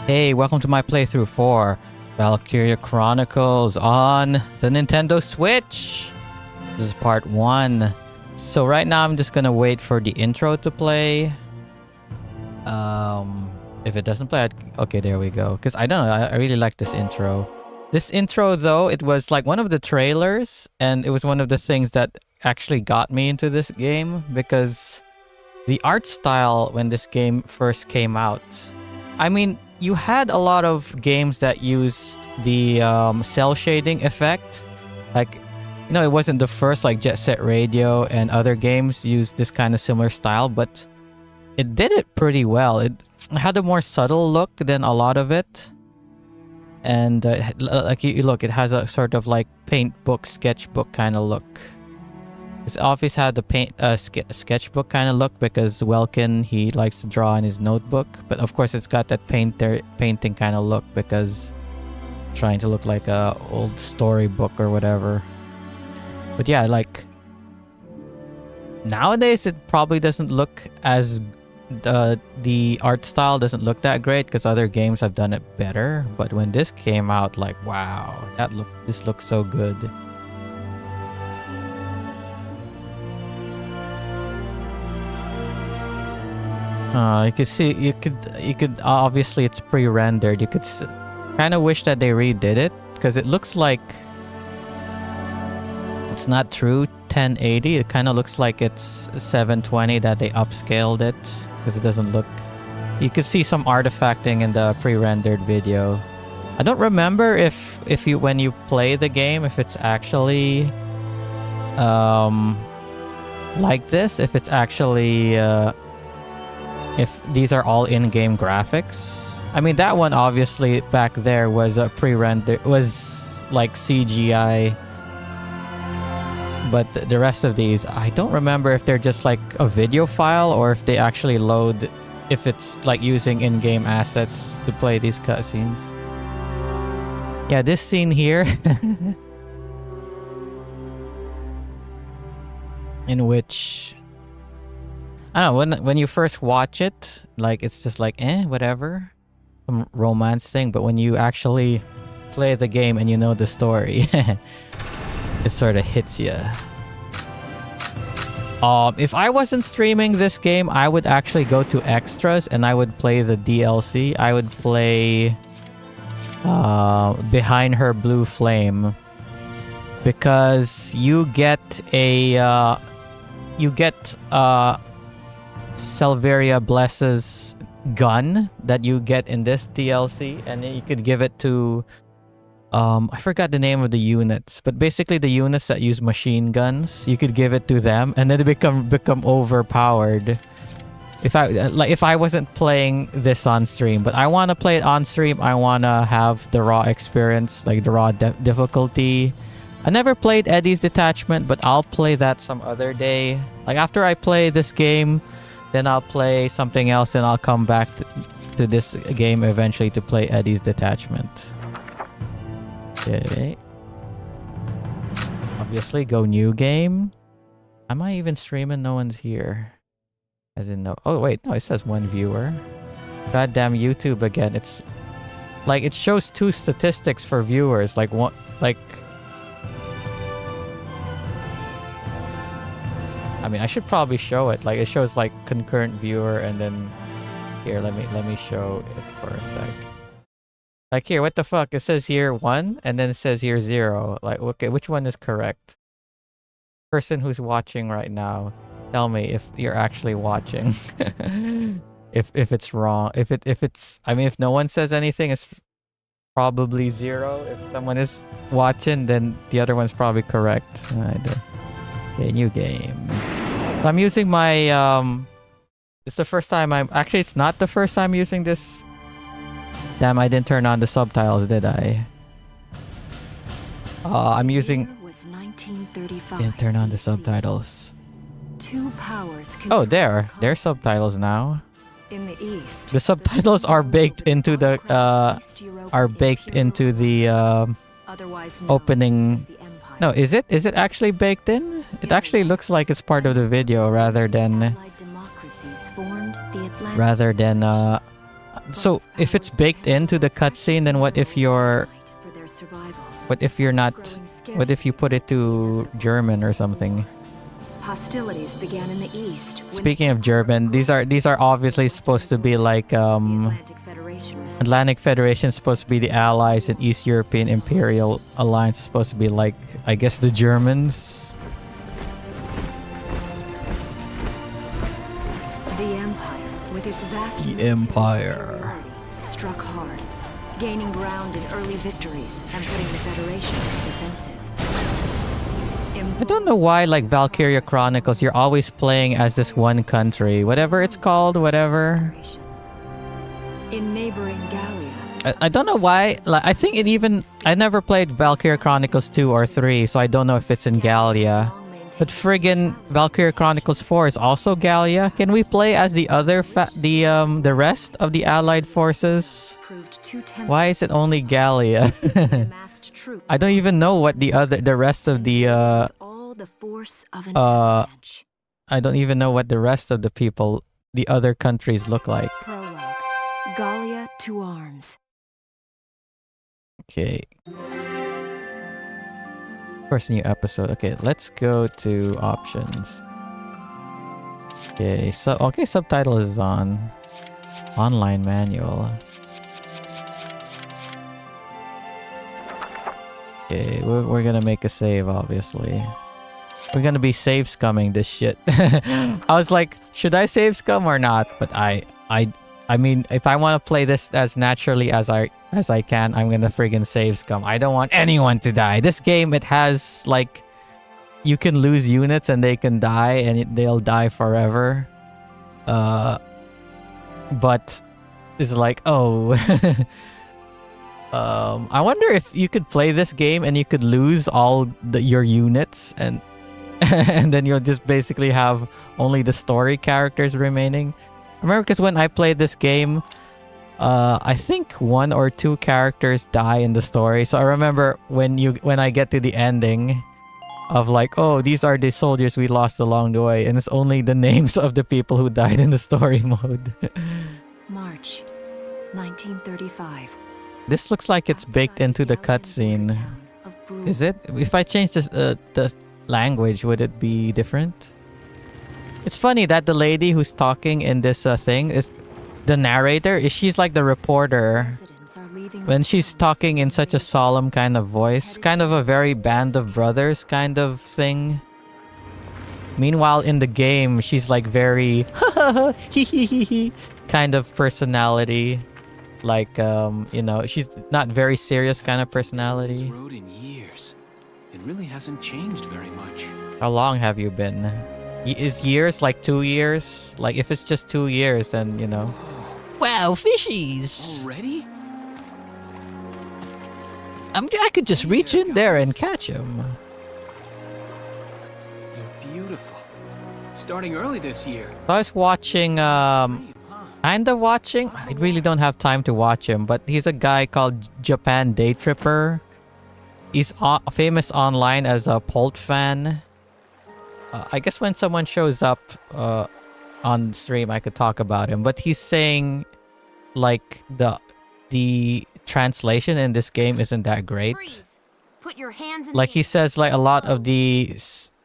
Hey, welcome to my playthrough for Valkyria Chronicles on the Nintendo Switch. This is part 1. So right now I'm just gonna wait for the intro to play. If it doesn't play, okay, there we go. Because I don't know, I really like this intro. This intro though, it was like one of the trailers, and it was one of the things that actually got me into this game because the art style when this game first came out. I mean, you had a lot of games that used the cell shading effect. Like, you know, it wasn't the first, like Jet Set Radio and other games used this kind of similar style, but it did it pretty well. It had a more subtle look than a lot of it. And like you look, it has a sort of like paint book, sketchbook kind of look. This office had the sketchbook kind of look because Welkin, he likes to draw in his notebook. But of course, it's got that painting kind of look because trying to look like a old storybook or whatever. But yeah, like nowadays, it probably doesn't look as the art style doesn't look that great because other games have done it better. But when this came out, like wow, this looks so good. You could see, you could obviously it's pre-rendered. You could kind of wish that they redid it because it looks like it's not true 1080. It kind of looks like it's 720 that they upscaled it because it doesn't look. You could see some artifacting in the pre-rendered video. I don't remember if you when you play the game if it's actually like this. If it's actually if these are all in-game graphics. I mean, that one obviously back there was a pre-render, was like CGI. But the rest of these, I don't remember if they're just like a video file or if they actually load, if it's like using in-game assets to play these cutscenes. Yeah, this scene here, in which I don't know, when you first watch it, like it's just like whatever, some romance thing. But when you actually play the game and you know the story, it sort of hits you. If I wasn't streaming this game, I would actually go to extras and I would play the DLC. I would play Behind Her Blue Flame because you get Selvaria Bless's gun that you get in this DLC, and you could give it to I forgot the name of the units, but basically the units that use machine guns, you could give it to them and then they become overpowered. If I wasn't playing this on stream, but I want to play it on stream, I want to have the raw experience, like the raw difficulty. I never played Eddie's Detachment, but I'll play that some other day. Like after I play this game, then I'll play something else and I'll come back to this game eventually to play Eddie's Detachment. Okay. Obviously, go new game. Am I even streaming? No one's here. As in no. Oh wait, no, it says 1 viewer. Goddamn YouTube again. It's like it shows 2 statistics for viewers. Like one, like. I mean, I should probably show it. Like it shows like concurrent viewer, and then here, let me show it for a sec. Like here, what the fuck? It says here 1, and then it says here 0. Like, okay, which one is correct? Person who's watching right now, tell me if you're actually watching. if it's wrong, if it's, I mean, if no one says anything, it's probably 0. If someone is watching, then the other one's probably correct. Okay, new game. So I'm using my it's the first time actually it's not the first time using this. Damn, I didn't turn on the subtitles, did I? I'm using didn't turn on the subtitles. 2 powers. Oh, there's subtitles now. In the east, the subtitles are baked into the opening. No, is it actually baked in? It actually looks like it's part of the video rather than so if it's baked into the cutscene, then what if you're For their survival. what if you're not Growing scarce what if you put it to German or something? Hostilities began in the east. when Speaking of German, these are obviously supposed to be like the Atlantic Federation was Atlantic Federation is supposed to be the allies, and East European Imperial Alliance is supposed to be like, I guess, the Germans. The Empire, with its vast The military Empire. superiority, struck hard, gaining ground in early victories and putting the Federation on the defensive. I don't know why, like Valkyria Chronicles, you're always playing as this one country, whatever it's called, whatever. In neighboring Gallia, I don't know why. Like, I think it even I never played Valkyria Chronicles 2 or 3, so I don't know if it's in Gallia. But friggin' Valkyria Chronicles 4 is also Gallia. Can we play as the other the rest of the allied forces? proved too tempting. Why is it only Gallia? Amassed troops I don't even know what the rest of the all the force of an uh, avalanche. I don't even know what the rest of the people, the other countries look like. Prologue. Gallia to arms. Okay. First new episode. Okay, let's go to options. Okay, so subtitle is on. Online manual. Okay, we're gonna make a save, obviously. We're gonna be save scumming this shit. I was like, should I save scum or not? But I mean, if I want to play this as naturally as I can, I'm gonna friggin' save scum. I don't want anyone to die. This game, it has like, you can lose units and they can die and they'll die forever. But it's like, oh. I wonder if you could play this game and you could lose all your units and and then you'll just basically have only the story characters remaining. I remember because when I played this game, I think 1 or 2 characters die in the story. So I remember when I get to the ending of like, oh, these are the soldiers we lost along the way, and it's only the names of the people who died in the story mode. March 1935. This looks like it's baked into the cutscene. Is it? If I change this, the language, would it be different? It's funny that the lady who's talking in this thing is the narrator. She's like the reporter. When she's talking in such a solemn kind of voice, kind of a very Band of Brothers kind of thing. Meanwhile, in the game, she's like very kind of personality. Like, you know, she's not very serious kind of personality. This road in years. It really hasn't changed very much. How long have you been? Is years like 2 years? Like, if it's just 2 years, then, you know. Wow, fishies! Already? I could just reach in there and catch him. You're beautiful. Starting early this year. I was watching, kinda watching. I really don't have time to watch him, but he's a guy called Japan Day Tripper. He's famous online as a Polt fan. I guess when someone shows up on stream, I could talk about him. But he's saying, like, the translation in this game isn't that great. Put your hands in Like, he says, like, a lot of the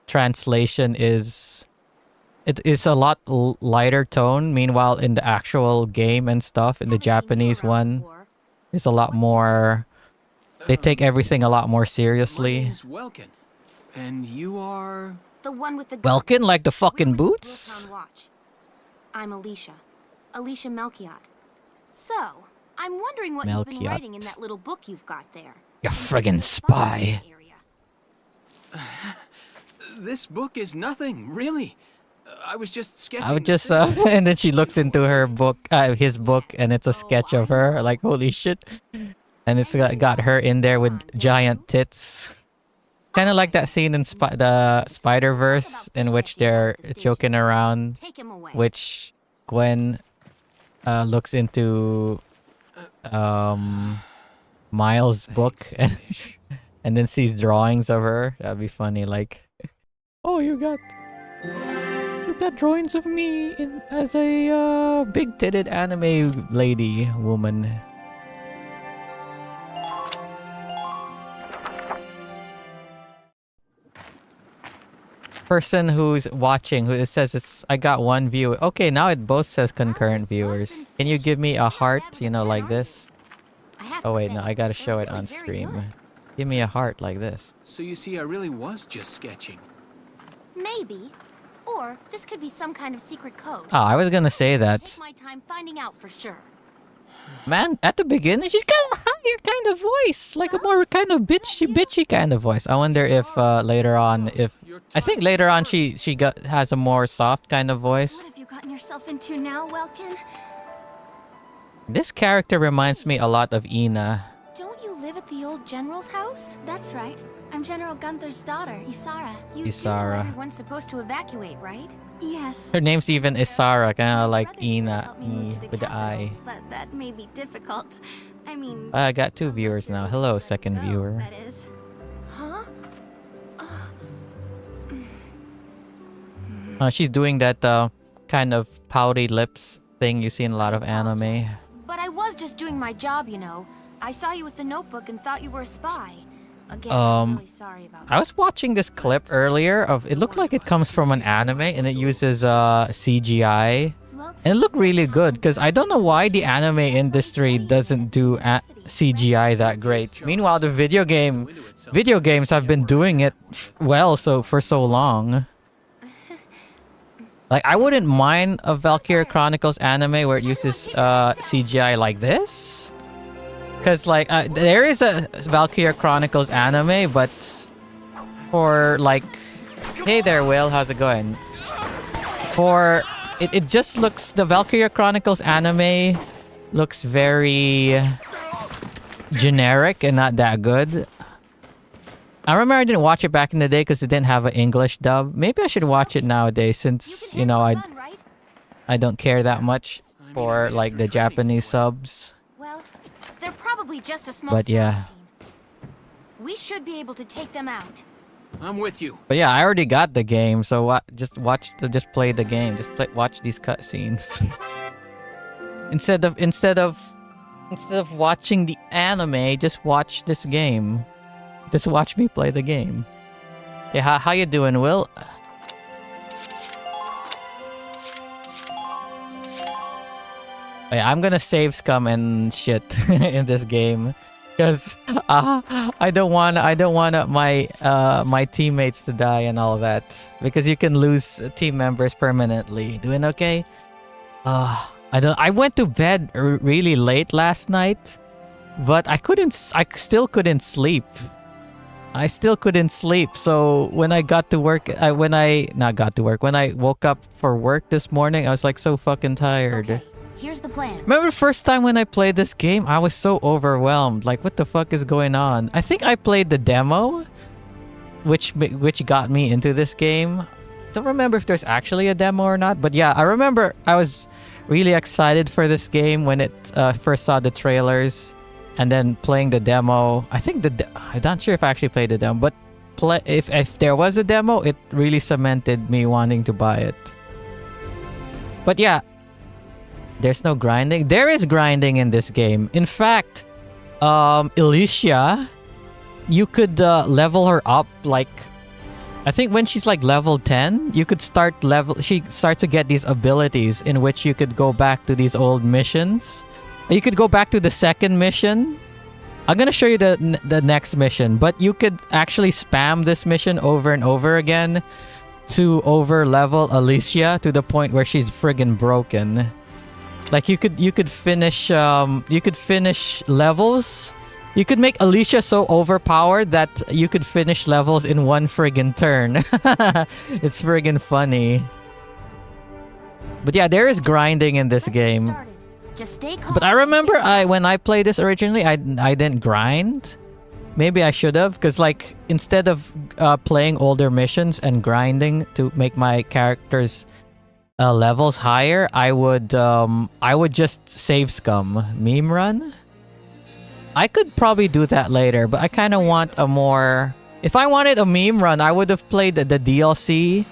translation is... It is a lot lighter tone. Meanwhile, in the actual game and stuff, in the Japanese one, is a lot more... They take everything a lot more My seriously. name's Welkin. And you are... the one with the Welkin, like the fucking We're with boots? Wolfhound Watch. I'm Alicia. Alicia Melchiot. So, I'm wondering what you've been Melchiot. writing in that little book you've got there. You friggin' spy. This book is nothing, really. I was just sketching. I would just, and then she looks into her book, his book, and it's a sketch of her. Like, holy shit. And it's got her in there with giant tits. Kind of like that scene in the Spider-Verse in which they're joking around, Take him away. which Gwen looks into Miles' book and then sees drawings of her. That'd be funny. Like, oh, you I've got drawings of me as a big-titted anime lady woman. Person who's watching, who it says it's I got one view. Okay, now it both says concurrent viewers. Can you give me a heart, you know, like this? Oh wait, no, I gotta show it on stream. Give me a heart like this. So you see, I really was just sketching. Maybe. Or this could be some kind of secret code. Oh, I was gonna say that. Take my time finding out for sure. Man, at the beginning, she's got a higher kind of voice. Like a more kind of bitchy kind of voice. I wonder if later on, I think later on she has a more soft kind of voice. What have you gotten yourself into now, Welkin? This character reminds me a lot of Ina. Don't you live at the old general's house? That's right. I'm General Gunther's daughter, Isara. Isara. Everyone's supposed to evacuate, right? Yes. Her name's even Isara, kind of like Brothers Ina helped me move to the with the capital, I. But that may be difficult. I mean, I got 2 viewers now. Hello, second go, viewer. That is. Huh? She's doing that kind of pouty lips thing you see in a lot of anime. But I was just doing my job, you know. I saw you with the notebook and thought you were a spy. Again, I'm really sorry about I was watching this clip earlier of it looked like it comes from an anime and it uses CGI. And it looked really good because I don't know why the anime industry doesn't do CGI that great. Meanwhile, the video games have been doing it well for so long. Like I wouldn't mind a Valkyria Chronicles anime where it uses CGI like this. Cause like there is a Valkyria Chronicles anime, but for like, hey there, Will, how's it going? For it just looks, the Valkyria Chronicles anime looks very generic and not that good. I remember I didn't watch it back in the day because it didn't have an English dub. Maybe I should watch it nowadays since you know I don't care that much for like the Japanese subs. they're probably just a small But yeah. team. We should be able to take them out. I'm with you. But yeah, I already got the game, so just play the game. Watch these cutscenes. instead of watching the anime, just watch this game. Just watch me play the game. Yeah, how you doing, Will? Yeah, I'm gonna save scum and shit in this game. Because I don't want my teammates to die and all that, because you can lose team members permanently. Doing okay? I went to bed really late last night, but I still couldn't sleep. So when I got to work, when I woke up for work this morning, I was like so fucking tired. Okay, here's the plan. Remember the first time when I played this game, I was so overwhelmed. Like, what the fuck is going on? I think I played the demo, which got me into this game. Don't remember if there's actually a demo or not, but yeah, I remember I was really excited for this game when it first saw the trailers, and then playing the demo. I think I'm not sure if I actually played the demo, but if there was a demo, it really cemented me wanting to buy it. But yeah. There's no grinding. There is grinding in this game. In fact, Alicia, you could level her up like, I think when she's like level 10, you could she starts to get these abilities in which you could go back to these old missions. You could go back to the second mission. I'm gonna show you the next mission, but you could actually spam this mission over and over again to over level Alicia to the point where she's friggin' broken. Like you could finish levels. You could make Alicia so overpowered that you could finish levels in one friggin' turn. It's friggin' funny. But yeah, there is grinding in this game. Just stay calm. But I remember when I played this originally, I didn't grind. Maybe I should have, because like instead of playing older missions and grinding to make my characters levels higher, I would just save scum meme run. I could probably do that later, but I kind of want a more. If I wanted a meme run, I would have played the DLC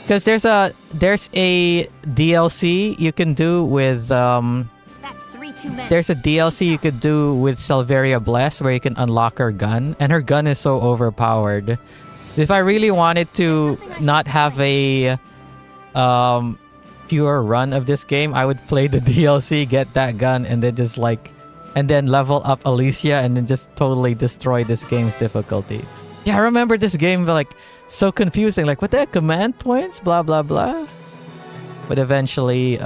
Because there's a DLC you can do with That's 3 too many. there's a DLC you could do with Salveria Bless where you can unlock her gun, and her gun is so overpowered. If I really wanted to not have a pure run of this game, I would play the DLC, get that gun, and then just like, and then level up Alicia, and then just totally destroy this game's difficulty. Yeah, I remember this game like so confusing. Like, what the heck, command points, blah blah blah. But eventually,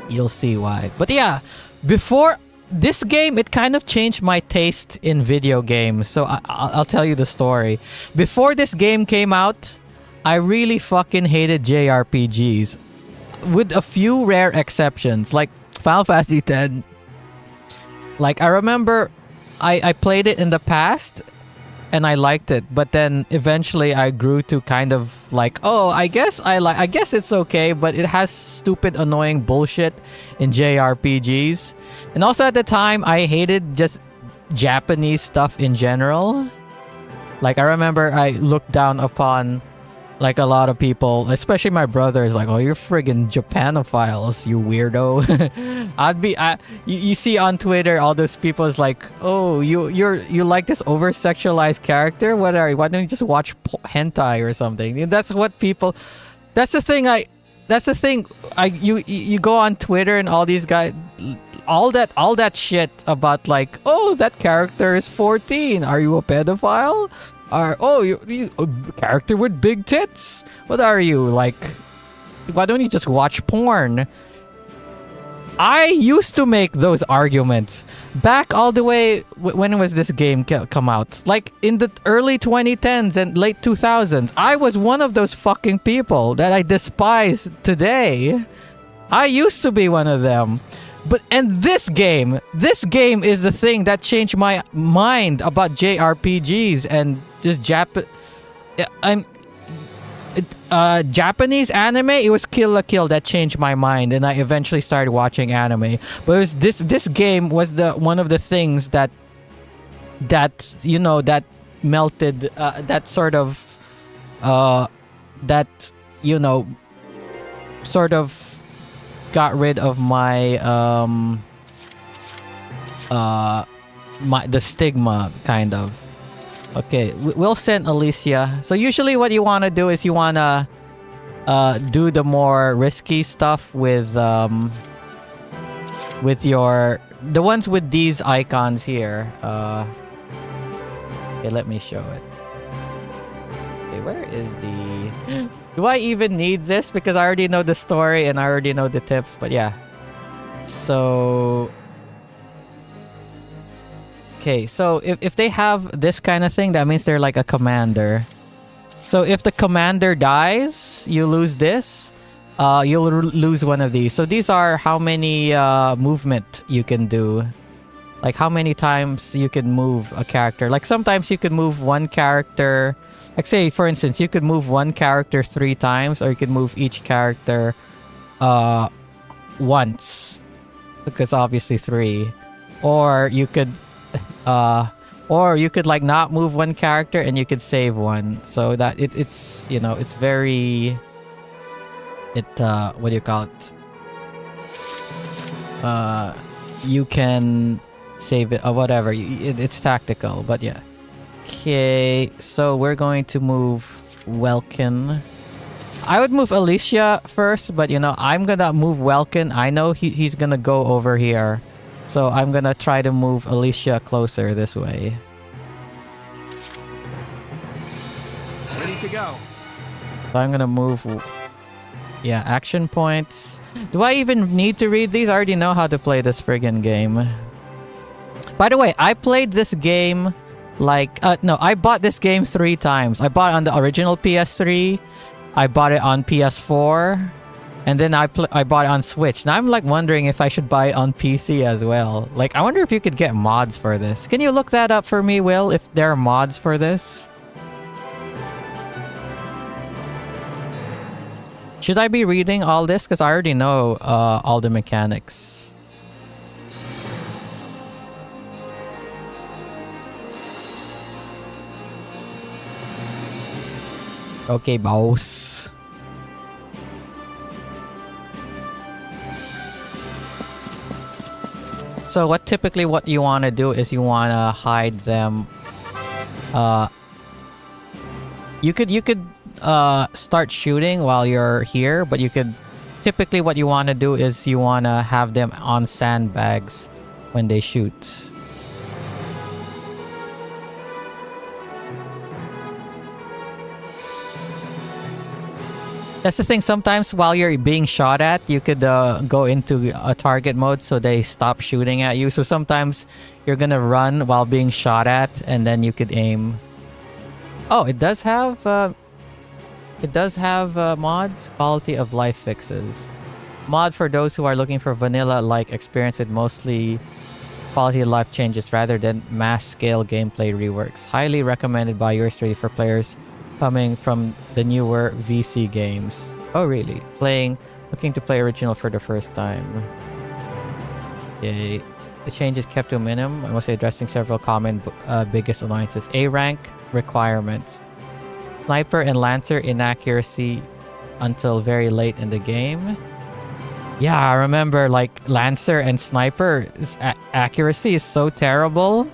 you'll see why. But yeah, before this game, it kind of changed my taste in video games. So I'll tell you the story. Before this game came out, I really fucking hated JRPGs, with a few rare exceptions, like Final Fantasy X. Like, I remember I played it in the past and I liked it, but then eventually I grew to kind of like, oh, I guess it's okay, but it has stupid, annoying bullshit in JRPGs. And also at the time, I hated just Japanese stuff in general. Like, I remember I looked down upon like a lot of people, especially my brother, is like, oh, you're friggin' Japanophiles, you weirdo. You see on Twitter all those people is like, oh, you like this over sexualized character? Why don't you just watch hentai or something? That's what people. That's the thing. You go on Twitter and all these guys, all that shit about like, oh, that character is 14. Are you a pedophile? Or, oh, you a character with big tits. What are you, like? Why don't you just watch porn? I used to make those arguments back all the way. When was this game come out? Like in the early 2010s and late 2000s. I was one of those fucking people that I despise today. I used to be one of them. And this game is the thing that changed my mind about JRPGs and just Japanese anime. It was Kill la Kill that changed my mind, and I eventually started watching anime. But it was this game was one of the things that melted that sort of sort of got rid of my the stigma, kind of. Okay, we'll send Alicia. So usually what you want to do is you want to do the more risky stuff with the ones with these icons here. Okay, let me show it. Okay, where is the... Do I even need this? Because I already know the story and I already know the tips, but yeah. So... Okay, so if they have this kind of thing, that means they're like a commander. So if the commander dies, you lose this. You'll lose one of these. So these are how many movement you can do. Like how many times you can move a character. Like sometimes you can move one character. Like say, for instance, you could move one character 3 times, or you could move each character once. Because obviously 3. Or you could like not move one character and you could save one. So that it's it's very what do you call it? You can save it or whatever. It's tactical, but yeah. Okay, so we're going to move Welkin. I would move Alicia first, but I'm gonna move Welkin. I know he's gonna go over here. So I'm gonna try to move Alicia closer this way. Ready to go. So I'm gonna move... Yeah, action points. Do I even need to read these? I already know how to play this friggin' game. By the way, I played this game like... no, I bought this game 3 times. I bought it on the original PS3. I bought it on PS4. And then I bought it on Switch. Now I'm like wondering if I should buy it on PC as well. Like, I wonder if you could get mods for this. Can you look that up for me, Will, if there are mods for this? Should I be reading all this? Because I already know all the mechanics. Okay, boss. So what you want to do is you want to hide them. You could start shooting while you're here, but you could typically what you want to do is you want to have them on sandbags when they shoot. That's the thing, sometimes while you're being shot at, you could go into a target mode so they stop shooting at you. So sometimes you're gonna run while being shot at and then you could aim. Oh, it does have mods, quality of life fixes. Mod for those who are looking for vanilla-like experience with mostly quality of life changes rather than mass scale gameplay reworks. Highly recommended by yours truly for players coming from the newer VC games. Oh really? Looking to play original for the first time. Okay. The changes kept to a minimum. I'm mostly addressing several common biggest annoyances. A rank requirements. Sniper and Lancer inaccuracy until very late in the game. Yeah, I remember like Lancer and Sniper accuracy is so terrible.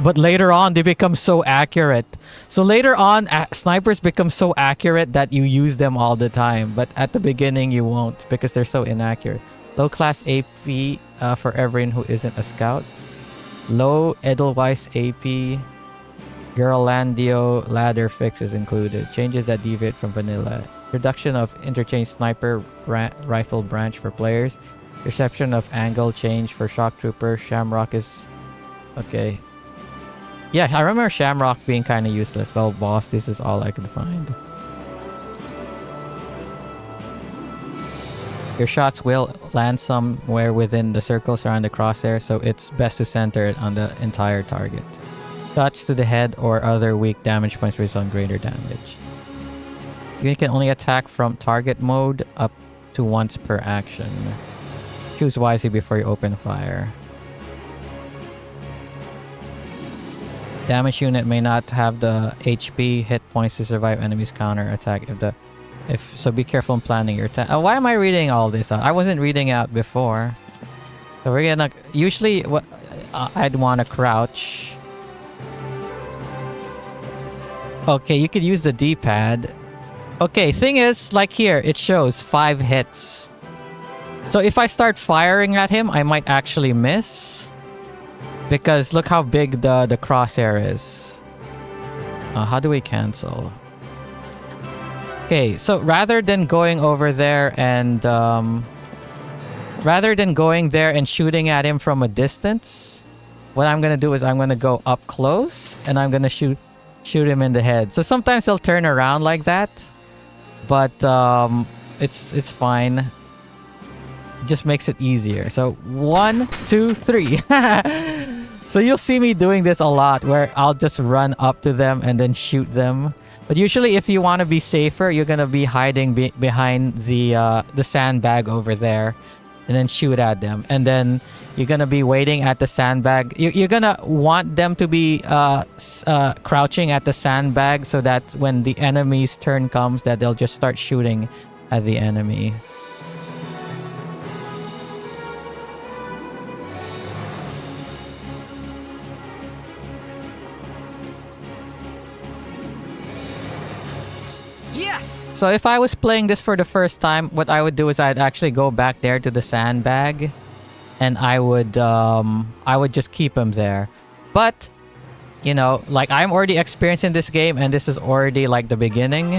But later on, they become so accurate. So later on, snipers become so accurate that you use them all the time. But at the beginning, you won't because they're so inaccurate. Low class AP for everyone who isn't a scout. Low Edelweiss AP. Girlandio ladder fix is included. Changes that deviate from vanilla. Reduction of interchange sniper rifle branch for players. Reception of angle change for shock trooper. Shamrock is... Okay. Yeah, I remember Shamrock being kind of useless. Well, boss, this is all I could find. Your shots will land somewhere within the circles around the crosshair, so it's best to center it on the entire target. Shots to the head or other weak damage points result in greater damage. You can only attack from target mode up to once per action. Choose wisely before you open fire. Damage unit may not have the HP hit points to survive enemies counter attack so be careful in planning your attack. Why am I reading all this out? I wasn't reading out before. So we're gonna usually what I'd want to crouch. Okay, you could use the D-pad. Okay, thing is, like here, it shows 5 hits. So if I start firing at him, I might actually miss. Because look how big the crosshair is. How do we cancel? Okay, so rather than going over there and... rather than going there and shooting at him from a distance, what I'm gonna do is I'm gonna go up close and I'm gonna shoot him in the head. So sometimes he'll turn around like that. But it's fine. It just makes it easier. So 1, 2, 3. So you'll see me doing this a lot where I'll just run up to them and then shoot them. But usually if you want to be safer, you're going to be hiding behind the sandbag over there and then shoot at them. And then you're going to be waiting at the sandbag. You're going to want them to be crouching at the sandbag so that when the enemy's turn comes that they'll just start shooting at the enemy. So if I was playing this for the first time, what I would do is I'd actually go back there to the sandbag and I would just keep him there. But, you know, like I'm already experienced in this game and this is already like the beginning.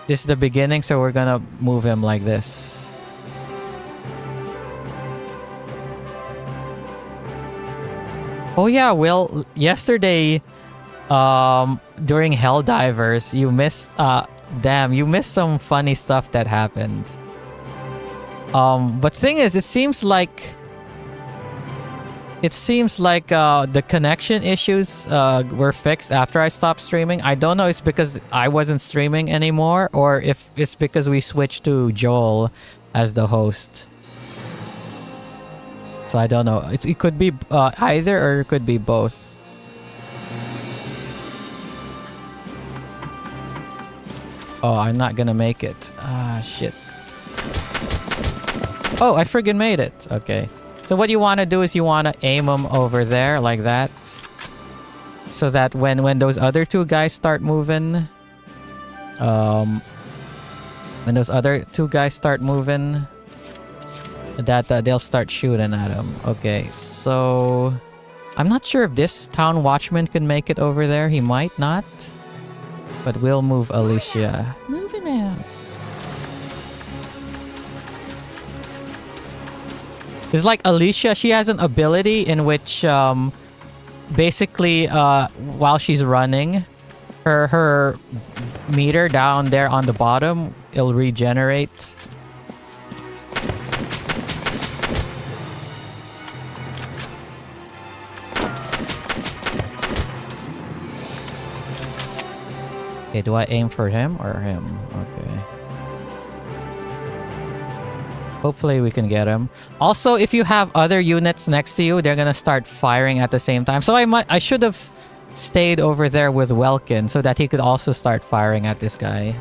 This is the beginning, so we're gonna move him like this. Oh yeah, Will, yesterday during Helldivers, you missed damn, you missed some funny stuff that happened. But thing is, it seems like the connection issues were fixed after I stopped streaming. I don't know if it's because I wasn't streaming anymore or if it's because we switched to Joel as the host. So I don't know. It could be either or it could be both. Oh, I'm not gonna make it. Ah, shit. Oh, I friggin' made it. Okay. So what you want to do is you want to aim them over there like that. So that when those other two guys start moving, that they'll start shooting at him. Okay, so I'm not sure if this town watchman can make it over there. He might not, but we'll move Alicia. Moving out. It's like Alicia, she has an ability in which basically while she's running, her meter down there on the bottom, it'll regenerate. Okay, do I aim for him or him? Okay. Hopefully we can get him. Also, if you have other units next to you, they're gonna start firing at the same time. So I should have stayed over there with Welkin so that he could also start firing at this guy.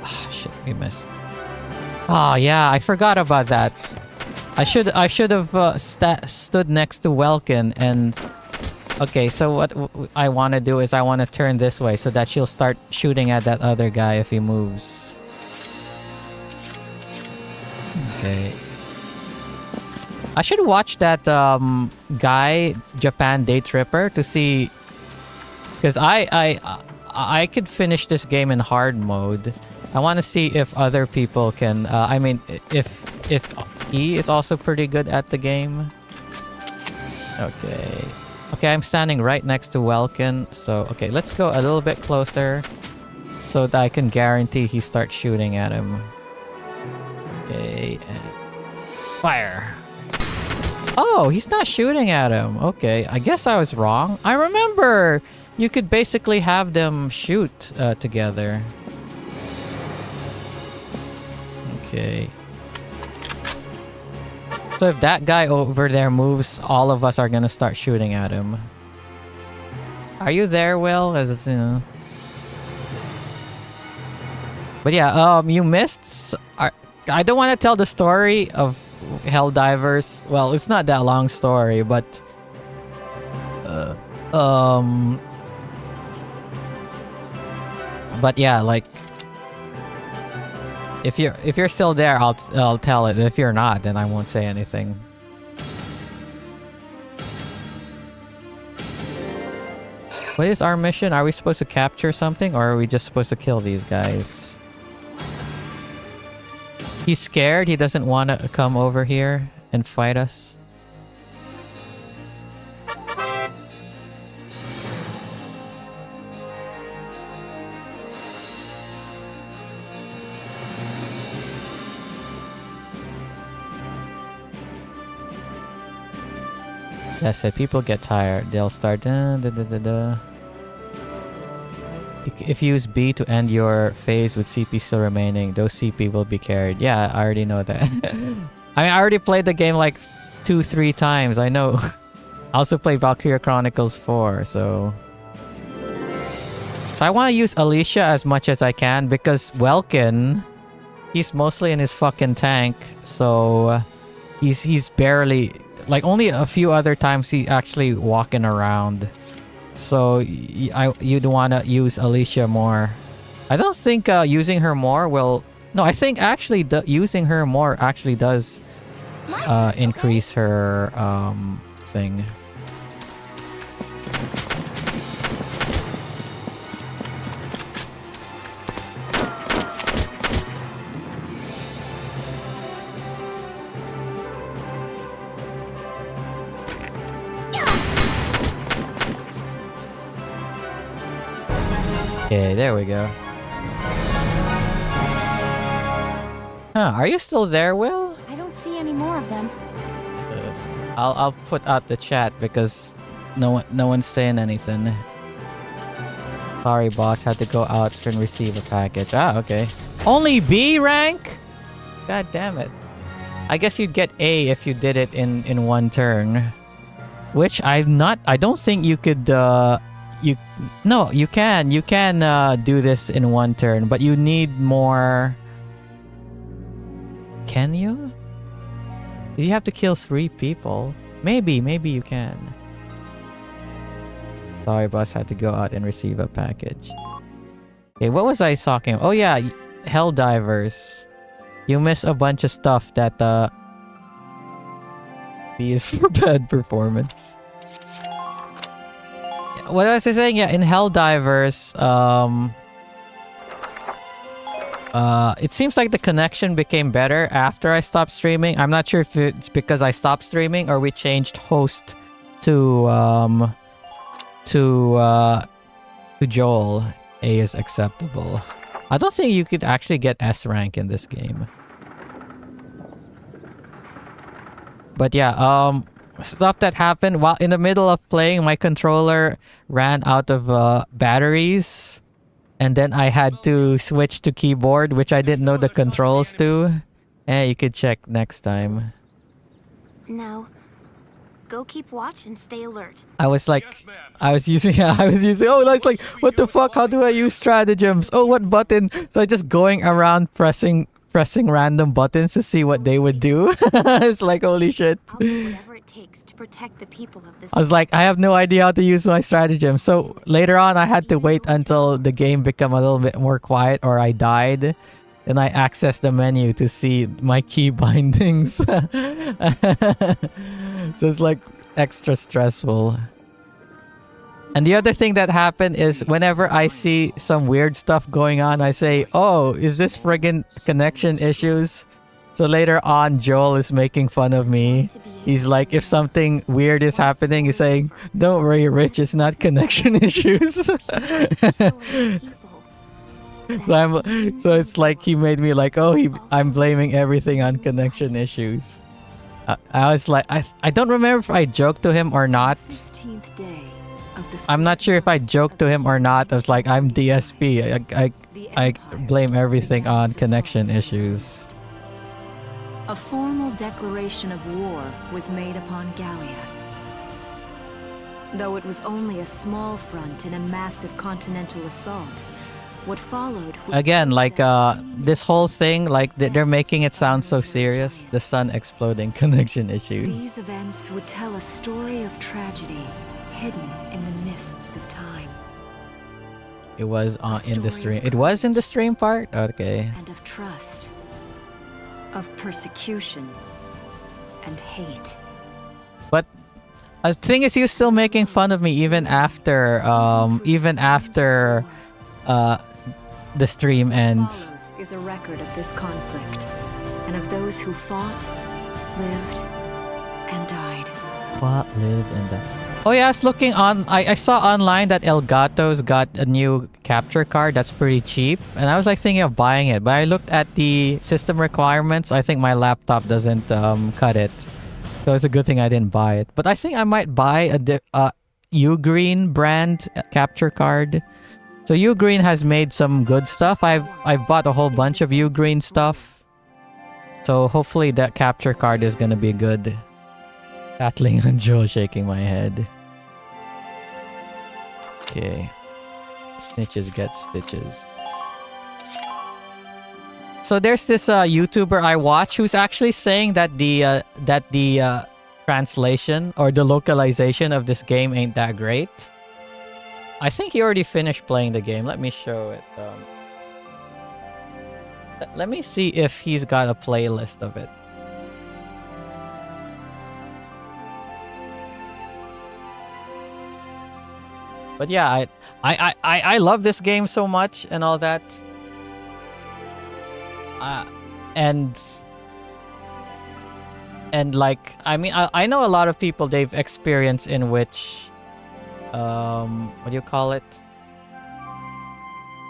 Oh, shit, we missed. Oh yeah, I forgot about that. I should have stood next to Welkin and. Okay, so what I want to do is I want to turn this way so that she'll start shooting at that other guy if he moves. Okay. I should watch that guy, Japan Day Tripper, to see, because I could finish this game in hard mode. I want to see if other people can. I mean, if he is also pretty good at the game. Okay. Okay, I'm standing right next to Welkin, so okay, let's go a little bit closer so that I can guarantee he starts shooting at him. Okay, and fire. Oh, he's not shooting at him. Okay, I guess I was wrong. I remember you could basically have them shoot together. Okay. So if that guy over there moves, all of us are gonna start shooting at him. Are you there, Will? As you know. But yeah, you missed. I don't want to tell the story of Helldivers. Well, it's not that long story, but yeah, like. If you're still there, I'll tell it. If you're not, then I won't say anything. What is our mission? Are we supposed to capture something, or are we just supposed to kill these guys? He's scared. He doesn't want to come over here and fight us. That's it. People get tired. They'll start. If you use B to end your phase with CP still remaining, those CP will be carried. Yeah, I already know that. I mean, I already played the game like 2-3 times. I know. I also played Valkyria Chronicles 4, so I want to use Alicia as much as I can because Welkin, he's mostly in his fucking tank, so he's barely. Like, only a few other times he actually walking around. So, you'd want to use Alicia more. I don't think using her more will... No, I think actually using her more actually does increase her thing. Okay, there we go. Huh, are you still there, Will? I don't see any more of them. I'll put out the chat because no one's saying anything. Sorry, boss, had to go out and receive a package. Ah, okay. Only B rank? God damn it. I guess you'd get A if you did it in one turn. Which I don't think you could you can do this in one turn, but you need more. Can you? Did you have to kill 3 people? Maybe you can. Sorry, boss, had to go out and receive a package. Okay, what was I talking? Oh yeah, Helldivers. You miss a bunch of stuff that B is for bad performance. What was I saying? Yeah, in Helldivers, it seems like the connection became better after I stopped streaming. I'm not sure if it's because I stopped streaming or we changed host to Joel. A is acceptable. I don't think you could actually get S rank in this game. But yeah, stuff that happened while in the middle of playing, my controller ran out of batteries. And then I had to switch to keyboard, which I didn't know the controls to. You could check next time. No. Go keep watch and stay alert. I was using, oh, it's like, what the fuck? How do I use stratagems? Oh, what button? So I just going around pressing random buttons to see what they would do. It's like, holy shit. I'll do whatever it takes to protect the people of this. I was like, I have no idea how to use my stratagem. So later on, I had to wait until the game became a little bit more quiet or I died. Then I accessed the menu to see my key bindings. So it's like extra stressful. And the other thing that happened is whenever I see some weird stuff going on, I say, oh, is this friggin' connection issues? So later on, Joel is making fun of me. He's like, if something weird is happening, he's saying, don't worry, Rich, it's not connection issues. So it's like he made me like, oh, I'm blaming everything on connection issues. I was like, I don't remember if I joked to him or not. 15th day of the I'm not sure if I joked to him or not. I was like, I'm DSP. I blame everything on connection issues. A formal declaration of war was made upon Gallia. Though it was only a small front in a massive continental assault, what followed Again, like this whole thing, like they're making it sound so serious. The sun exploding, connection issues. These events would tell a story of tragedy hidden in the mists of time. It was in the stream. It was in the stream part? Okay. And of trust, of persecution, and hate. But the thing is, he was still making fun of me even after the stream ends. Follows is a record of this conflict, and of those who fought, lived, and died. What lived and died? Oh yeah, I was looking on. I saw online that Elgato's got a new capture card that's pretty cheap, and I was like thinking of buying it. But I looked at the system requirements. I think my laptop doesn't cut it, so it's a good thing I didn't buy it. But I think I might buy a Ugreen brand capture card. So Ugreen has made some good stuff. I've bought a whole bunch of Ugreen stuff. So hopefully that capture card is gonna be good. Battling on Joel, shaking my head. Okay. Snitches get stitches. So there's this YouTuber I watch who's actually saying that the translation or the localization of this game ain't that great. I think he already finished playing the game. Let me show it. Let me see if he's got a playlist of it. But yeah, I love this game so much and all that. And like, I mean, I know a lot of people, they've experienced in which what do you call it?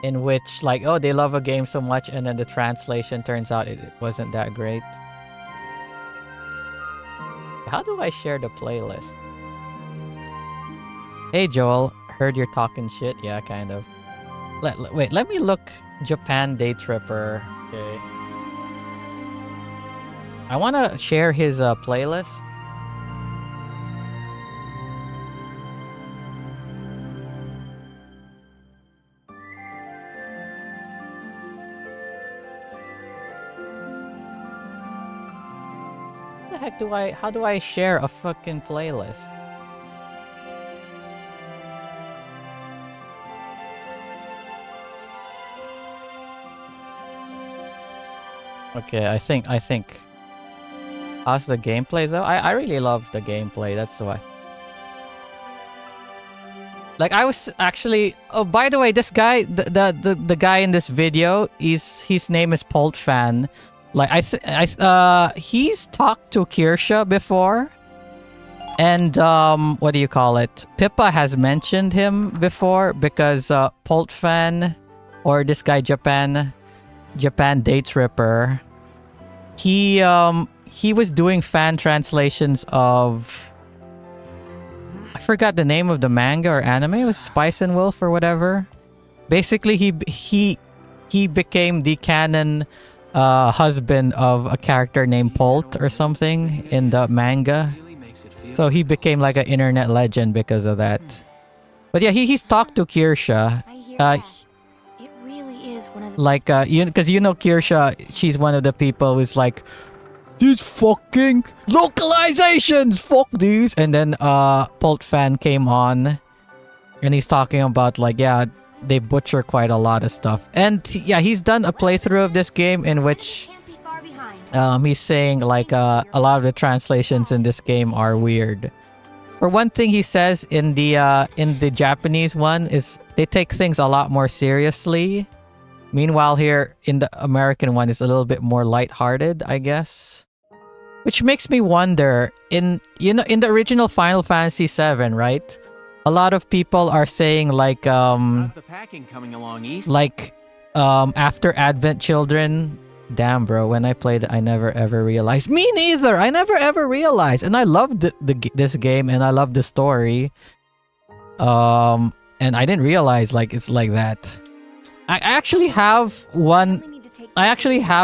In which, like, oh, they love a game so much and then the translation turns out it wasn't that great. How do I share the playlist? Hey Joel, heard you're talking shit. Yeah, kind of. Wait, let me look. Japan Day Tripper. Okay. I want to share his playlist. the heck do I... How do I share a fucking playlist? Okay, I think... How's the gameplay though? I really love the gameplay, that's why. Like I was actually... Oh, by the way, this guy, the guy in this video, his name is Poltfan. Like he's talked to Kirsha before. And what do you call it? Pippa has mentioned him before because Poltfan, or this guy Japan Dates Ripper, he was doing fan translations of... I forgot the name of the manga or anime. It was Spice and Wolf or whatever. Basically, he became the canon husband of a character named Polt or something in the manga. So he became like an internet legend because of that. But yeah, he's talked to Kirsha. I hear that. It really is one of the... Like because you know Kirsha, she's one of the people who's like, these fucking localizations, fuck these. And then Poltfan came on and he's talking about like, yeah, they butcher quite a lot of stuff. And yeah, he's done a playthrough of this game in which Can't be far behind. he's saying like a lot of the translations in this game are weird. For one thing, he says in the Japanese one is they take things a lot more seriously. Meanwhile, here in the American one is a little bit more lighthearted, I guess. Which makes me wonder, in the original Final Fantasy VII, right? A lot of people are saying like How's the packing coming along, East? like after Advent Children. Damn, bro, when I played it, I never ever realized. Me neither. I never ever realized. And I loved this game and I loved the story. And I didn't realize like it's like that. I actually have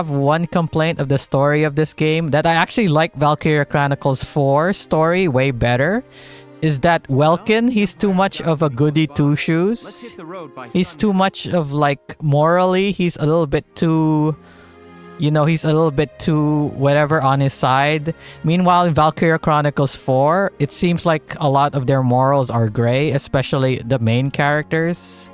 one complaint of the story of this game, that I actually like Valkyria Chronicles 4 story way better. Is that Welkin, he's too much of a goody two-shoes. Let's hit the road by He's sundown. too much of like, morally, he's a little bit too... he's a little bit too whatever on his side. Meanwhile, in Valkyria Chronicles 4, it seems like a lot of their morals are gray, especially the main characters.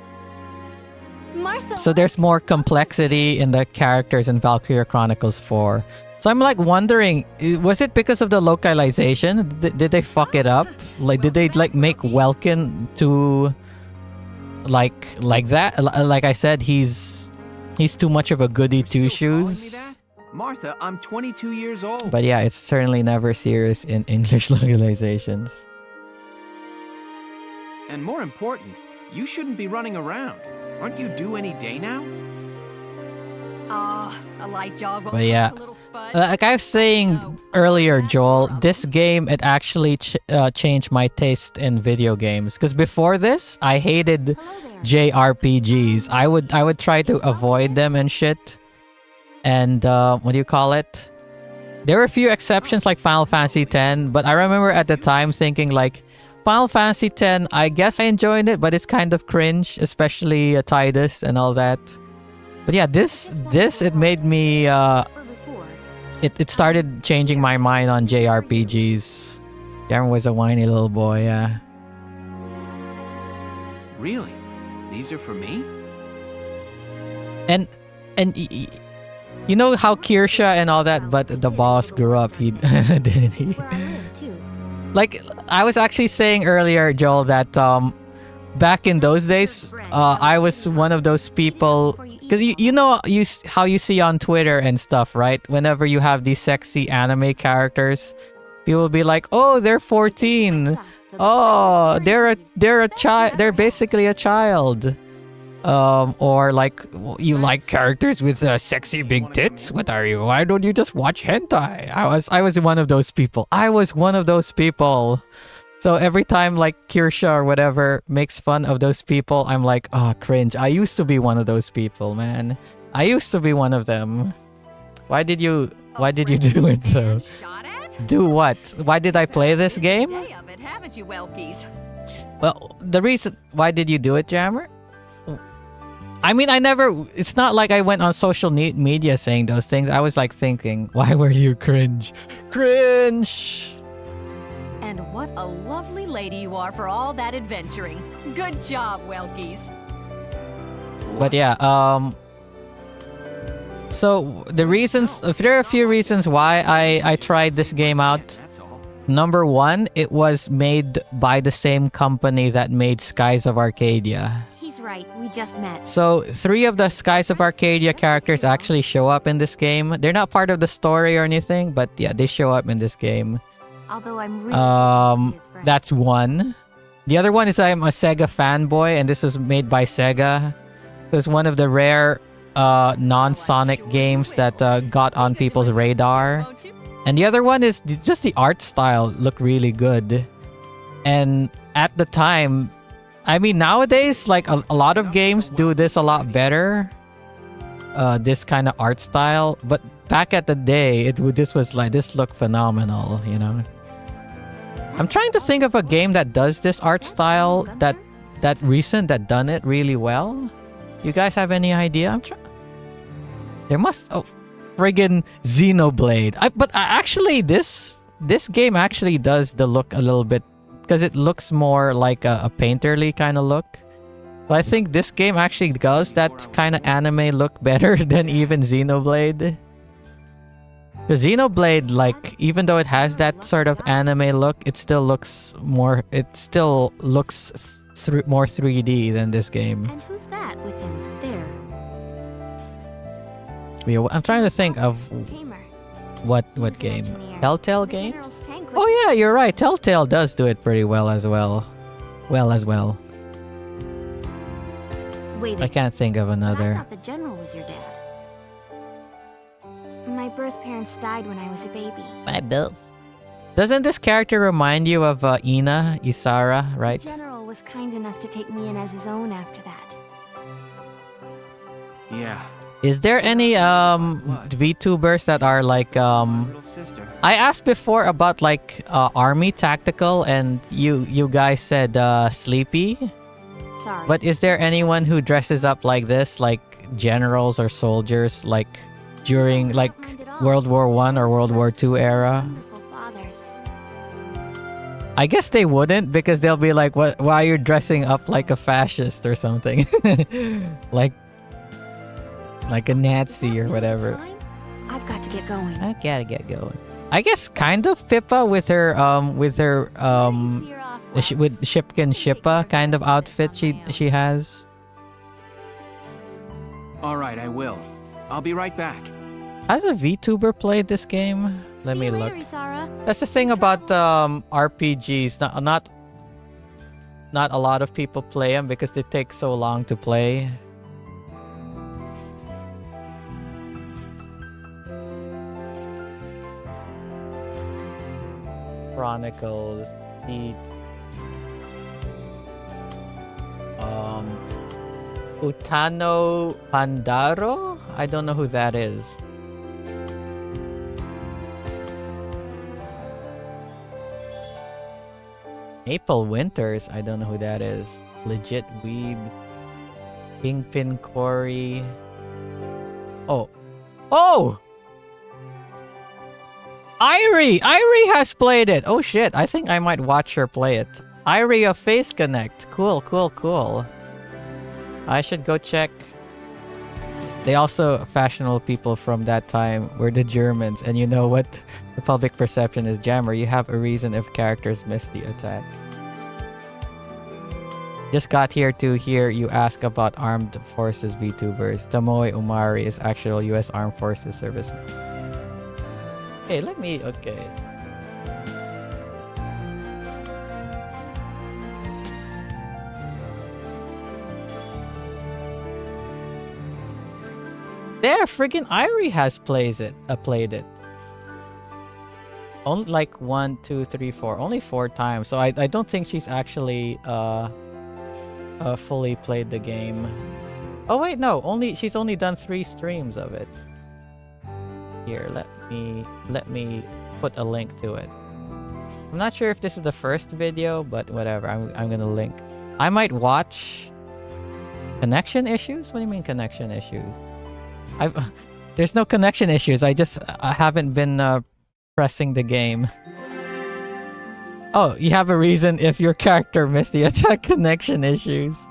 Martha, So there's more complexity in the characters in Valkyria Chronicles 4. So I'm like wondering, was it because of the localization? Did they fuck it up? Like, did they like make Welkin too like that? Like I said, he's too much of a goody You're two still calling me shoes. that? Martha, I'm 22 years old. But yeah, it's certainly never serious in English localizations. And more important, you shouldn't be running around. Aren't you due any day now? A light jog. But yeah, a little spud. like I was saying earlier, Joel, this game, it actually changed my taste in video games. Because before this, I hated hello there. JRPGs. I would try to avoid them and shit. And what do you call it? There were a few exceptions like Final Fantasy X, but I remember at the time thinking like, Final Fantasy X, I guess I enjoyed it, but it's kind of cringe, especially Tidus and all that. But yeah, this it made me For before. it started changing my mind on JRPGs. Darren was a whiny little boy, yeah. Really? These are for me? And you know how Kirsha and all that, but the boss grew up, he didn't he? Where I live too. Like I was actually saying earlier, Joel, that back in those days, I was one of those people, because you know how you see on Twitter and stuff, right? Whenever you have these sexy anime characters, people will be like, "Oh, they're 14. Oh, they're a child. They're basically a child." Or like, you like characters with sexy big tits? What are you? Why don't you just watch hentai? I was one of those people. I was one of those people. So every time like Kirsha or whatever makes fun of those people, I'm like, oh, cringe. I used to be one of those people, man. I used to be one of them. Why did you do it though? Shot at? Do what? Why did I play this game? Day of it, haven't you, Welkies? Well, the reason why did you do it, Jammer? I mean, I never. It's not like I went on social media saying those things. I was like thinking, why were you cringe? Cringe! And what a lovely lady you are for all that adventuring. Good job, Welkies. But yeah, so the reasons, if there are a few reasons why I tried this game out. That's all. Number one, it was made by the same company that made Skies of Arcadia. He's right, we just met. So 3 of the Skies of Arcadia characters actually show up in this game. They're not part of the story or anything, but yeah, they show up in this game. Although I'm really his friend. That's one. The other one is I'm a Sega fanboy, and this was made by Sega. It was one of the rare non-Sonic games that got on people's radar. Won't you? And the other one is just the art style looked really good. And at the time, I mean, nowadays, like a lot of games do this a lot better. This kind of art style. But back at the day, this looked phenomenal, you know. I'm trying to think of a game that does this art style that done it really well. You guys have any idea? I'm trying. There must. Oh, friggin' Xenoblade. But actually, this game actually does the look a little bit, because it looks more like a painterly kind of look. But I think this game actually does that kind of anime look better than even Xenoblade. The Xenoblade, like, even though it has that sort of anime look, it still looks more. It still looks more 3D than this game. And who's that with him there? Yeah, I'm trying to think of Tamer. what He was an game. engineer. Telltale The Games? General's tank was Oh yeah, you're right. Telltale does do it pretty well as well. Wait, I can't think of I another. thought the General was your dad. My birth parents died when I was a baby. My bills. Doesn't this character remind you of Isara, right? The General was kind enough to take me in as his own after that. Yeah. Is there any VTubers that are like Little sister. I asked before about like Army Tactical, and you guys said Sleepy. Sorry. But is there anyone who dresses up like this, like generals or soldiers, like during like World War I or World War II era? Wonderful fathers. I guess they wouldn't, because they'll be like, "What? Why are you dressing up like a fascist or something?" like a Nazi or whatever. Time? I've got to get going. I gotta get going. I guess kind of Pippa with her See her off, with Shipkin Shippa kind of outfit she has. All right, I will. I'll be right back. Has a VTuber played this game? Let See me you look. later, Isara. That's the thing about RPGs. Not a lot of people play them because they take so long to play. Chronicles, Heat, Utano Pandaro? I don't know who that is. Maple Winters? I don't know who that is. Legit Weebs. Kingpin Corey. Oh. Oh! Irie has played it! Oh shit, I think I might watch her play it. Irie of Face Connect. Cool. I should go check. They also, fashionable people from that time were the Germans, and you know what the public perception is? Jammer, you have a reason if characters miss the attack. Just got here to hear you ask about armed forces VTubers. Tamoy Umari is actual US Armed Forces serviceman. Okay, okay. There, friggin' Irie has played it. Only like 1, 2, 3, 4. Only 4 times. So I don't think she's actually fully played the game. Oh wait, no. She's only done 3 streams of it. Here, let me put a link to it. I'm not sure if this is the first video, but whatever. I'm gonna link. I might watch Connection issues? What do you mean connection issues? I've there's no connection issues. I haven't been pressing the game. Oh, you have a reason if your character missed the attack connection issues.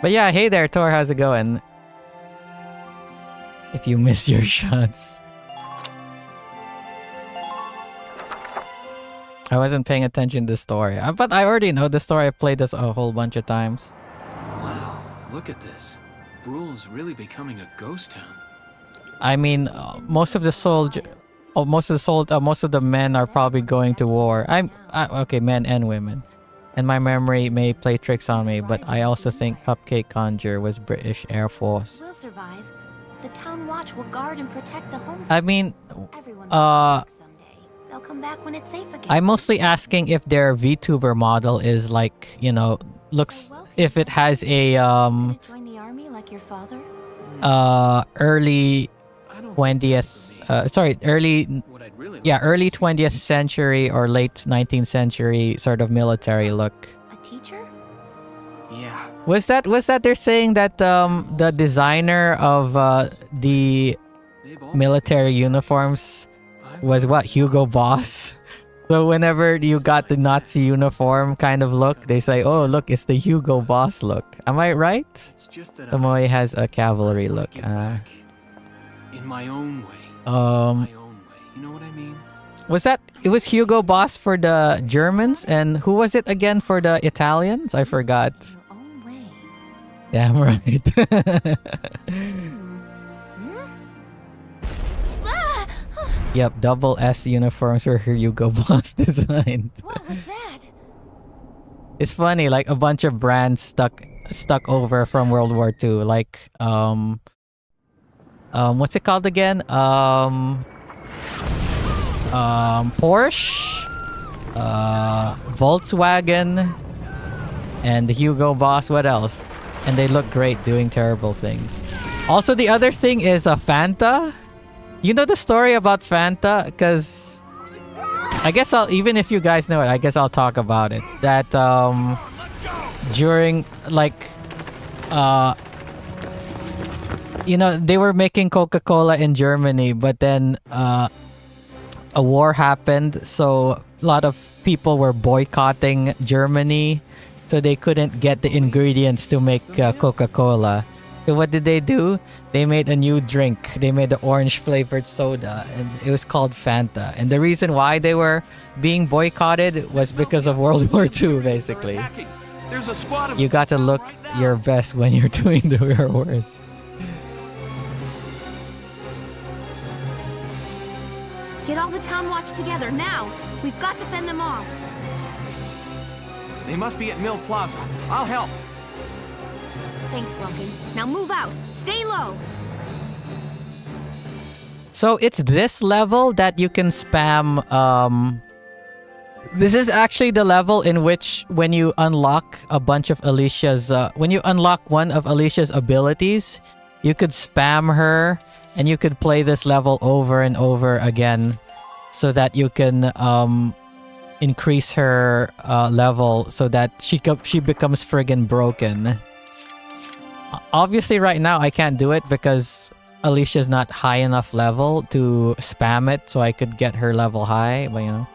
But yeah, hey there, Tor. How's it going? If you miss your shots. I wasn't paying attention to the story. But I already know the story. I've played this a whole bunch of times. Wow, look at this. Brule's really becoming a ghost town. I mean, most of the men are probably going to war. Okay, men and women. And my memory may play tricks on me, but I also think Cupcake Conjure was British Air Force. We'll survive. The town watch will guard and protect the home. I mean, Everyone will come back someday. They'll come back when it's safe again. I'm mostly asking if their VTuber model is like, you know, looks if it has a Gonna join the army like your father? early 20th early What I'd really early 20th century or late 19th century sort of military look. A teacher? Yeah. Was that they're saying that the designer of the They've all military uniforms was what, Hugo Boss? So whenever you got the Nazi uniform kind of look, they say, "Oh, look, it's the Hugo Boss look." Am I right? It's just that Tomoe has a cavalry look. Give back. In my own way. My own way. You know what I mean? It was Hugo Boss for the Germans, and who was it again for the Italians? I forgot. Your own way. Yeah, I'm right. Ah! Yep, double S uniforms were Hugo Boss designed. What was that? It's funny, like a bunch of brands stuck over from World War II, like what's it called again? Porsche, Volkswagen, and the Hugo Boss. What else? And they look great doing terrible things. Also, the other thing is Fanta. You know the story about Fanta? Because I guess even if you guys know it, I guess I'll talk about it. That during they were making Coca-Cola in Germany, but then a war happened, so a lot of people were boycotting Germany, so they couldn't get the ingredients to make Coca-Cola. So what did they do? They made a new drink. They made the orange flavored soda, and it was called Fanta. And the reason why they were being boycotted was because of World War II, basically. There's a squad of You got to look your best when you're doing your worst. Get all the town watch together now. We've got to fend them off. They must be at Mill Plaza. I'll help. Thanks, Welkin. Now move out. Stay low. So it's this level that you can spam. This is actually the level in which when you unlock a bunch of Alicia's, when you unlock one of Alicia's abilities, you could spam her and you could play this level over and over again so that you can increase her level so that she becomes friggin' broken. Obviously right now I can't do it because Alicia's not high enough level to spam it so I could get her level high, but you know.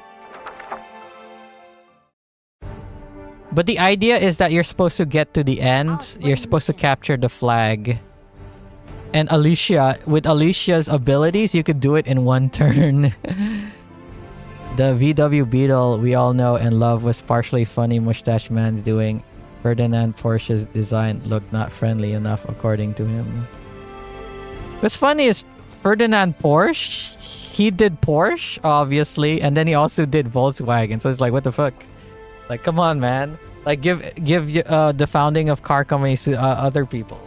But the idea is that you're supposed to get to the end. You're supposed to capture the flag. And with Alicia's abilities, you could do it in one turn. The VW Beetle we all know and love was partially funny Mustache Man's doing. Ferdinand Porsche's design looked not friendly enough according to him. What's funny is Ferdinand Porsche, he did Porsche, obviously, and then he also did Volkswagen. So it's like, what the fuck? Like, come on, man. Like, give the founding of car companies to other people.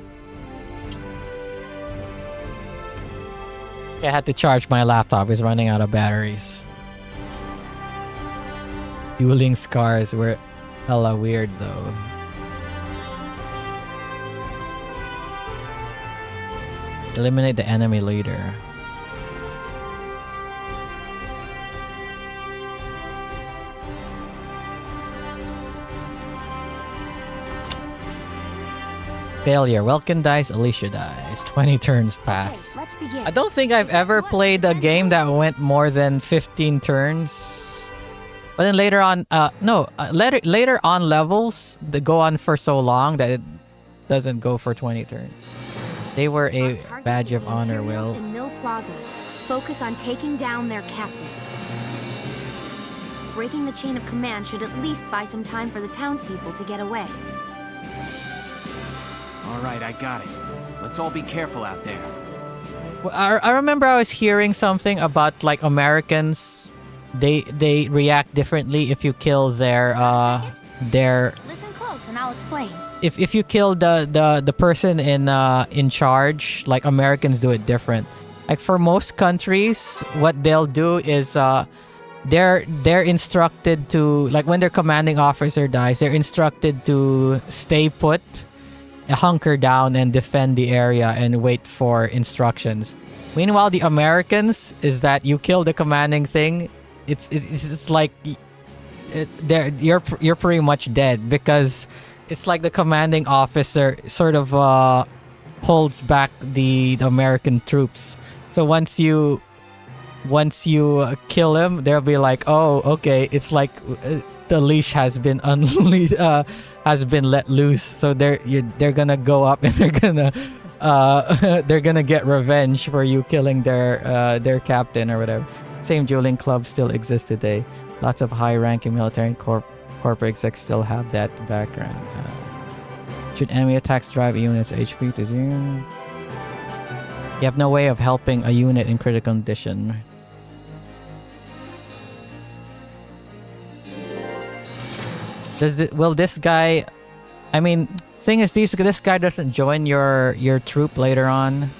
I had to charge my laptop. It's running out of batteries. Dueling scars were hella weird, though. Eliminate the enemy leader. Failure. Welkin dies, Alicia dies. 20 turns pass. Okay, let's begin. I don't think I've ever played a game that went more than 15 turns. But then later on, later on levels, they go on for so long that it doesn't go for 20 turns. They were a Our target badge is of the honor, Imperials Will. in Mill Plaza. Focus on taking down their captain. Breaking the chain of command should at least buy some time for the townspeople to get away. All right, I got it. Let's all be careful out there. Well, I remember I was hearing something about like Americans, they react differently if you kill their Listen close and I'll explain. if you kill the person in charge, like Americans do it different. Like for most countries, what they'll do is they're instructed to, like when their commanding officer dies, they're instructed to stay put, hunker down and defend the area and wait for instructions. Meanwhile, the Americans is that you kill the commanding thing, it's like you're pretty much dead, because it's like the commanding officer sort of holds back the American troops. So once you kill him, they'll be like, oh, okay, it's like the leash has been unleashed, has been let loose. So they're gonna go up and they're gonna get revenge for you killing their captain or whatever. Same dueling clubs still exist today. Lots of high-ranking military and corporate execs still have that background. Should enemy attacks drive a unit's HP to 0? You have no way of helping a unit in critical condition. Will this guy... I mean, thing is, this guy doesn't join your troop later on.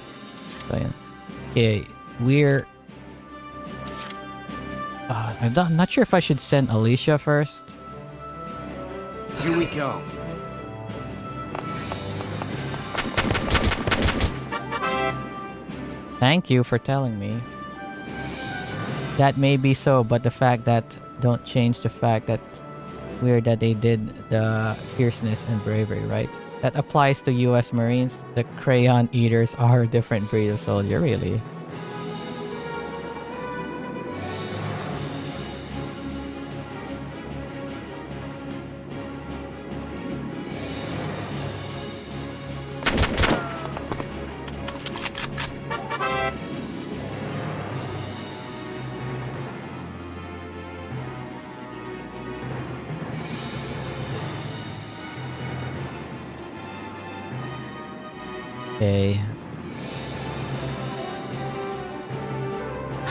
So, yeah. Okay, we're... I'm not sure if I should send Alicia first. Here we go. Thank you for telling me. That may be so, but the fact that don't change the fact that weird that they did the fierceness and bravery, right? That applies to US Marines. The crayon eaters are a different breed of soldier, really. Okay.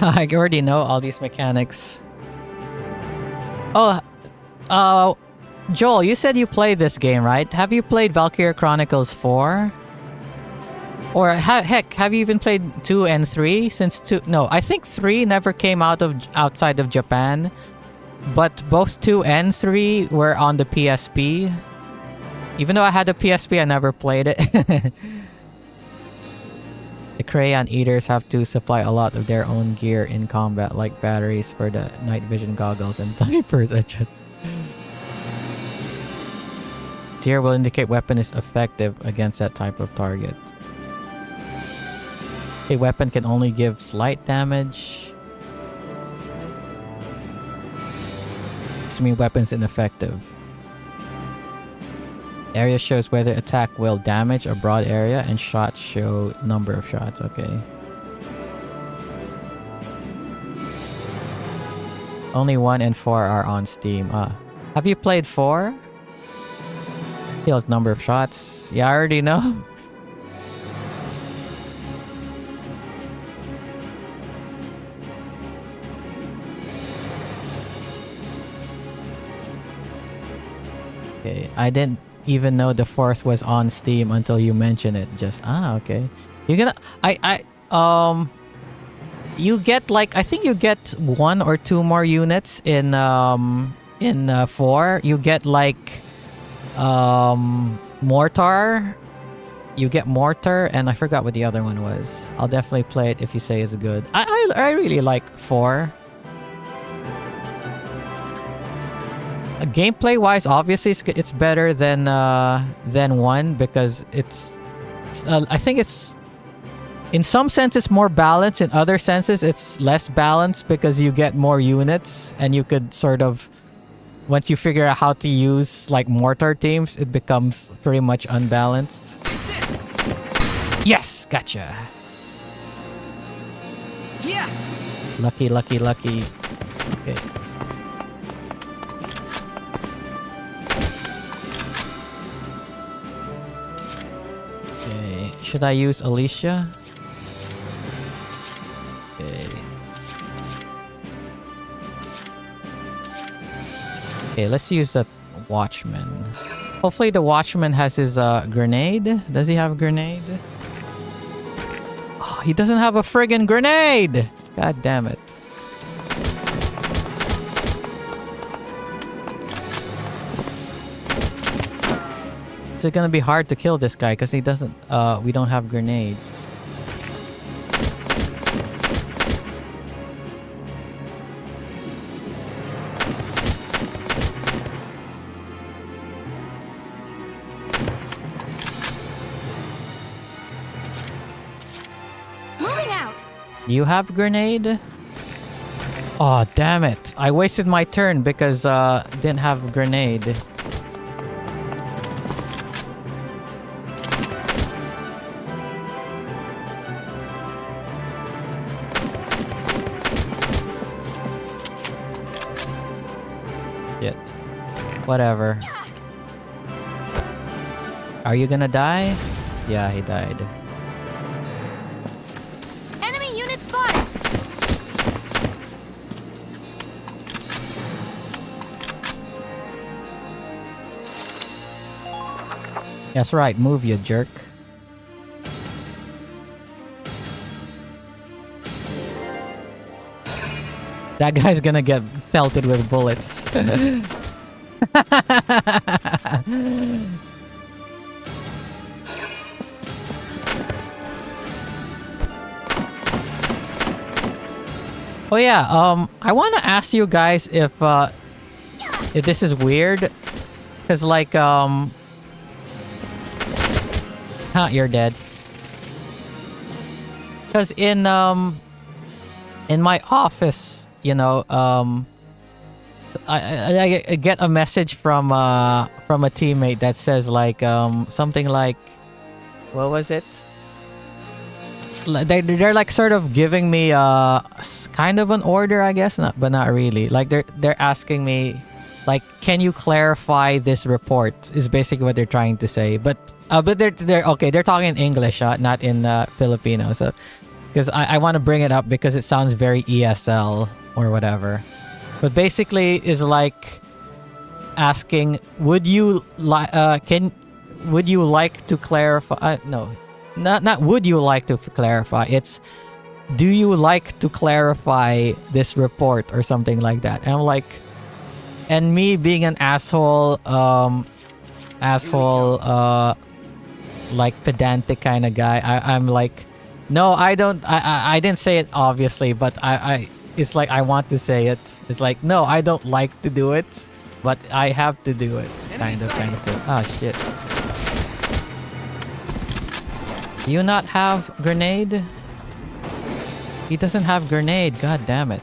I already know all these mechanics. Oh, Joel, you said you played this game, right? Have you played Valkyria Chronicles 4? Or heck, have you even played 2 and 3? Since 2, no, I think 3 never came outside of Japan, but both 2 and 3 were on the PSP. Even though I had the PSP, I never played it. The crayon eaters have to supply a lot of their own gear in combat, like batteries for the night vision goggles and diapers. Tier will indicate weapon is effective against that type of target. A weapon can only give slight damage. This means weapons ineffective. Area shows whether attack will damage a broad area, and shots show number of shots. Okay. Only 1 and 4 are on Steam. Have you played 4? Heals number of shots. Yeah, I already know. Okay, I didn't even know the 4th was on Steam until you mentioned it. Just okay. You're gonna you get like, I think you get 1 or 2 more units in 4. You get like mortar. You get mortar, and I forgot what the other one was. I'll definitely play it if you say it's good. I really like 4. gameplay wise, obviously it's better than 1 because I think it's in some senses more balanced. In other senses, it's less balanced because you get more units and you could sort of, once you figure out how to use like mortar teams, it becomes pretty much unbalanced. Yes, gotcha. Yes. Lucky. Okay. Okay. Should I use Alicia? Okay. Okay, let's use the Watchman. Hopefully the Watchman has his grenade. Does he have a grenade? Oh, he doesn't have a friggin' grenade! God damn it. It's gonna be hard to kill this guy because he doesn't, we don't have grenades. Moving out. You have grenade? Oh, damn it. I wasted my turn because didn't have a grenade. Shit. Whatever. Are you gonna die? Yeah, he died. Enemy unit spotted. That's right, move, you jerk. That guy's gonna get pelted with bullets. Oh yeah, I want to ask you guys if this is weird, cause like you're dead. Cause in my office, you know, I get a message from a teammate that says like something like, what was it? They're like sort of giving me kind of an order, I guess, but not really. Like they're asking me, like, can you clarify this report? Is basically what they're trying to say. But they're okay. They're talking in English, not in Filipino. So because I want to bring it up because it sounds very ESL or whatever. But basically, is like asking, would you like to clarify? No. Not would you like to clarify, it's do you like to clarify this report or something like that. And I'm like, and me being an asshole like pedantic kind of guy, I'm like, no, I didn't say it obviously, but I it's like I want to say it. It's like, no, I don't like to do it, but I have to do it, kind of thing. Oh shit. Do you not have grenade? He doesn't have grenade. God damn it.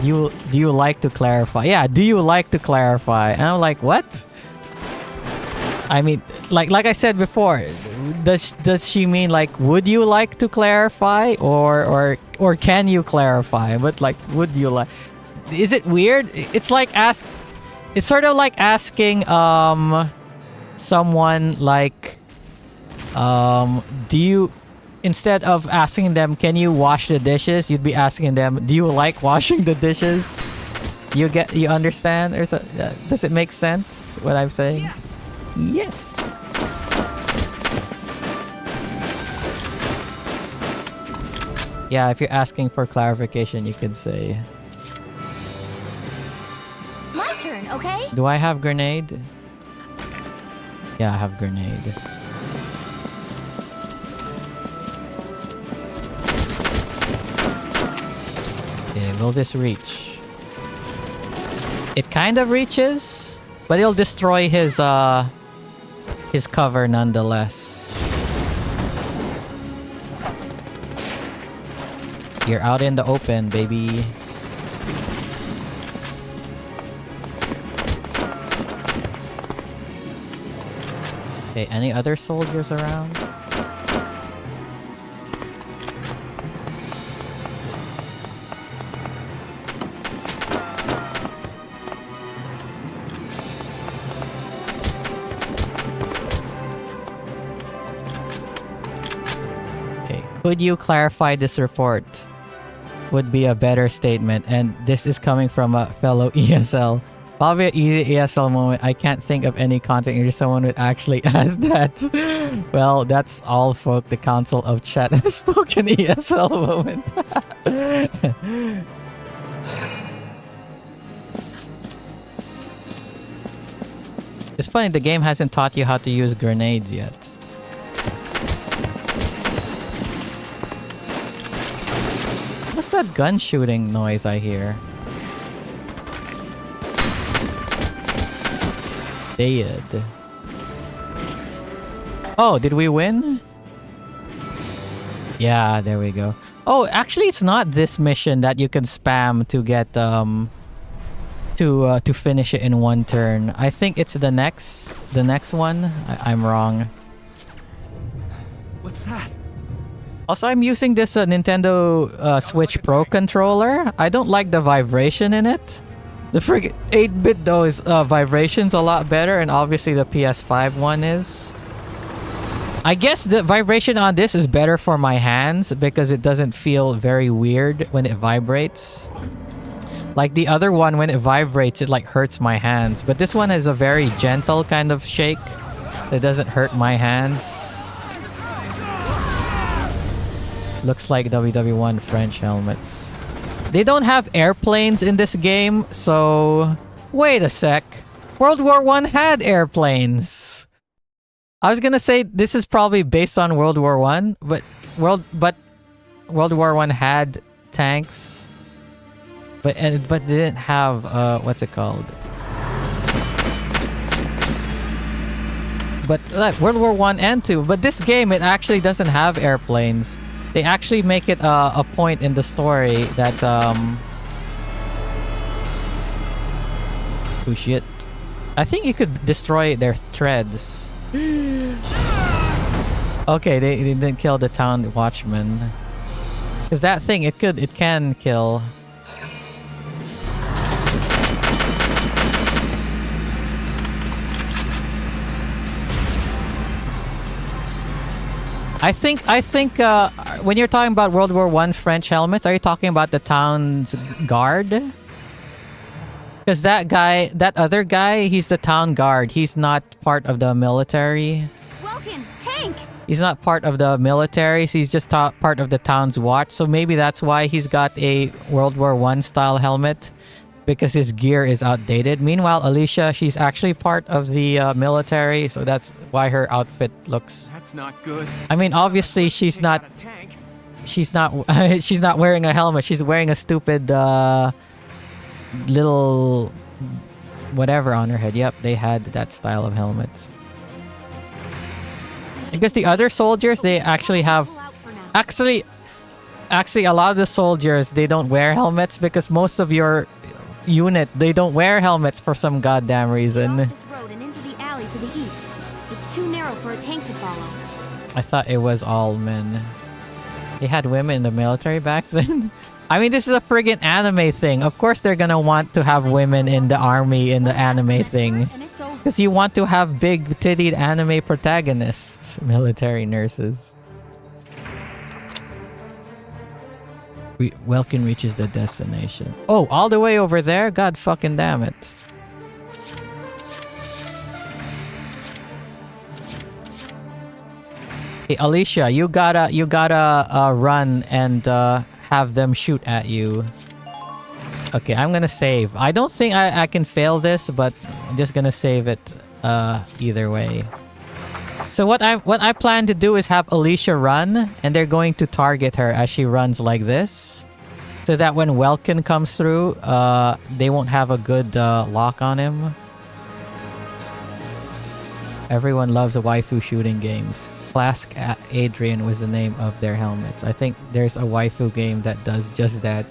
Do you like to clarify? Yeah, do you like to clarify? And I'm like, what? I mean, like I said before, does she mean like, would you like to clarify or can you clarify? But like, would you like? Is it weird? It's like it's sort of like asking someone like do you, instead of asking them can you wash the dishes, you'd be asking them, do you like washing the dishes? You understand? Does it make sense what I'm saying? Yes. Yeah, if you're asking for clarification, you could say, My turn, okay? do I have grenade? Yeah, I have grenade. Okay, will this reach? It kind of reaches, but it'll destroy his cover nonetheless. You're out in the open, baby. Okay, any other soldiers around? Okay, could you clarify this report? Would be a better statement, and this is coming from a fellow ESL. Probably an ESL moment. I can't think of any content or someone would actually ask that. Well, that's all, folk. The Council of Chat has spoken ESL moment. It's funny, the game hasn't taught you how to use grenades yet. What's that gun shooting noise I hear? Dead. Oh, did we win? Yeah, there we go. Oh, actually, it's not this mission that you can spam to get to finish it in one turn. I think it's the next one. I'm wrong. What's that? Also, I'm using this Nintendo Switch Pro controller. I don't like the vibration in it. The friggin' 8-bit though is vibration's a lot better, and obviously the PS5 one is. I guess the vibration on this is better for my hands because it doesn't feel very weird when it vibrates. Like the other one, when it vibrates, it like hurts my hands. But this one is a very gentle kind of shake. It doesn't hurt my hands. Looks like WW1 French helmets. They don't have airplanes in this game, so... Wait a sec. World War I had airplanes. I was gonna say this is probably based on World War I, but World War I had tanks. But they didn't have what's it called? But like World War I and II, but this game it actually doesn't have airplanes. They actually make it a point in the story that oh shit. I think you could destroy their threads. Okay, they didn't kill the town watchman. Cause that thing it can kill. I think when you're talking about World War I French helmets, are you talking about the town's guard? Because that other guy, he's the town guard. He's not part of the military. Welcome, tank! He's not part of the military, so he's just part of the town's watch. So maybe that's why he's got a World War I style helmet. Because his gear is outdated. Meanwhile, Alicia, she's actually part of the military, so that's why her outfit looks... That's not good. I mean, obviously, she's not... She's not wearing a helmet. She's wearing a stupid little whatever on her head. Yep, they had that style of helmets. Because the other soldiers, they actually have... Actually, a lot of the soldiers, they don't wear helmets because most of your unit, they don't wear helmets for some goddamn reason. This road and into the alley to the east. It's too narrow for a tank to follow. I thought it was all men. They had women in the military back then. I mean, this is a friggin' anime thing. Of course they're gonna want to have women in the army in the anime thing. Because you want to have big-tittied anime protagonists. Military nurses. Welkin reaches the destination. Oh, all the way over there? God fucking damn it. Hey, Alicia, you gotta run and have them shoot at you. Okay, I'm gonna save. I don't think I can fail this, but I'm just gonna save it either way. So what I plan to do is have Alicia run, and they're going to target her as she runs like this. So that when Welkin comes through, they won't have a good lock on him. Everyone loves the waifu shooting games. Classic Adrian was the name of their helmets. I think there's a waifu game that does just that.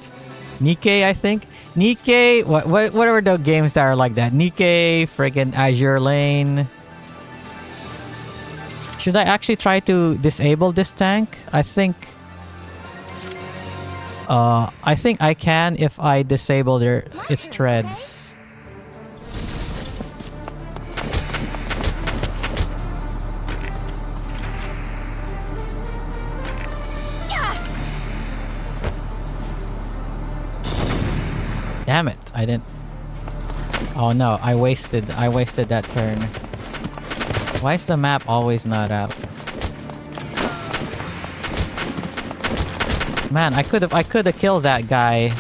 Nikkei, I think. Nikkei, what are the games that are like that? Nikkei, friggin' Azure Lane. Should I actually try to disable this tank? I think I can if I disable its treads. Damn it, I didn't. Oh no, I wasted that turn. Why is the map always not out? Man, I could have killed that guy.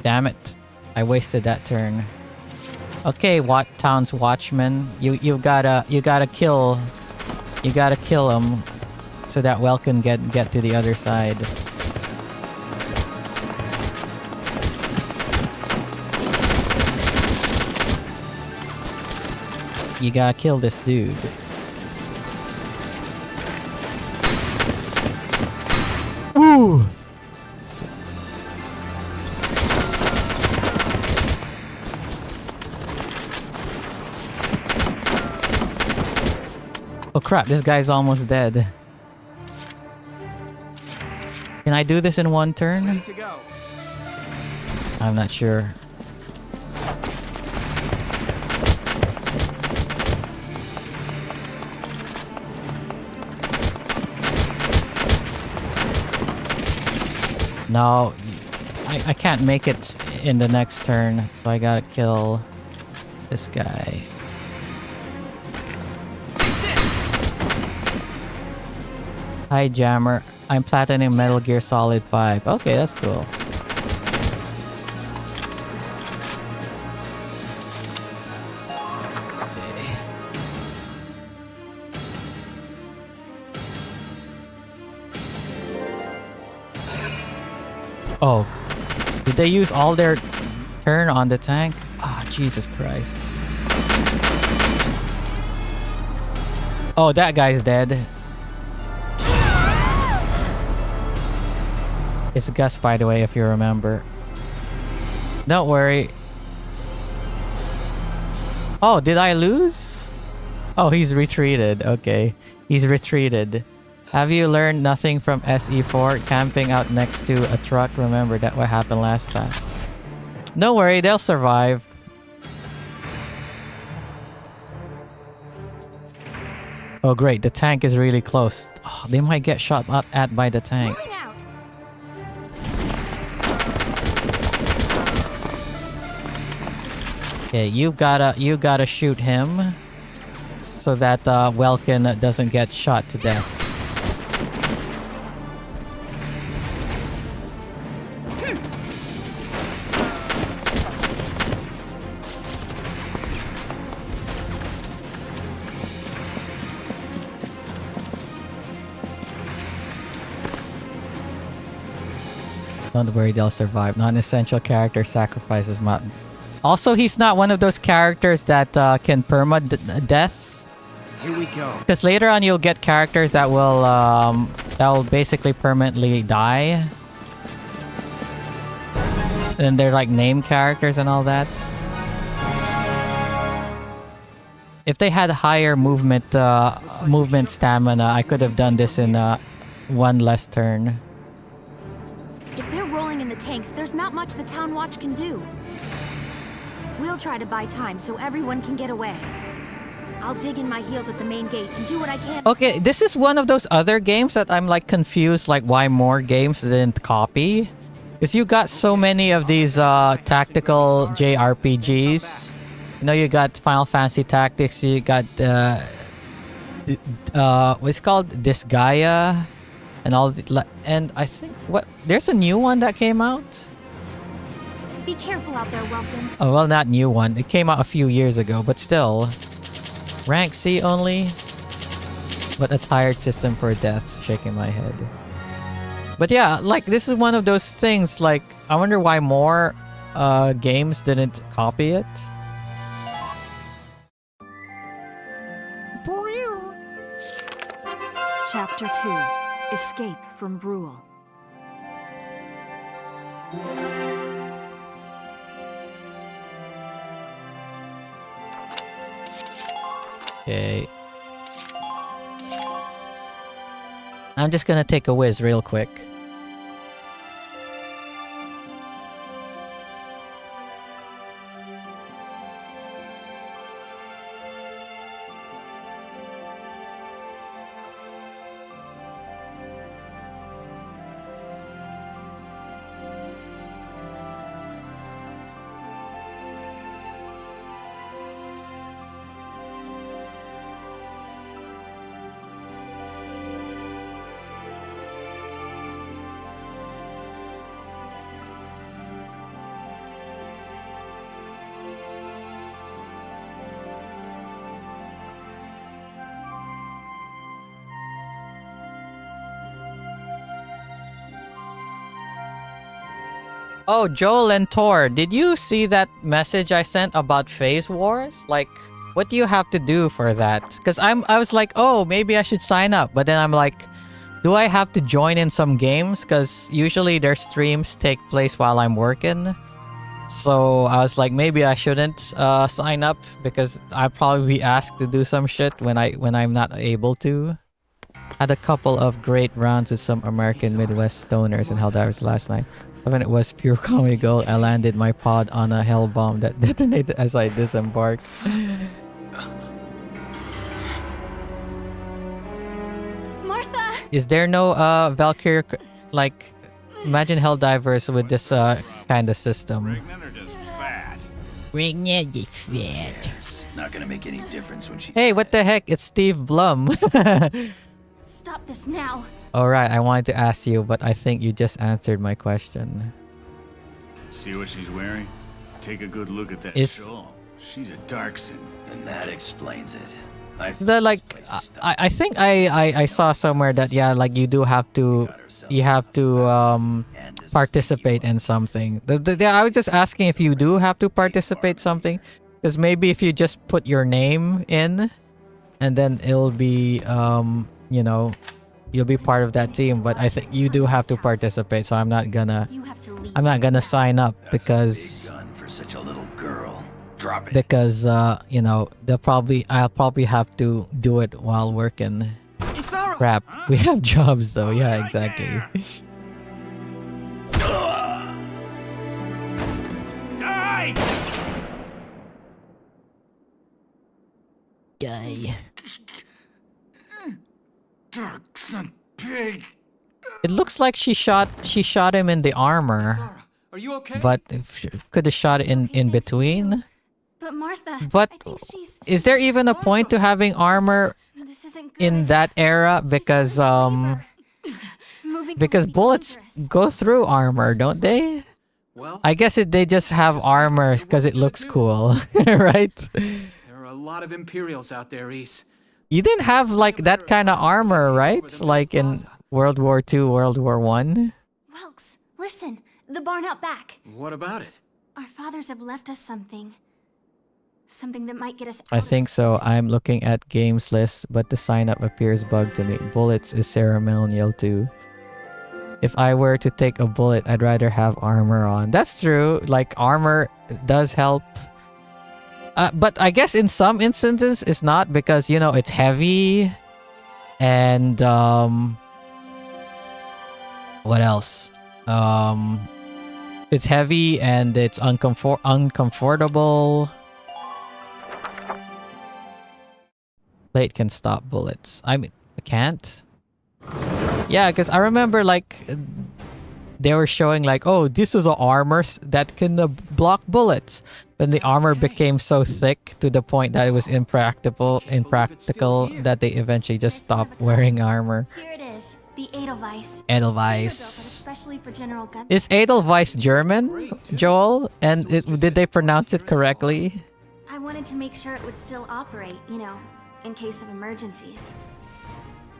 Damn it. I wasted that turn. Okay, Town's Watchman. You gotta kill him so that Well can get to the other side. You gotta kill this dude. Ooh! Oh crap, this guy's almost dead. Can I do this in one turn? Ready to go. I'm not sure. No, I can't make it in the next turn, so I gotta kill this guy. Hi Jammer, I'm platinum Metal Gear Solid 5. Okay, that's cool. Oh, did they use all their turn on the tank? Ah, oh, Jesus Christ. Oh, that guy's dead. It's Gus, by the way, if you remember. Don't worry. Oh, did I lose? Oh, he's retreated. Okay, he's retreated. Have you learned nothing from SE4? Camping out next to a truck? Remember that what happened last time. Don't worry, they'll survive. Oh great, the tank is really close. Oh, they might get shot at by the tank. Okay, you gotta shoot him so that Welkin doesn't get shot to death. Don't worry, they'll survive. Non-essential character sacrifices map. Also, he's not one of those characters that can perma-death. Here we go. Because later on, you'll get characters that will basically permanently die. And they're like name characters and all that. If they had higher movement stamina, I could have done this in one less turn. If they're rolling in the tanks, there's not much the Town Watch can do. We'll try to buy time so everyone can get away. I'll dig in my heels at the main gate and do what I can. Okay, this is one of those other games that I'm like confused, like why more games didn't copy. Because you got so many of these tactical JRPGs. You know, you got Final Fantasy Tactics, you got what's it called? Disgaea. And all and I think there's a new one that came out. Be careful out there, Welcome. Oh well, not new one. It came out a few years ago, but still, rank C only. But a tired system for deaths. Shaking my head. But yeah, like this is one of those things. Like I wonder why more games didn't copy it. Chapter 2. Escape from Brule. Okay. I'm just gonna take a whiz real quick. Oh, Joel and Tor, did you see that message I sent about Phase Wars? Like, what do you have to do for that? Because I was like, oh, maybe I should sign up. But then I'm like, do I have to join in some games? Because usually their streams take place while I'm working. So I was like, maybe I shouldn't sign up because I'll probably be asked to do some shit when I'm not able to. Had a couple of great rounds with some American Midwest stoners and Helldivers last night. When it was pure comedy gold, I landed my pod on a hell bomb that detonated as I disembarked. Martha! Is there no Valkyria, like, imagine Helldivers with this kind of system. Pregnant or just fat? Pregnant is fat. It's not gonna make any difference when she. Hey, what the heck? It's Steve Blum. Stop this now. Alright, I wanted to ask you, but I think you just answered my question. See what she's wearing? Take a good look at that Is- shawl. She's a Darkson. Then that explains it. Is that like, I think I saw somewhere that, yeah, like you do have to, participate in something. I was just asking if you do have to participate something, because maybe if you just put your name in, and then it'll be, you know, you'll be part of that team. But I think you do have to participate, so I'm not gonna You have to leave. sign up because Gun for such a little girl. Drop it. because you know, I'll probably have to do it while working. Isara! Crap, we have jobs though. Yeah, exactly. Die! Guy. Darkson pig! It looks like she shot him in the armor, Isara, are you okay? but could have shot it in between. But Martha, But I think she's... is there even a point to having armor This isn't good. in that era? Because Moving because will be bullets dangerous. go through armor, don't they? Well, I guess they just have armor because it looks cool, right? there are a lot of Imperials out there, Reese. You didn't have like that kind of armor, right? Like in World War II, World War One. Welks, listen. The barn out back. What about it? Our fathers have left us something. Something that might get us I out of think this so. place. I'm looking at games list, but the sign up appears bugged to me. Bullets is ceremonial too. If I were to take a bullet, I'd rather have armor on. That's true. Like armor does help. But I guess in some instances it's not because, you know, it's heavy and what else? It's heavy and it's uncomfortable. Plate can stop bullets. I mean, I can't. Yeah, because I remember like they were showing like, oh, this is a armor that can block bullets. But the armor became so thick to the point that it was impractical that they eventually just stopped wearing armor. Here it is. The Edelweiss. Edelweiss. Especially for General Gun. Is Edelweiss German, Joel? And did they pronounce it correctly? I wanted to make sure it would still operate, you know, in case of emergencies.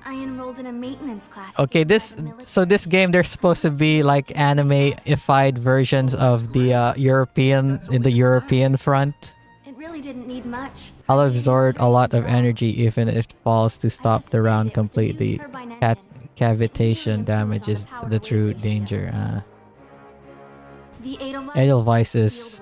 I enrolled in a maintenance class. Okay, this game, there's supposed to be like anime-ified versions of the European front. It really didn't need much. I'll absorb a lot of energy even if it falls to stop the round completely. Cavitation damage is the true danger. The Edelweiss is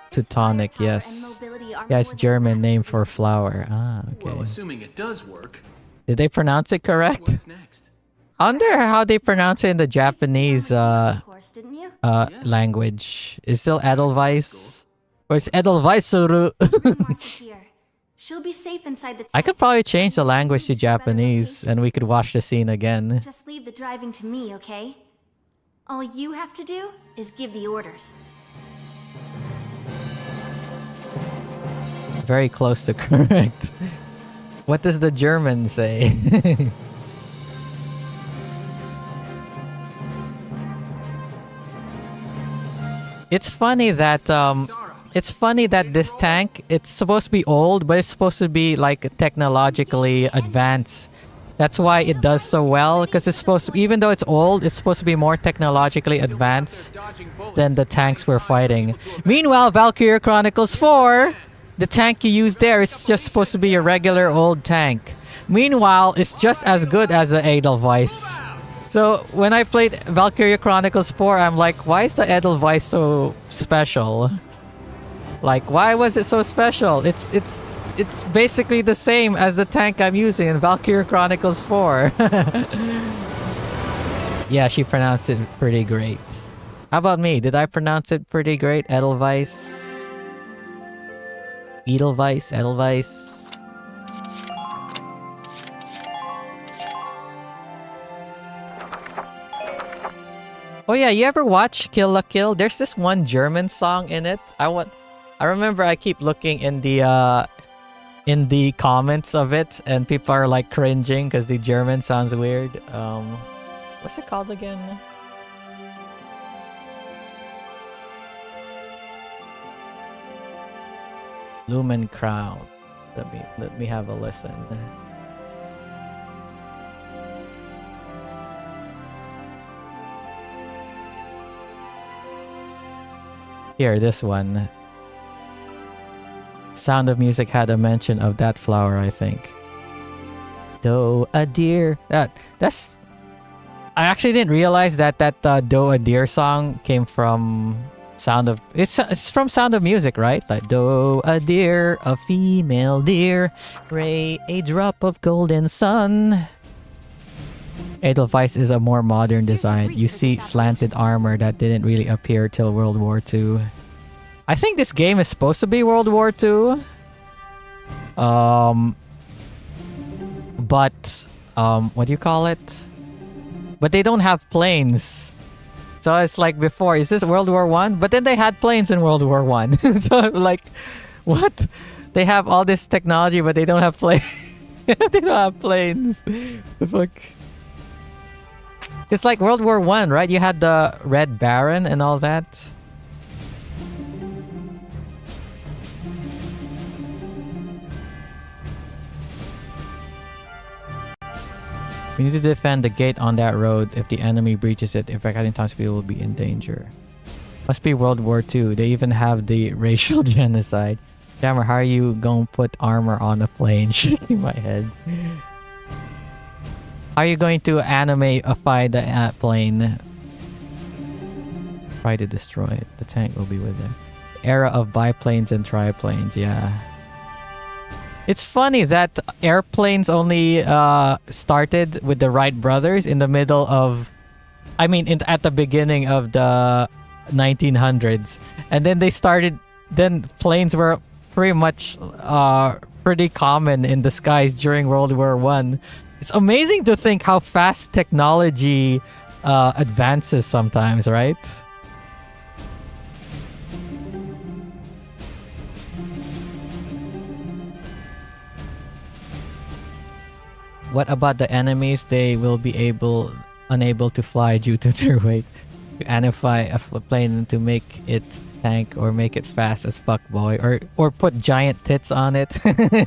Teutonic, yes. Yeah, it's German name for flower. Okay. Well, assuming it does work, Did they pronounce it correct? what's next? I wonder how they pronounce it in the Japanese course, didn't you? language. Is still Edelweiss? Or it's Edelweissuru? Martha's here. She'll be safe inside the I could tank. probably change the language to Japanese and we could watch the scene again. Just leave the driving to me, okay? All you have to do is give the orders. Very close to correct. What does the German say? It's funny that this tank, it's supposed to be old, but it's supposed to be like technologically advanced. That's why it does so well, because it's supposed to, even though it's old, it's supposed to be more technologically advanced than the tanks we're fighting. Meanwhile, Valkyria Chronicles 4, the tank you use there is just supposed to be a regular old tank. Meanwhile, it's just as good as the Edelweiss. So when I played Valkyria Chronicles 4, I'm like, why is the Edelweiss so special? Like, why was it so special? It's basically the same as the tank I'm using in Valkyria Chronicles 4. Yeah, she pronounced it pretty great. How about me? Did I pronounce it pretty great? Edelweiss? Edelweiss? Oh yeah, you ever watch Kill la Kill? There's this one German song in it. I remember I keep looking in the comments of it, and people are like cringing because the German sounds weird. What's it called again? Lumen Crown. Let me have a listen. Here, this one. Sound of Music had a mention of that flower, I think. Doe a deer. That's. I actually didn't realize that Doe a deer song came from Sound of. It's from Sound of Music, right? Like Doe a deer, a female deer, ray a drop of golden sun. Edelweiss is a more modern design. You see slanted armor that didn't really appear till World War II. I think this game is supposed to be World War II. But what do you call it? But they don't have planes. So it's like before, is this World War I? But then they had planes in World War I. So I'm like, what? They have all this technology, but they don't have planes. They don't have planes. The fuck? It's like World War I, right? You had the Red Baron and all that. We need to defend the gate on that road. If the enemy breaches it, infecting townspeople will be in danger. Must be World War II. They even have the racial genocide. Jammer, how are you gonna put armor on a plane? Shaking my head. How are you going to animate-ify the plane? Try to destroy it. The tank will be with it. Era of biplanes and triplanes, yeah. It's funny that airplanes only started with the Wright brothers in the middle of... I mean, at the beginning of the 1900s. And then they started... Then planes were pretty much pretty common in the skies during World War I. It's amazing to think how fast technology advances sometimes, right? What about the enemies? They will be unable to fly due to their weight. To anify a plane to make it tank or make it fast as fuck boy, or put giant tits on it.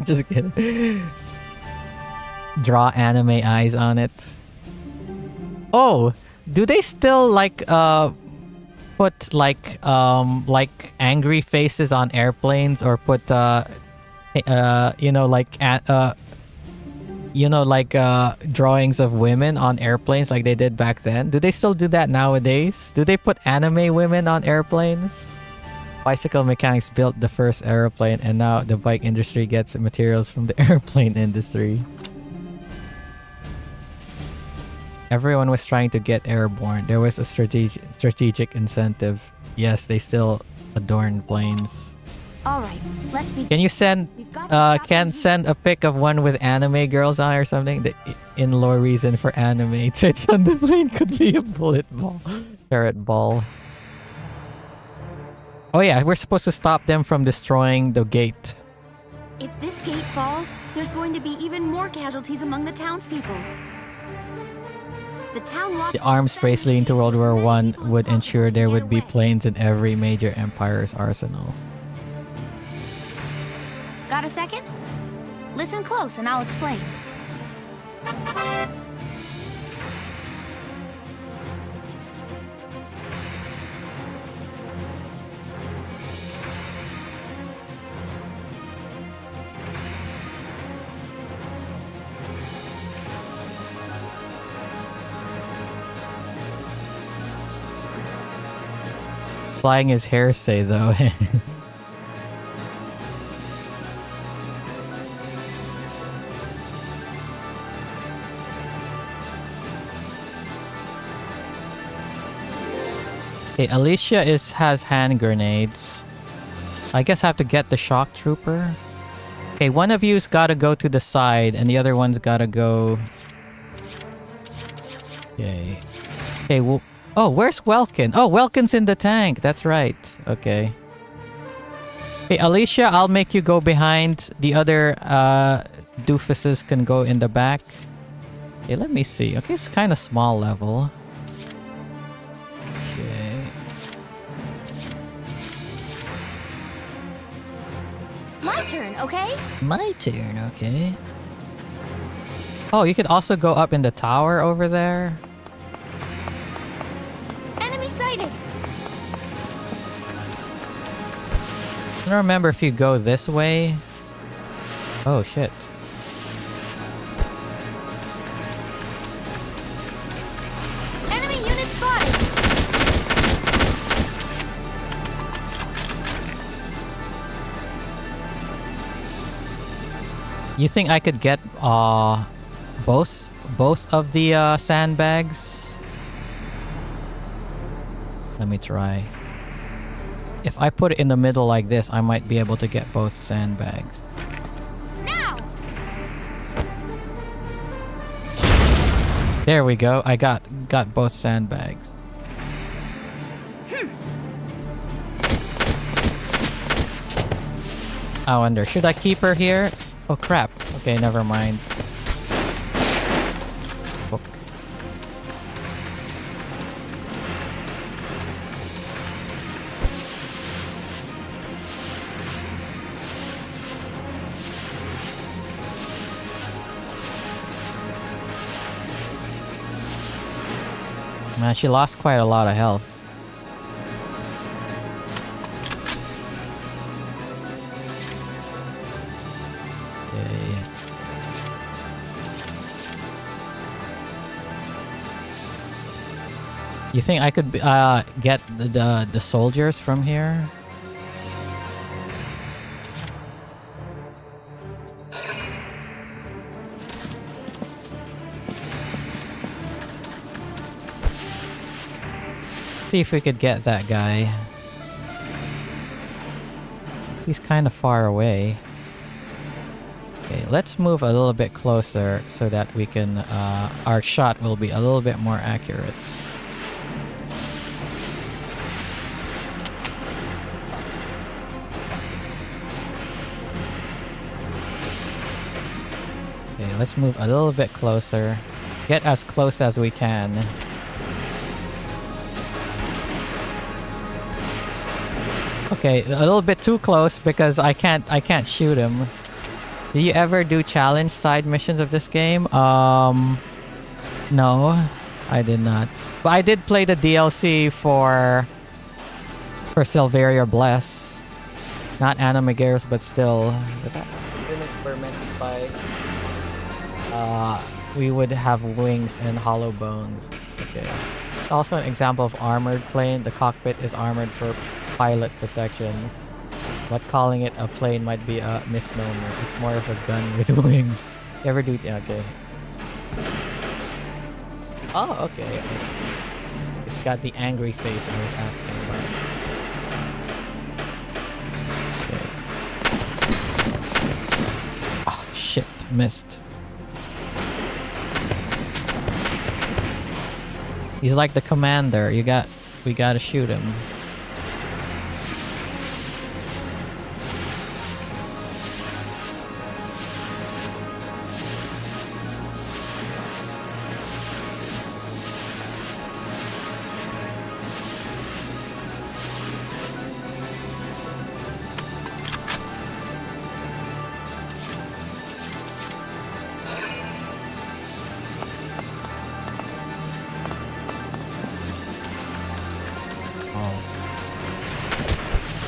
Just kidding. draw anime eyes on it. Oh, do they still like put like angry faces on airplanes, or put drawings of women on airplanes like they did back then? Do they still do that nowadays? Do they put anime women on airplanes? Bicycle mechanics built the first airplane, and now the bike industry gets materials from the airplane industry. Everyone was trying to get airborne. There was a strategic incentive. Yes, they still adorn planes. All right, let's begin. Can you send send a pic of one with anime girls on or something? The in-law reason for anime tits on the plane could be a bullet ball. Carrot ball. Oh yeah, we're supposed to stop them from destroying the gate. If this gate falls, there's going to be even more casualties among the townspeople. The town watch. The arms race leading to World War I would ensure there would be planes in every major empire's arsenal. Got a second? Listen close and I'll explain. Flying is hearsay though. Okay, Alicia has hand grenades. I guess I have to get the shock trooper. Okay, one of you's gotta go to the side and the other one's gotta go. Okay. Okay, well, oh, where's Welkin? Oh, Welkin's in the tank. That's right. Okay. Hey, Alicia, I'll make you go behind. The other doofuses can go in the back. Okay, let me see. Okay, it's kind of small level. Okay. My turn, okay? My turn, okay. Oh, you could also go up in the tower over there. Enemy sighted! I don't remember if you go this way. Oh, shit. Enemy unit spotted! You think I could get both of the sandbags? Let me try. If I put it in the middle like this, I might be able to get both sandbags. Now! There we go. I got both sandbags. I wonder, should I keep her here? Oh crap. Okay, never mind. Book. Man, she lost quite a lot of health. Okay. You think I could get the soldiers from here? See if we could get that guy. He's kind of far away. Okay, let's move a little bit closer so that we can our shot will be a little bit more accurate. Okay, let's move a little bit closer. Get as close as we can. Okay, a little bit too close because I can't shoot him. Do you ever do challenge side missions of this game? No, I did not. But I did play the DLC for Silveria Bless. Not Anime Gears, but still. We would have wings and hollow bones. Okay. Also an example of armored plane. The cockpit is armored for pilot protection. But calling it a plane might be a misnomer. It's more of a gun with wings. You ever do it? Yeah, okay. Oh, okay. It's got the angry face I was asking about. Okay. Oh, shit. Missed. He's like the commander. We gotta shoot him.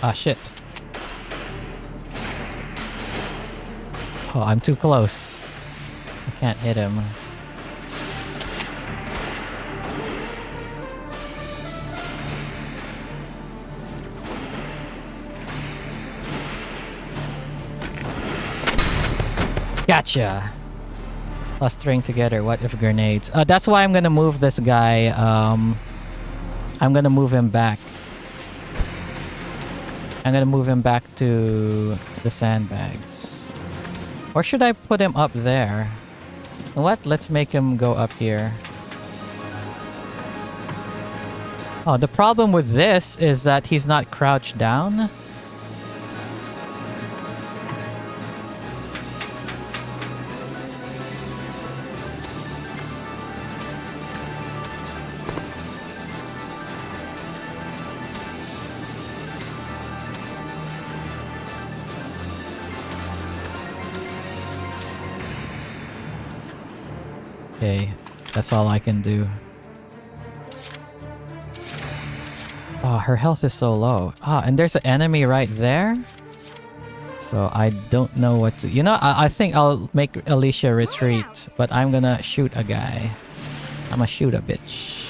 Ah, shit. Oh, I'm too close. I can't hit him. Gotcha. Clustering together. What if grenades? That's why I'm gonna move this guy. I'm gonna move him back. I'm gonna move him back to the sandbags. Or should I put him up there? You know what? Let's make him go up here. Oh, the problem with this is that he's not crouched down. Okay, that's all I can do. Oh, her health is so low. Ah, and there's an enemy right there. So I don't know what to... You know, I think I'll make Alicia retreat. But I'm gonna shoot a guy. I'm gonna shoot a bitch.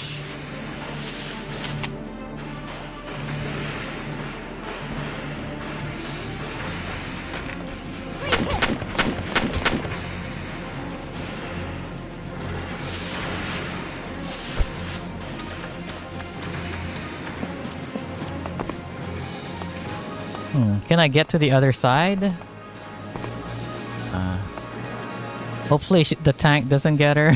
Can I get to the other side? Hopefully the tank doesn't get her.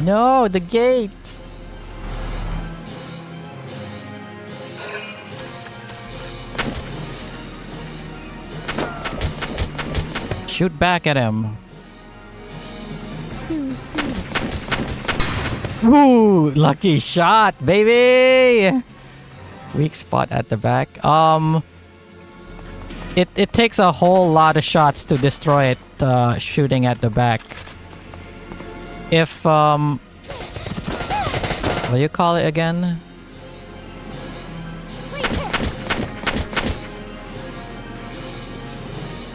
No, the gate. Shoot back at him. Ooh, lucky shot, baby. Weak spot at the back. It takes a whole lot of shots to destroy it, shooting at the back. If, what do you call it again?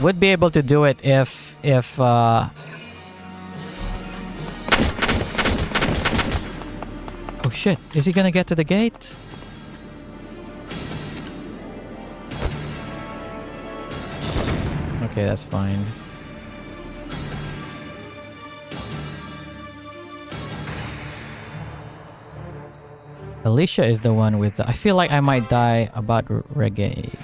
Would be able to do it if, oh shit, is he gonna get to the gate? Okay, that's fine. Alicia is the one with the... I feel like I might die about Regade.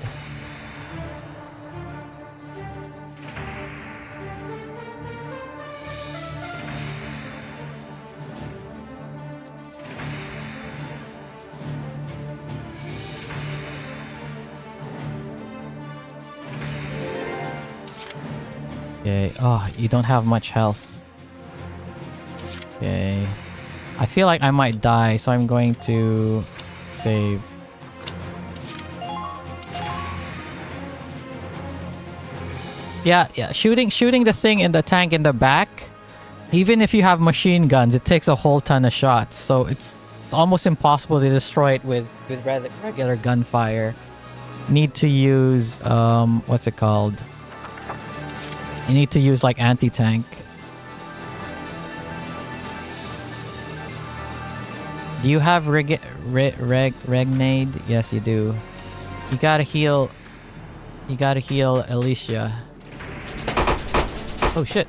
Okay. Oh, you don't have much health. Okay. I feel like I might die, so I'm going to save. Yeah, shooting the thing in the tank in the back. Even if you have machine guns, it takes a whole ton of shots, so it's almost impossible to destroy it with regular gunfire. Need to use what's it called? You need to use like anti-tank. Do you have regnade? Yes, you do. You gotta heal. You gotta heal Alicia. Oh shit.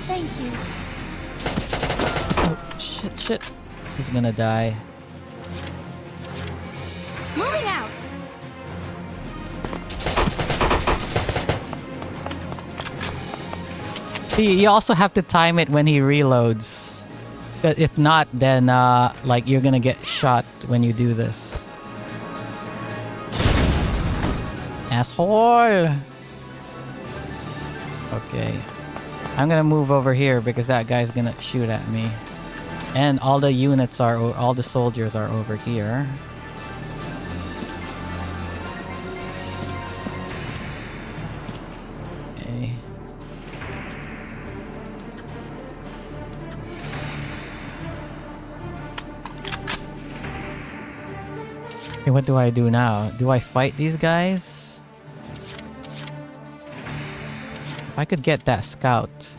Thank you. Oh shit. He's gonna die. Moving out. You also have to time it when he reloads. If not, then like you're gonna get shot when you do this. Asshole! Okay. I'm gonna move over here because that guy's gonna shoot at me. And all the soldiers are over here. Okay. Okay, what do I do now? Do I fight these guys? If I could get that scout.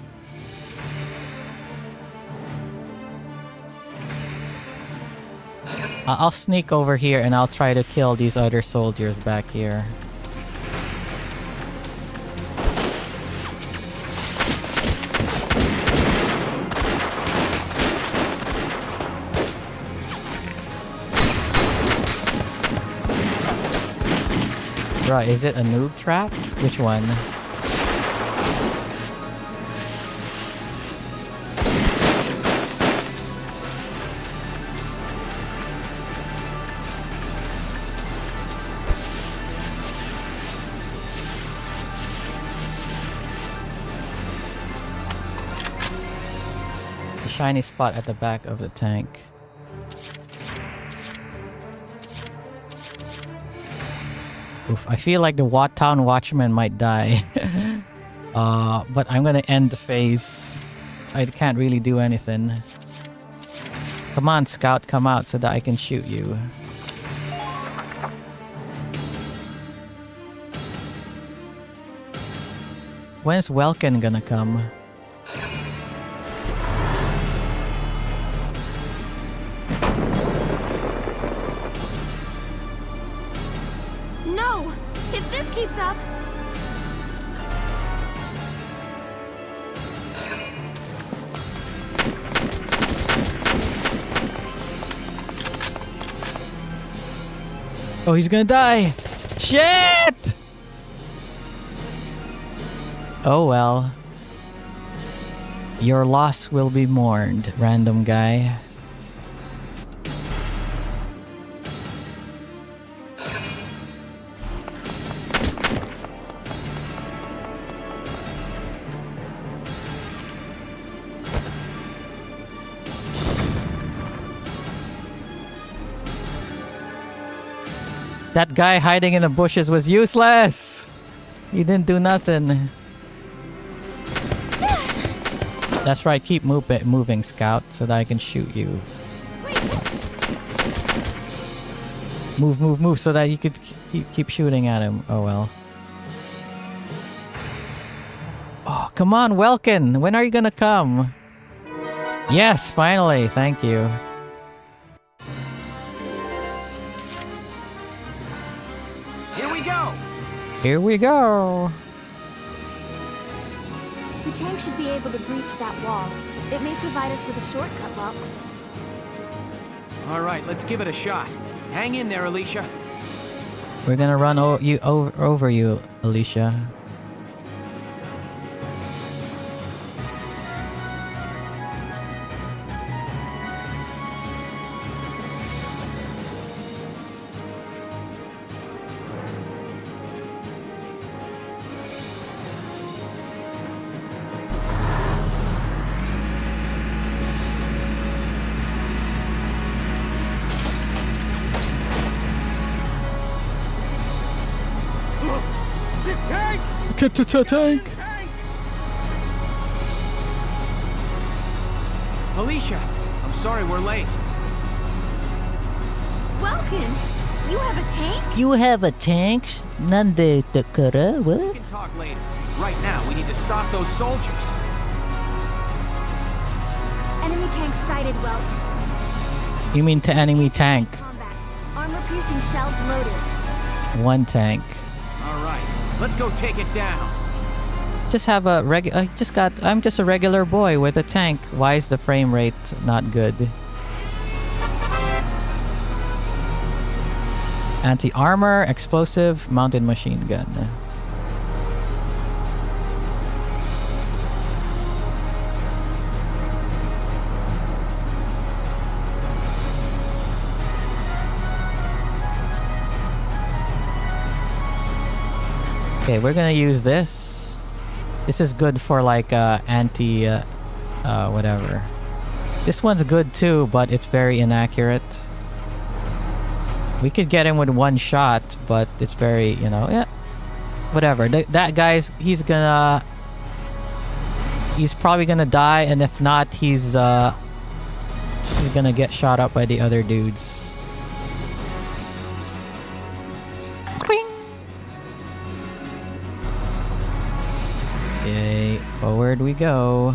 I'll sneak over here and I'll try to kill these other soldiers back here. Right, is it a noob trap? Which one? The shiny spot at the back of the tank. Oof, I feel like the town watchman might die. But I'm gonna end the phase. I can't really do anything. Come on, scout, come out so that I can shoot you. When's Welkin gonna come? No! If this keeps up... Oh, he's gonna die! Shit! Oh well. Your loss will be mourned, random guy. That guy hiding in the bushes was useless! He didn't do nothing. That's right, keep moving, Scout, so that I can shoot you. Move, so that you could keep shooting at him. Oh well. Oh, come on, Welkin! When are you gonna come? Yes, finally, thank you. Here we go! The tank should be able to breach that wall. It may provide us with a shortcut, Lux. All right, let's give it a shot. Hang in there, Alicia. We're gonna run over you, Alicia. Tank! Get to the tank! Alicia, I'm sorry we're late. Welcome! You have a tank? You have a tank? Nande takara? We What? can talk later. Right now, we need to stop those soldiers. Enemy tank sighted, Welks. You mean to enemy tank? Combat. Armor-piercing shells loaded. One tank. All right, let's go take it down. Just have a I'm just a regular boy with a tank. Why is the frame rate not good? Anti-armor, explosive, mounted machine gun. Okay, we're gonna use this. This is good for like anti whatever. This one's good too, but it's very inaccurate. We could get him with one shot, but it's very, yeah, whatever. That guy's he's probably gonna die, and if not, he's gonna get shot up by the other dudes. Okay, forward we go.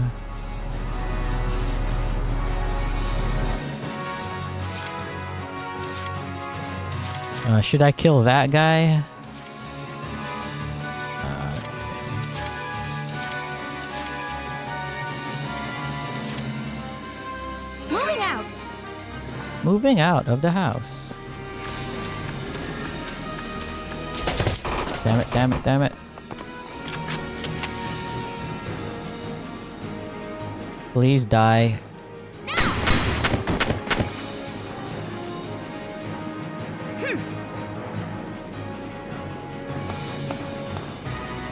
Should I kill that guy? Moving out! Moving out of the house. Damn it, damn it, damn it. Please die.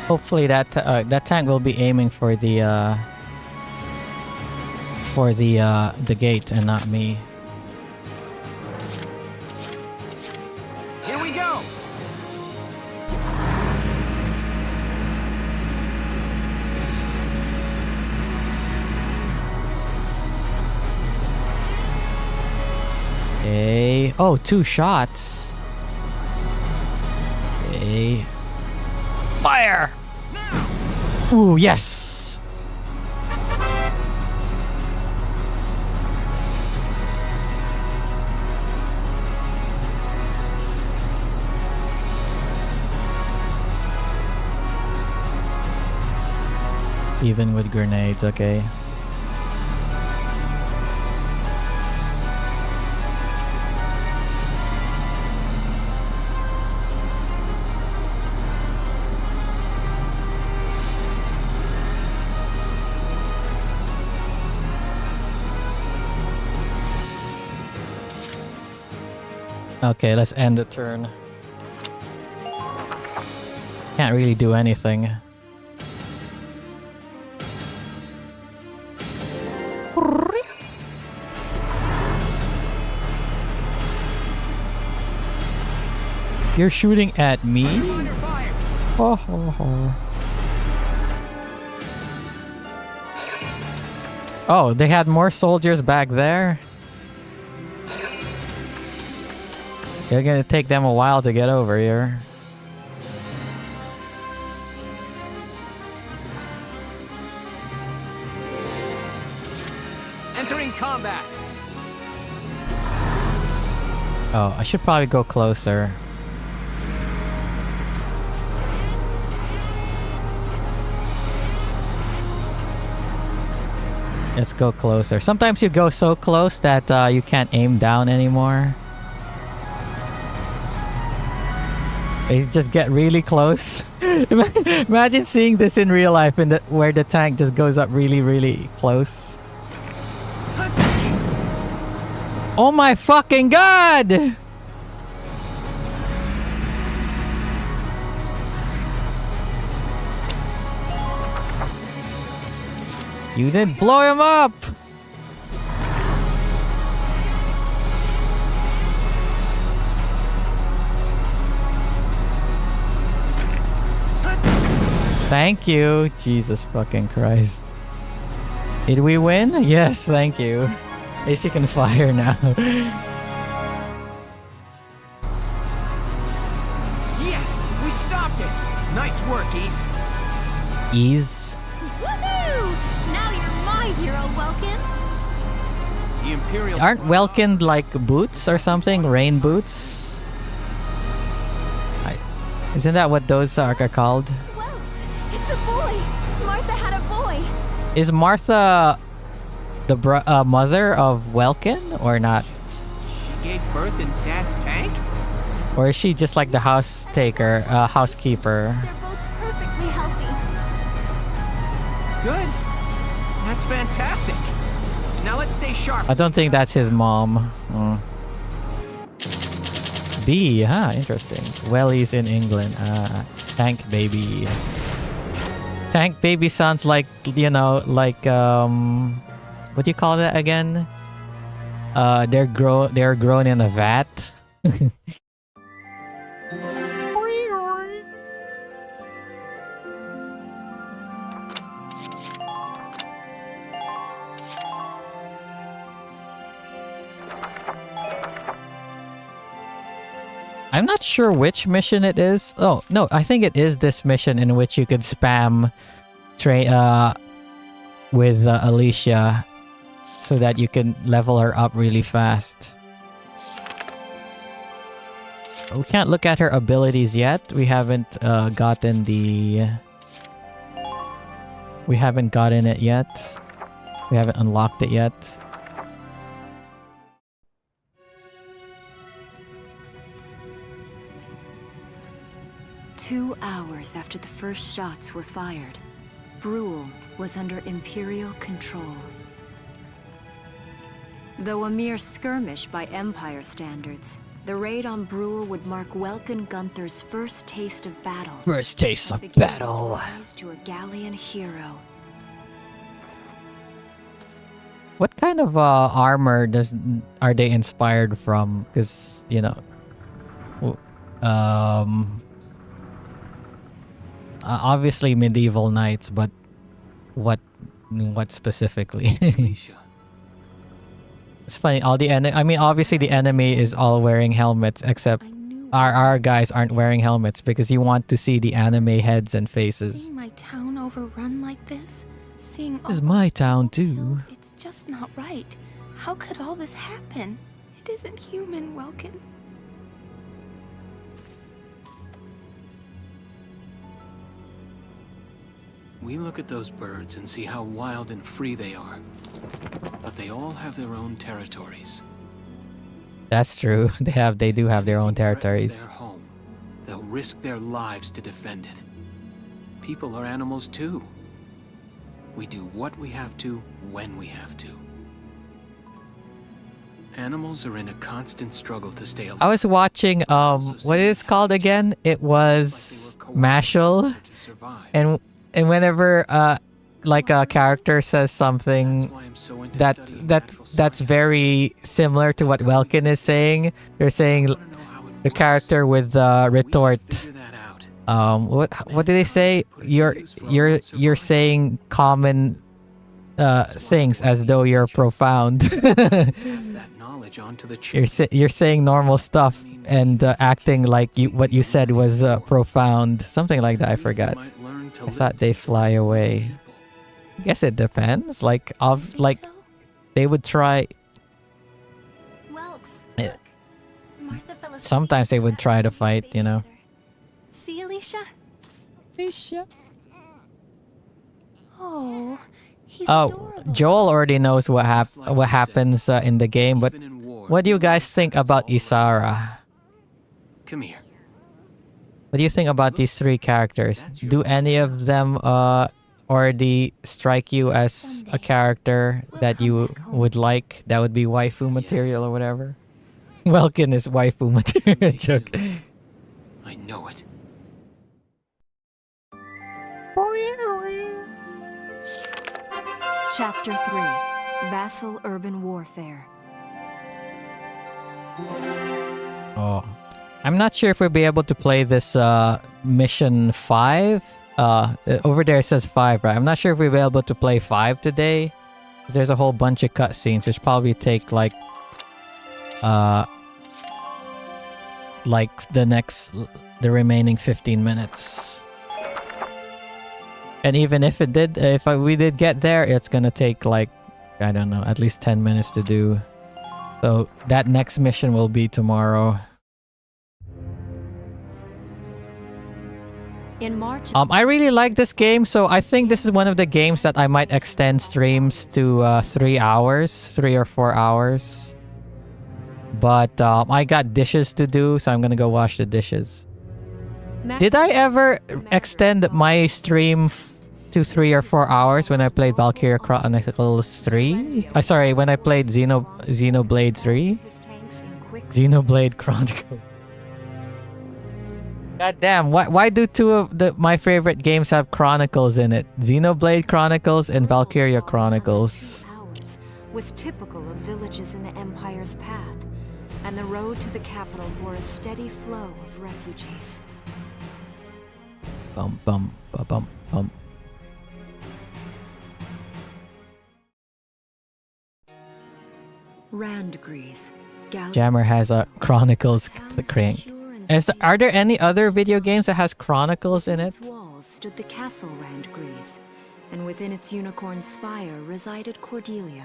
Hopefully that tank will be aiming for the gate and not me. Here we go. Okay. Oh, 2 shots. Okay. Fire! Ooh, yes! Even with grenades, okay. Okay, let's end the turn. Can't really do anything. You're shooting at me? Oh, oh, oh. Oh, they had more soldiers back there? It's gonna take them a while to get over here. Entering combat. Oh, I should probably go closer. Let's go closer. Sometimes you go so close that you can't aim down anymore. They just get really close. Imagine seeing this in real life, and where the tank just goes up really, really close. Oh my fucking god! You didn't blow him up! Thank you. Jesus fucking Christ. Did we win? Yes, thank you. At least you can fire now. Yes, we stopped it. Nice work, Ease. Ease? Woohoo! Now you're my hero, Welkin. The Imperial. Aren't Welkin like boots or something? Rain boots? Isn't that what those are called? Welks, it's a boy. Martha had a boy. Is Martha the mother of Welkin or not? She gave birth in Dad's tank? Or is she just like the housekeeper? They're both perfectly healthy. Good. That's fantastic. Now let's stay sharp. I don't think that's his mom. B, interesting. Wellies in England. Tank baby. Tank baby sounds like, you know, like what do you call that again? They're grown in a vat. I'm not sure which mission it is. Oh, no, I think it is this mission in which you could spam with Alicia so that you can level her up really fast. We can't look at her abilities yet. We haven't gotten the... We haven't gotten it yet. We haven't unlocked it yet. Two hours after the first shots were fired, Brule was under Imperial control. Though a mere skirmish by Empire standards, the raid on Brule would mark Welkin Gunther's first taste of battle. First taste of Began his battle. rise to a Gallian hero. What kind of armor are they inspired from? Because, you know, obviously medieval knights, but what specifically? Alicia. It's funny. I mean, obviously the enemy is all wearing helmets, except our guys aren't wearing helmets because you want to see the anime heads and faces. Seeing my town overrun like this, seeing This is my town too. killed, it's just not right. How could all this happen? It isn't human, Welkin. We look at those birds and see how wild and free they are. But they all have their own territories. That's true. They do have their own Anything threatens territories. Their home. They'll risk their lives to defend it. People are animals too. We do what we have to, when we have to. Animals are in a constant struggle to stay alive. I was watching what is it called again? It was Mashal, and whenever like a character says something that's very similar to what Welkin is saying, they're saying the character with retort. What do they say? You're saying common things as though you're profound. You're saying normal stuff and acting like what you said was profound. Something like that. I forgot. I thought they fly away. I guess it depends. Like they would try. Welks, Yeah. look. Martha fell asleep Sometimes they would try to fight, you know. See, Alicia? Alicia. Oh, he's Oh, adorable. Joel already knows what happens in the game, but what do you guys think about Isara? Come here. What do you think about these three characters? Do any of them already strike you as a character that you would like? That would be waifu material or whatever. Welkin is waifu material. Joke. I know it. Chapter 3. Vassal Urban Warfare. Oh. I'm not sure if we'll be able to play this mission 5. Over there it says 5, right? I'm not sure if we'll be able to play 5 today. There's a whole bunch of cutscenes, which probably take like the remaining 15 minutes. And even if it did, we did get there, it's gonna take like, I don't know, at least 10 minutes to do. So that next mission will be tomorrow. In March, I really like this game, so I think this is one of the games that I might extend streams to 3 hours, 3 or 4 hours. But I got dishes to do, so I'm gonna go wash the dishes. Did I ever extend my stream to 3 or 4 hours when I played Valkyria Chronicles 3? Sorry, when I played Xenoblade 3? his tanks in quick Xenoblade Chronicles. God damn, why do two of my favorite games have Chronicles in it? Xenoblade Chronicles and Valkyria Chronicles. towers was typical of villages in the Empire's path, and the road to the capital bore a steady flow of refugees. Bum bum ba bum bum. Randgrees. Jammer has a Chronicles crank. Are there any other video games that has Chronicles in it? Its walls stood the castle Randgrees, and within its unicorn spire resided Cordelia,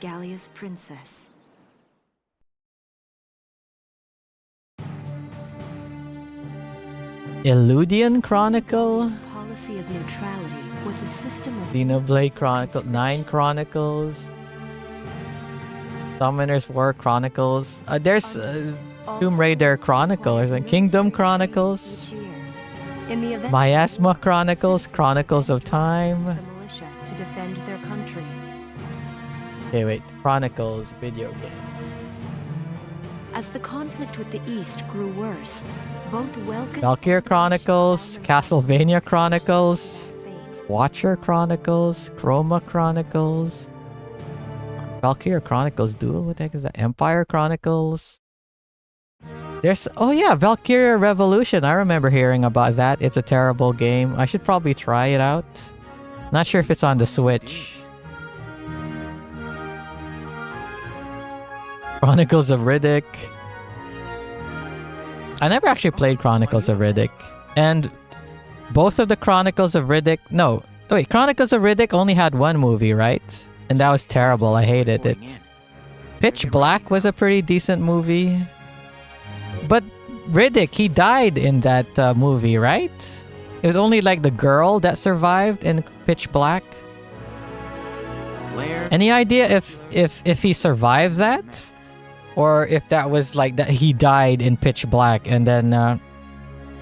Gallia's princess. Illudian Chronicle? Its policy of neutrality was a system of Xenoblade Chronicle, 9 Chronicles, Summoner's War Chronicles. There's Tomb Raider Chronicles and Kingdom Chronicles, each year. In the event Miasma Chronicles, Chronicles of Time. the militia to defend their country. Okay, wait. Chronicles video game. As the conflict with the East grew worse, both Welkin Valkyria Chronicles, Castlevania Chronicles, fate. Watcher Chronicles, Chroma Chronicles, Valkyria Chronicles Duel. What the heck is that? Empire Chronicles. There's Valkyria Revolution. I remember hearing about that. It's a terrible game. I should probably try it out. Not sure if it's on the Switch. Chronicles of Riddick. I never actually played Chronicles of Riddick. And both of the Chronicles of Riddick... No, wait. Chronicles of Riddick only had one movie, right? And that was terrible. I hated it. Pitch Black was a pretty decent movie. But Riddick, he died in that movie, right? It was only like the girl that survived in Pitch Black. Any idea if he survived that? Or if that was like that he died in Pitch Black and then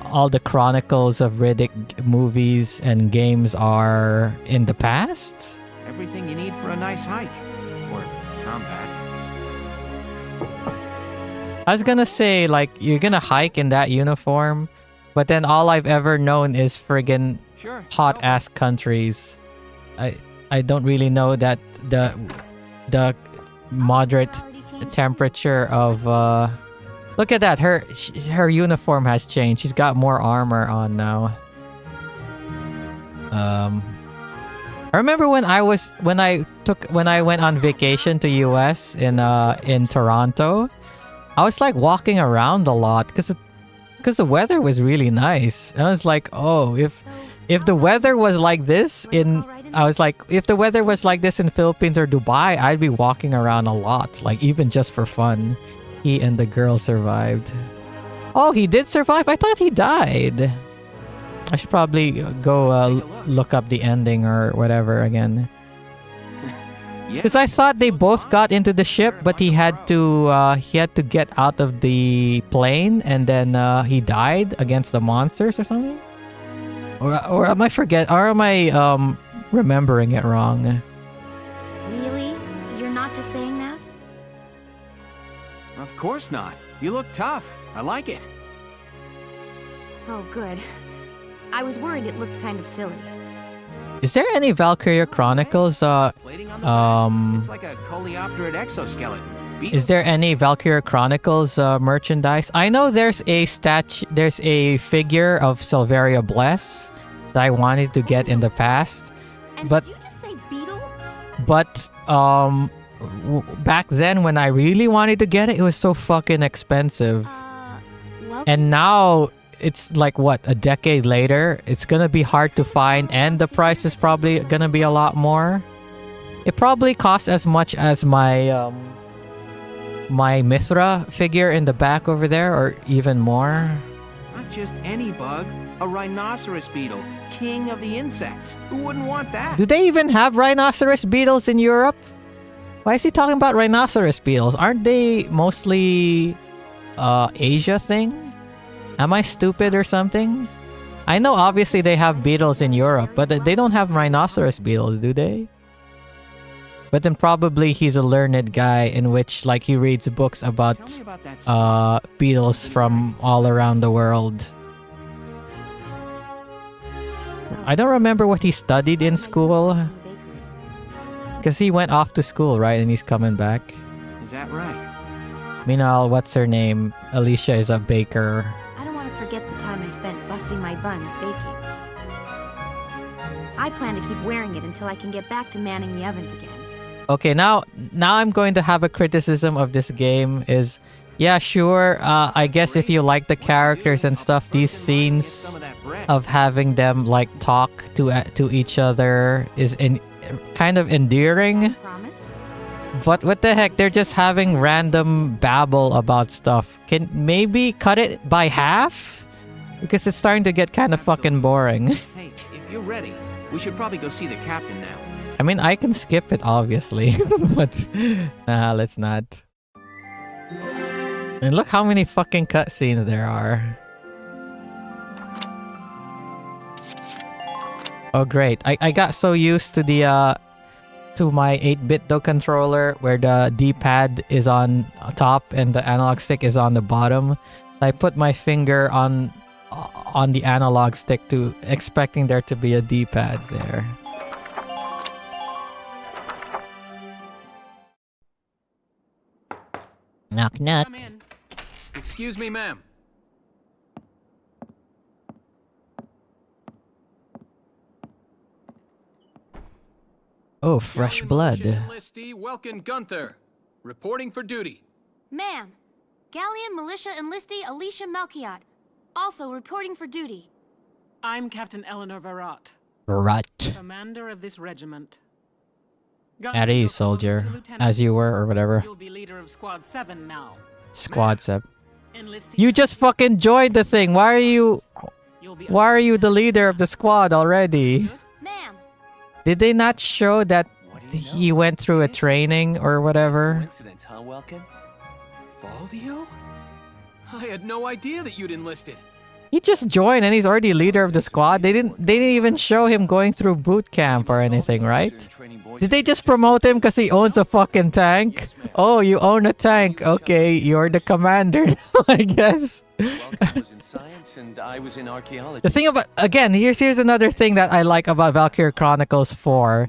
all the Chronicles of Riddick movies and games are in the past? Everything you need for a nice hike. Or combat. I was gonna say, like, you're gonna hike in that uniform, but then all I've ever known is friggin' Sure. hot-ass countries. I don't really know that the moderate temperature of look at that, her uniform has changed. She's got more armor on now. I remember when I went on vacation to US in Toronto, I was like walking around a lot because the weather was really nice. And I was like, oh, if the weather was like this if the weather was like this in Philippines or Dubai, I'd be walking around a lot, like even just for fun. He and the girl survived. Oh, he did survive? I thought he died. I should probably go look up the ending or whatever again. Yeah. Because I thought they both got into the ship, but he had to get out of the plane, and then he died against the monsters or something. Or am I remembering it wrong? Really? You're not just saying that? Of course not. You look tough. I like it. Oh, good. I was worried it looked kind of silly. Is there any Valkyria Chronicles? Plating on the back, it's like a coleopterate exoskeleton. Is there any Valkyria Chronicles merchandise? I know there's a figure of Silveria Bless that I wanted to get in the past, And but did you just say beetle? but back then when I really wanted to get it, it was so fucking expensive. Well, And now it's like what, a decade later, it's gonna be hard to find, and the price is probably gonna be a lot more. It probably costs as much as my my Mithra figure in the back over there, or even more. Not just any bug, a rhinoceros beetle, king of the insects. Who wouldn't want that? Do they even have rhinoceros beetles in Europe? Why is he talking about rhinoceros beetles? Aren't they mostly Asia thing? Am I stupid or something? I know obviously they have beetles in Europe, but they don't have rhinoceros beetles, do they? But then probably he's a learned guy in which like he reads books about Tell me about that. beetles from all around the world. I don't remember what he studied in school, because he went off to school, right? And he's coming back. Is that right? Meanwhile, what's her name? Alicia is a baker. I don't want to forget the time I spent busting my buns baking. I plan to keep wearing it until I can get back to manning the ovens again. Okay, now I'm going to have a criticism of this game is, yeah, sure, I guess if you like the characters and stuff, these scenes of having them like talk to each other is kind of endearing. Promise? But what the heck, they're just having random babble about stuff. Can maybe cut it by half? Because it's starting to get kind of fucking boring. Hey, if you're ready, we should probably go see the captain now. I mean, I can skip it, obviously, but nah, let's not. And look how many fucking cutscenes there are. Oh, great. I got so used to the to my 8-bit controller where the D-pad is on top and the analog stick is on the bottom. I put my finger on the analog stick to expecting there to be a D-pad there. Knock knock. Come in. Excuse me, ma'am. Oh, fresh Galleon blood. Militia Enlistee Welkin Gunther, reporting for duty. Ma'am, Galleon Militia Enlistee Alicia Melchiot, also reporting for duty. I'm Captain Eleanor Varrot, Right. commander of this regiment. At ease, soldier. As you were, or whatever. You'll be leader of Squad 7 now. Squad 7. Enlistee You just fucking joined the thing. Why are you the leader of the squad already? Ma'am, Did they not show that he went through a training or whatever? Coincidence, huh, Welkin? Valdio? I had no idea that you'd enlisted. He just joined and he's already leader of the squad. They didn't even show him going through boot camp or anything, right? Did they just promote him because he owns a fucking tank? Oh, you own a tank. Okay, you're the commander now, I guess. Welkin was in science and I was in archaeology. The thing about, again, here's another thing that I like about Valkyria Chronicles 4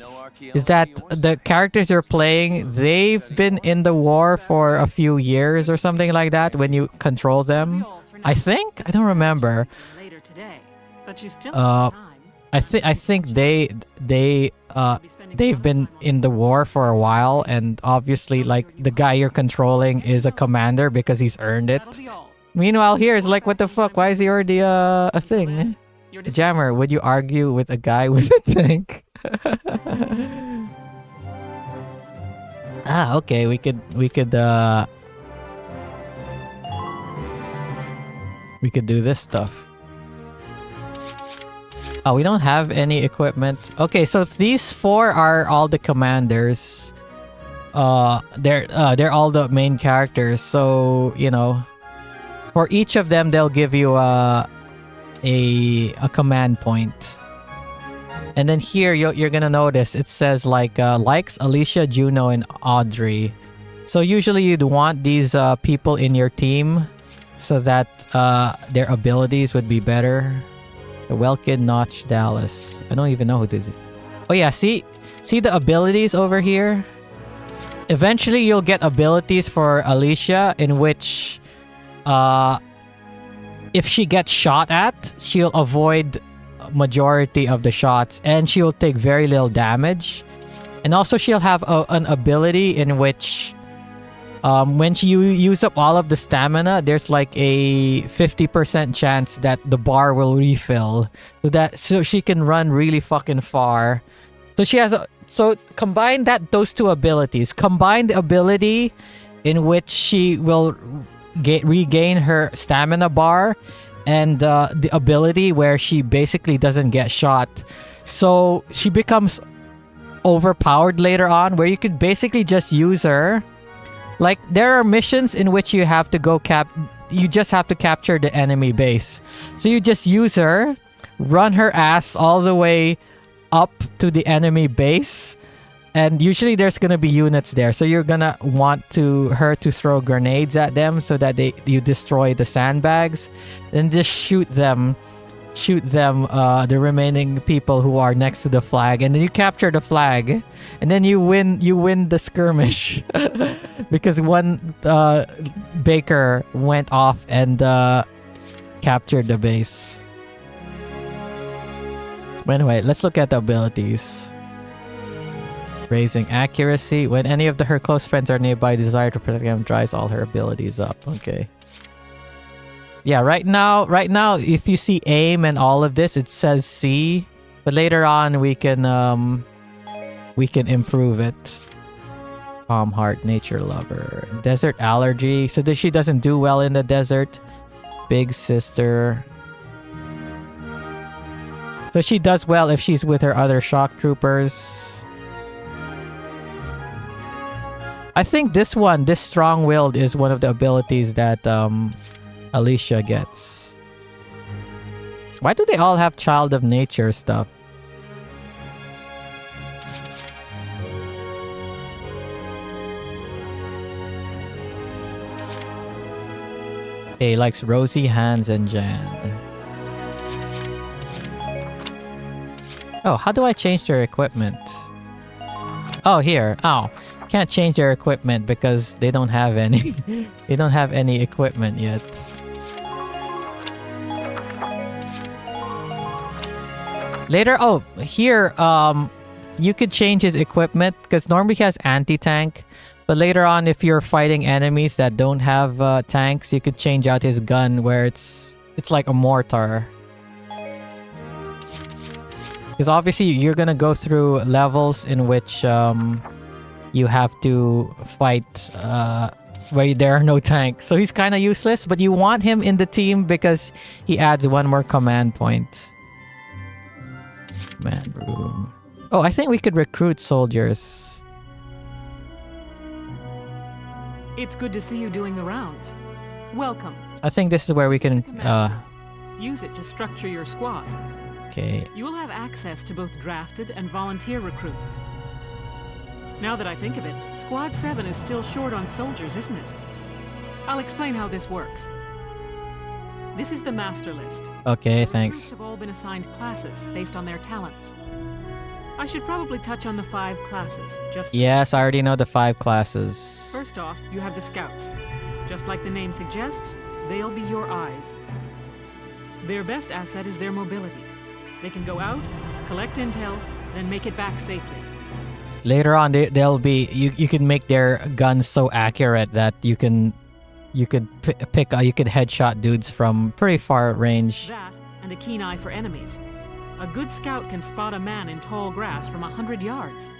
is that the characters you're playing, they've been in the war for a few years or something like that when you control them. I think? I don't remember. later today, but you still have time. I think they've been in the war for a while, and obviously like the guy you're controlling is a commander because he's earned it. That'll be all. Meanwhile here it's like, what the fuck, why is he already a thing? You're Jammer, would you argue with a guy with a tank? Ah, okay, we could do this stuff. Oh, we don't have any equipment. Okay, so these 4 are all the commanders. they're all the main characters. So you know, for each of them, they'll give you a command point. And then here you're gonna notice it says like likes Alicia, Juno, and Audrey. So usually you'd want these people in your team so that their abilities would be better. The Welkin, Notch, Dallas. I don't even know who this is. Oh yeah, see the abilities over here? Eventually you'll get abilities for Alicia in which if she gets shot at, she'll avoid majority of the shots and she'll take very little damage. And also she'll have an ability in which when you use up all of the stamina, there's like a 50% chance that the bar will refill so she can run really fucking far. So she has so combine those two abilities. Combine the ability in which she will regain her stamina bar and the ability where she basically doesn't get shot. So she becomes overpowered later on, where you could basically just use her. Like there are missions in which you have to go you just have to capture the enemy base. So you just use her, run her ass all the way up to the enemy base, and usually there's gonna be units there, so you're gonna want her to throw grenades at them so that you destroy the sandbags, and just shoot them the remaining people who are next to the flag, and then you capture the flag, and then you win the skirmish because one baker went off and captured the base. But anyway, let's look at the abilities. Raising accuracy. When any of her close friends are nearby, desire to protect them dries all her abilities up. Okay. Yeah, right now, if you see aim and all of this, it says C. But later on, we can improve it. Calm heart, nature lover, desert allergy. So that she doesn't do well in the desert. Big sister. So she does well if she's with her other shock troopers. I think this strong-willed is one of the abilities that Alicia gets. Why do they all have child of nature stuff? He likes Rosie, Hans, and Jan. Oh, how do I change their equipment? Oh, here. Oh, can't change their equipment because they don't have any. They don't have any equipment yet. Later, here, you could change his equipment because normally he has anti-tank. But later on, if you're fighting enemies that don't have tanks, you could change out his gun where it's like a mortar. Because obviously you're gonna go through levels in which you have to fight where there are no tanks. So he's kind of useless, but you want him in the team because he adds one more command point. Man room. Oh, I think we could recruit soldiers. It's good to see you doing the rounds. Welcome. I think this is where we can use it to structure your squad. Okay. You will have access to both drafted and volunteer recruits. Now that I think of it, Squad 7 is still short on soldiers, isn't it? I'll explain how this works. This is the master list. Okay, The thanks. recruits have all been assigned classes based on their talents. I should probably touch on the 5 classes, just... Yes, I already know the 5 classes. First off, you have the scouts. Just like the name suggests, they'll be your eyes. Their best asset is their mobility. They can go out, collect intel, then make it back safely. Later on, they'll be you can make their guns so accurate that you could headshot dudes from pretty far range. That, and a keen eye for enemies. A good scout can spot a man in tall grass from 100 yards.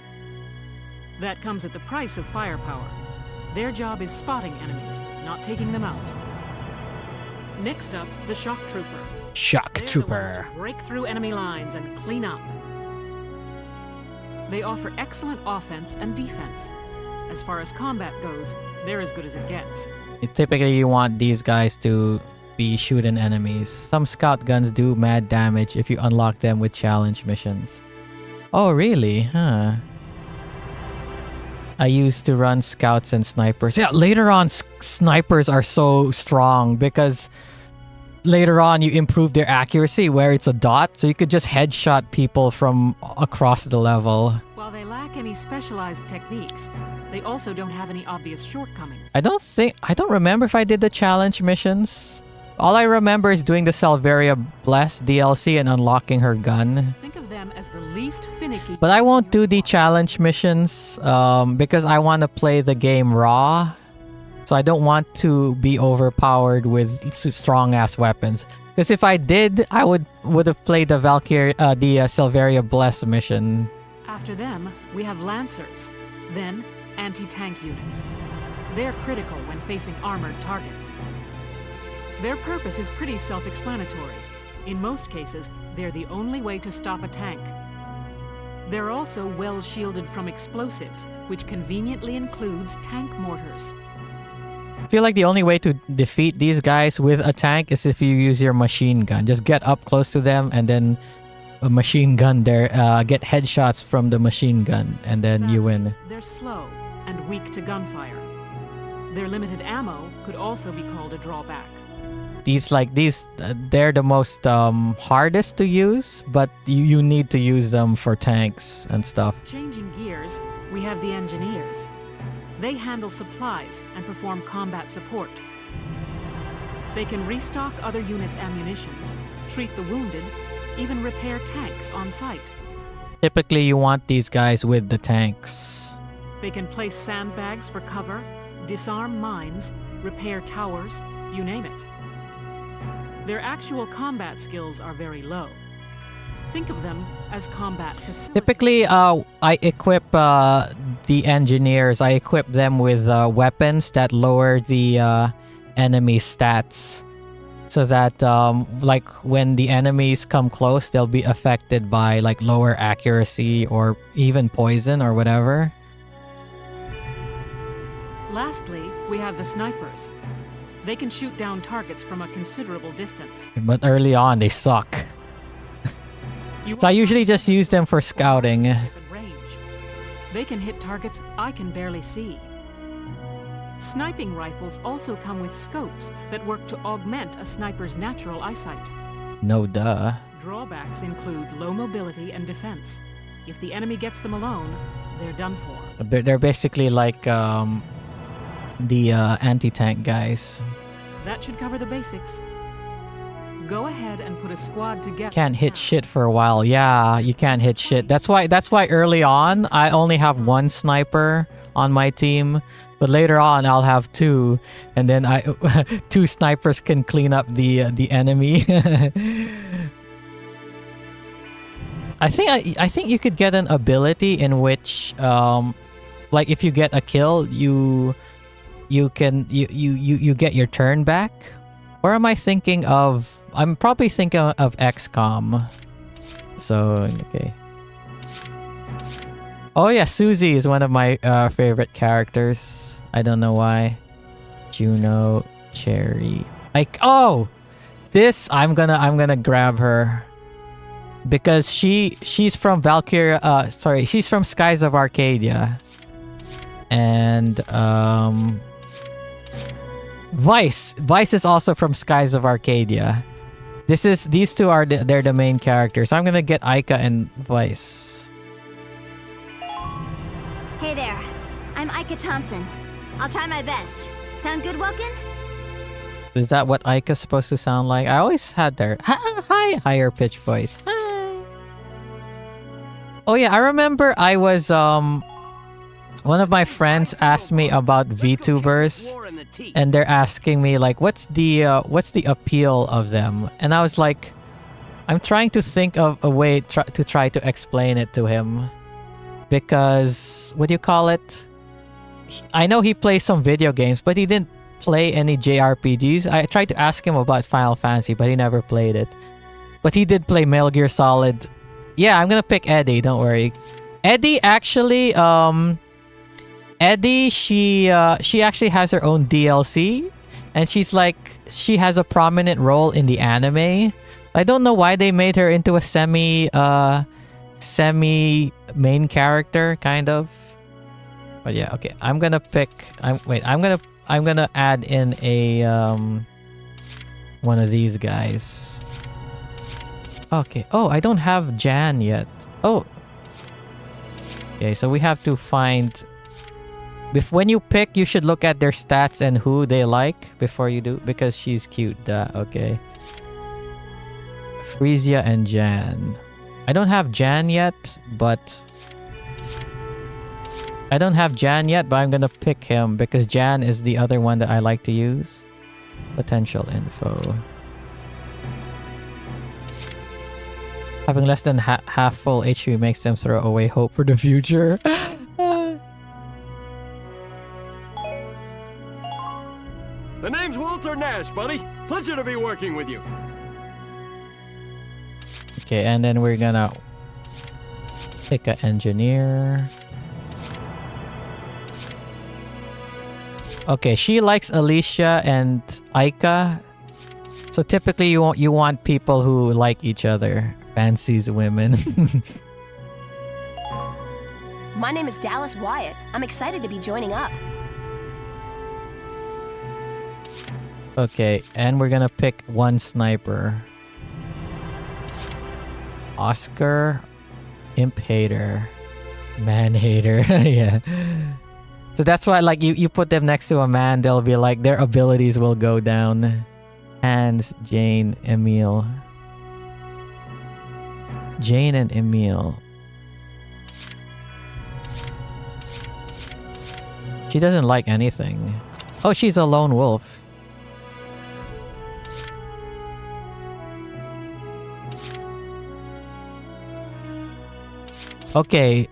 That comes at the price of firepower. Their job is spotting enemies, not taking them out. Next up, the shock trooper. Shock They're trooper. the ones to break through enemy lines and clean up. They offer excellent offense and defense. As far as combat goes, they're as good as it gets. Typically, you want these guys to be shooting enemies. Some scout guns do mad damage if you unlock them with challenge missions. Oh, really? Huh. I used to run scouts and snipers. Yeah, later on, snipers are so strong because later on you improve their accuracy where it's a dot, so you could just headshot people from across the level. While they lack any specialized techniques, they also don't have any obvious shortcomings. I don't remember if I did the challenge missions. All I remember is doing the Valkyria Bless DLC and unlocking her gun. Think of them as the least finicky. But I won't do the challenge missions because I want to play the game raw. So I don't want to be overpowered with strong-ass weapons. Because if I did, I would have played the Valkyria Bless mission. After them, we have Lancers, then anti-tank units. They're critical when facing armored targets. Their purpose is pretty self-explanatory. In most cases, they're the only way to stop a tank. They're also well shielded from explosives, which conveniently includes tank mortars. I feel like the only way to defeat these guys with a tank is if you use your machine gun. Just get up close to them and then a machine gun there, get headshots from the machine gun, and then you win. They're slow and weak to gunfire. Their limited ammo could also be called a drawback. They're the most hardest to use, but you need to use them for tanks and stuff. Changing gears, we have the engineers. They handle supplies and perform combat support. They can restock other units' ammunitions, treat the wounded, even repair tanks on site. Typically, you want these guys with the tanks. They can place sandbags for cover, disarm mines, repair towers, you name it. Their actual combat skills are very low. Think of them as combat facilities. Typically, I equip the engineers. I equip them with weapons that lower the enemy stats, so that like when the enemies come close, they'll be affected by like lower accuracy or even poison or whatever. Lastly, we have the snipers. They can shoot down targets from a considerable distance. But early on, they suck. So I usually just use them for scouting. They can hit targets I can barely see. Sniping rifles also come with scopes that work to augment a sniper's natural eyesight. No duh. Drawbacks include low mobility and defense. If the enemy gets them alone, they're done for. They're basically like the anti-tank guys. That should cover the basics. Go ahead and put a squad together. Can't hit shit for a while. Yeah, you can't hit shit. That's why early on I only have one sniper on my team, but later on I'll have two, and then two snipers can clean up the enemy. I think you could get an ability in which like if you get a kill, you get your turn back. Or am I thinking of... I'm probably thinking of XCOM. So, okay. Oh yeah, Susie is one of my favorite characters. I don't know why. Juno, Cherry. Like, oh! This, I'm gonna grab her. Because she's from Valkyria... she's from Skies of Arcadia. And, Vice is also from Skies of Arcadia. These two are they're the main characters. So I'm gonna get Aika and Vice. Hey there, I'm Ika Thompson. I'll try my best. Sound good, Welkin? Is that what Aika's supposed to sound like? I always had their higher pitch voice. Hi. Oh yeah, I remember I was one of my friends asked me about VTubers, and they're asking me like, what's the appeal of them? And I was like, I'm trying to think of a way to try to explain it to him, because what do you call it? I know he plays some video games, but he didn't play any JRPGs. I tried to ask him about Final Fantasy, but he never played it. But he did play Metal Gear Solid. Yeah, I'm gonna pick Eddie. Don't worry. Eddie actually Eddie, she actually has her own DLC, and she has a prominent role in the anime. I don't know why they made her into a semi main character kind of. But yeah, okay. I'm gonna add in a one of these guys. Okay. Oh, I don't have Jan yet. Oh. Okay, so we have to find. When you pick, you should look at their stats and who they like before you do, because she's cute. Okay. Frisia and Jan. I don't have Jan yet, but I'm gonna pick him because Jan is the other one that I like to use. Potential info. Having less than half full HP makes them throw away hope for the future. The name's Walter Nash, buddy. Pleasure to be working with you. Okay, and then we're gonna pick an engineer. Okay, she likes Alicia and Aika. So typically you want people who like each other. Fancies women. My name is Dallas Wyatt. I'm excited to be joining up. Okay, and we're gonna pick one sniper. Oscar, Imp Hater, Man Hater. Yeah. So that's why, like, you put them next to a man, they'll be like, their abilities will go down. Hans, Jane, Emil. Jane and Emil. She doesn't like anything. Oh, she's a lone wolf. Okay,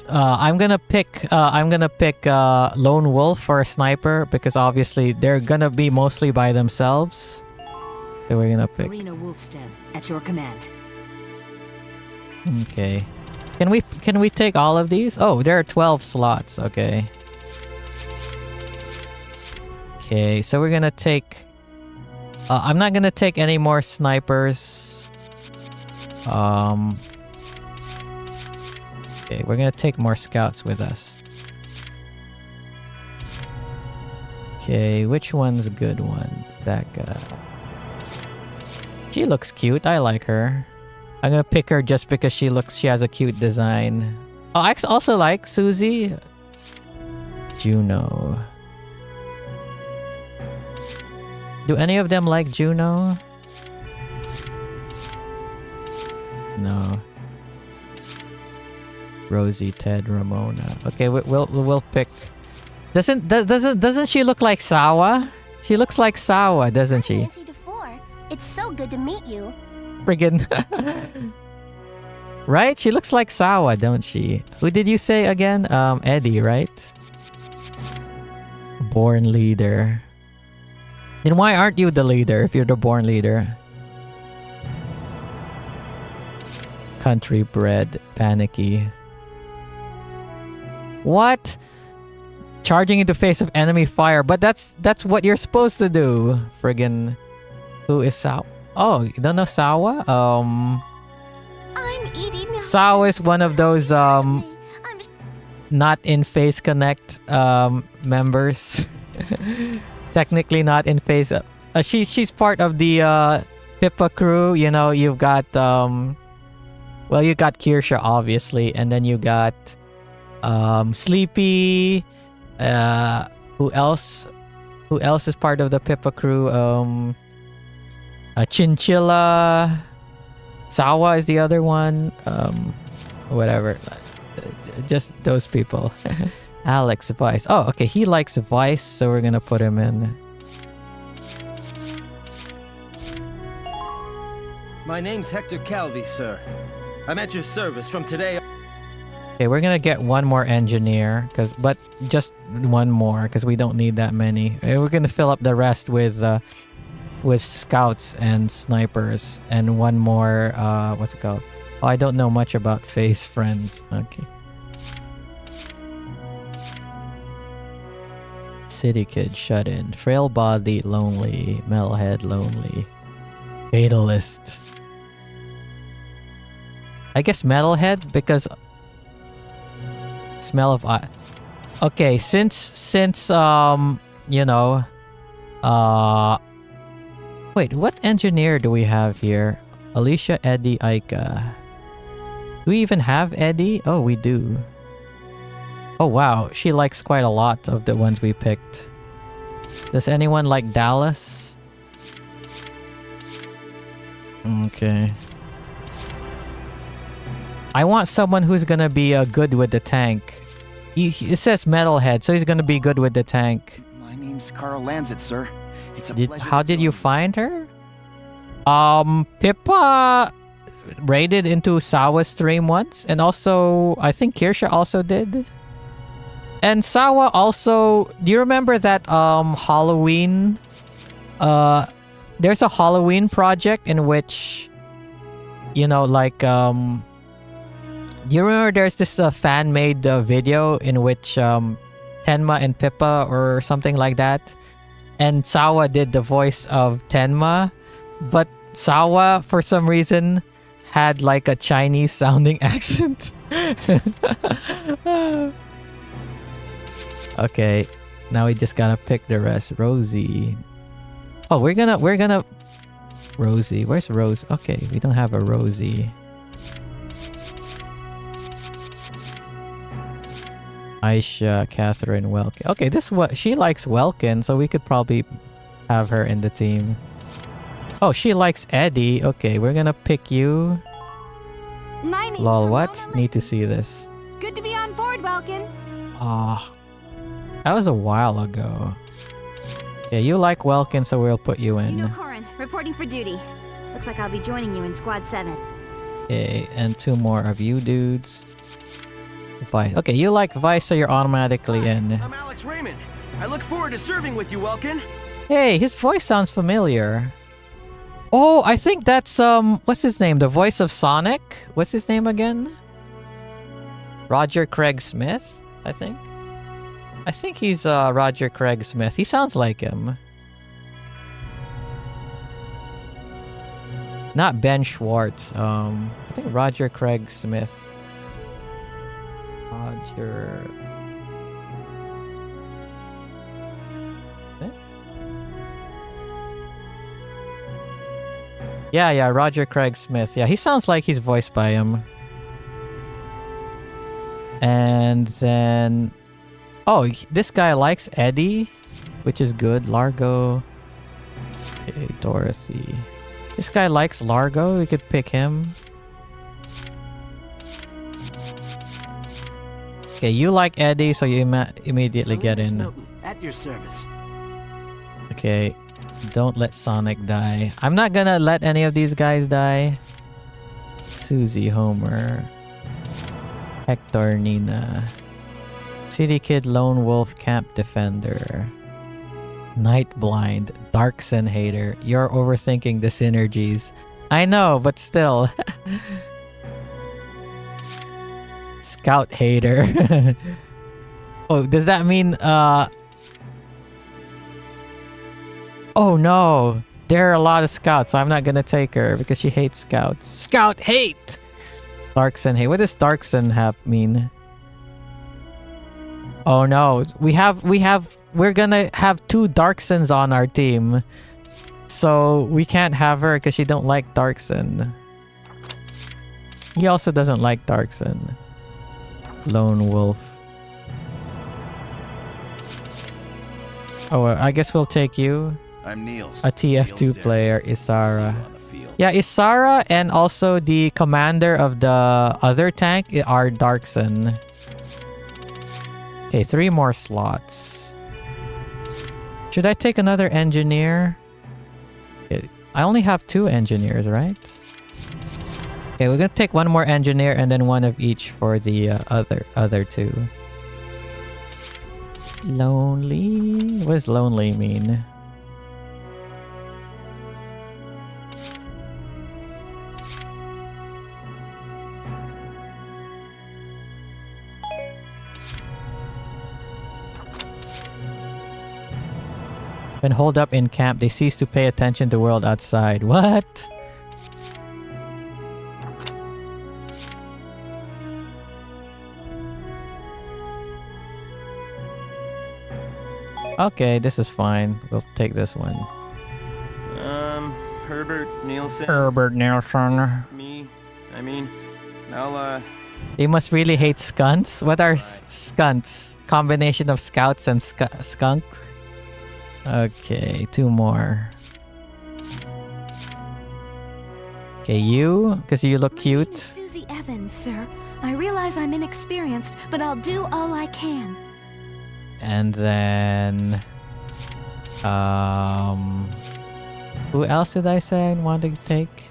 I'm gonna pick lone wolf for a sniper because obviously they're gonna be mostly by themselves. So we're gonna pick. Marina Wolfstead, at your command. Okay, can we take all of these? Oh, there are 12 slots. Okay. Okay, so we're gonna take. I'm not gonna take any more snipers. Okay, we're gonna take more scouts with us. Okay, which one's good ones? That guy. She looks cute. I like her. I'm gonna pick her just because she has a cute design. Oh, I also like Susie. Juno. Do any of them like Juno? No. Rosie, Ted, Ramona. Okay, we'll pick. Doesn't she look like Sawa? She looks like Sawa, doesn't she? Nancy DeFore. It's so good to meet you. Friggin'. Right? She looks like Sawa, don't she? Who did you say again? Eddie, right? Born leader. Then why aren't you the leader if you're the born leader? Country bred, panicky. What? Charging into face of enemy fire, but that's what you're supposed to do. Friggin'. Who is Sawa? Oh, you don't know Sawa? I'm eating. Sawa is one of those not in Face Connect members. Technically not in Face. She's part of the Pippa crew. You know, you've got well, you got Kirsha obviously, and then you got Sleepy. Who else is part of the Pippa crew? Chinchilla. Sawa is the other one. Whatever. Just those people. Alex Vice. Oh, okay. He likes Vice, so we're gonna put him in. My name's Hector Calvi, sir. I'm at your service from today. Okay, we're gonna get one more engineer, but just one more, because we don't need that many. We're gonna fill up the rest with scouts and snipers, and one more. What's it called? Oh, I don't know much about Face Friends. Okay. City kid, shut in. Frail body, lonely. Metalhead, lonely. Fatalist. I guess metalhead because smell of eye. Okay, since you know, wait, what engineer do we have here? Alicia, Eddie, Aika. Do we even have Eddie? Oh, we do. Oh wow, she likes quite a lot of the ones we picked. Does anyone like Dallas? Okay. I want someone who's gonna be good with the tank. It says metalhead, so he's gonna be good with the tank. My name's Carl Lanzit, sir. It's a pleasure. How did you find her? Pippa raided into Sawa's stream once, and also I think Kirsha also did. And Sawa also, do you remember that Halloween? There's a Halloween project in which, you know, like do you remember there's this fan-made video in which Tenma and Pippa or something like that, and Sawa did the voice of Tenma, but Sawa for some reason had like a Chinese sounding accent. Okay, now we just gotta pick the rest. Rosie. Oh, we're gonna Rosie. Where's Rose? Okay, we don't have a Rosie. Aisha, Catherine, Welkin. Okay, this what she likes Welkin, so we could probably have her in the team. Oh, she likes Eddie. Okay, we're gonna pick you. Lol, what? Need to see this. Good to be on board, Welkin. Oh, that was a while ago. Yeah, you like Welkin, so we'll put you in. Eno Corin, reporting for duty. Looks like I'll be joining you in Squad 7. Okay, and 2 more of you dudes. Vice. Okay, you like Vice, so you're automatically in. I'm Alex Raymond. I look forward to serving with you, Welkin. Hey, his voice sounds familiar. Oh, I think that's what's his name? The voice of Sonic? What's his name again? Roger Craig Smith, I think. I think he's Roger Craig Smith. He sounds like him. Not Ben Schwartz. I think Roger Craig Smith. Roger. Yeah, Roger Craig Smith. Yeah, he sounds like he's voiced by him. And then... Oh, this guy likes Eddie, which is good. Largo. Okay, Dorothy. This guy likes Largo. We could pick him. Okay, you like Eddie, so you immediately get in. At your service. Okay, don't let Sonic die. I'm not gonna let any of these guys die. Susie, Homer, Hector, Nina, City Kid, Lone Wolf, Camp Defender, Night Blind, Darkson Hater. You're overthinking the synergies. I know, but still. Scout Hater. Oh, does that mean oh no, there are a lot of scouts, so I'm not gonna take her because she hates scouts. Scout hate! Darkson hate. What does Darkson mean? Oh no, we're gonna have 2 Darksons on our team. So we can't have her because she don't like Darkson. He also doesn't like Darkson. Lone Wolf. Oh, I guess we'll take you. I'm Niels. A TF2 player, Isara. Yeah, Isara and also the commander of the other tank are Darkson. Okay, 3 more slots. Should I take another engineer? Okay, I only have 2 engineers, right? Okay, we're gonna take 1 more engineer and then 1 of each for the other 2. Lonely? What does lonely mean? When holed up in camp, they cease to pay attention to the world outside. What? Okay, this is fine. We'll take this one. Herbert Nielsen. Herbert Nielsen. Me. I mean, I'll, They must really hate skunks. What are skunks? Combination of scouts and skunk? Okay, 2 more. Okay, you, because you look cute. Susie Evans, sir. I realize I'm inexperienced, but I'll do all I can. And then, who else did I say I wanted to take?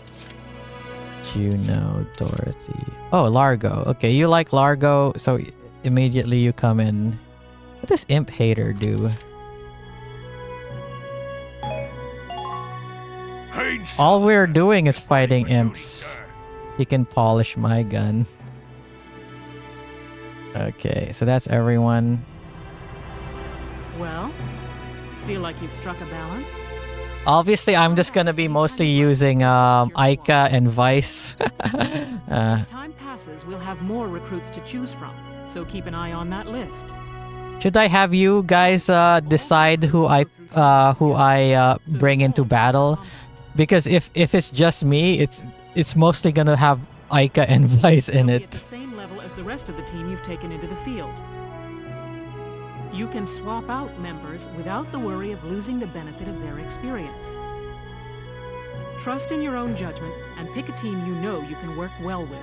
Juno, Dorothy. Oh, Largo. Okay, you like Largo, so immediately you come in. What does Imp Hater do? All we're doing is fighting imps. You can polish my gun. Okay, so that's everyone. Well, feel like you've struck a balance? Obviously, I'm just gonna be mostly using Ica and Vice. As time passes, we'll have more recruits to choose from, so keep an eye on that list. Should I have you guys decide who I bring into battle? Because if it's just me, it's mostly gonna have Ica and Vice in At the it. same level as the rest of the team you've taken into the field. You can swap out members without the worry of losing the benefit of their experience. Trust in your own judgment and pick a team you know you can work well with.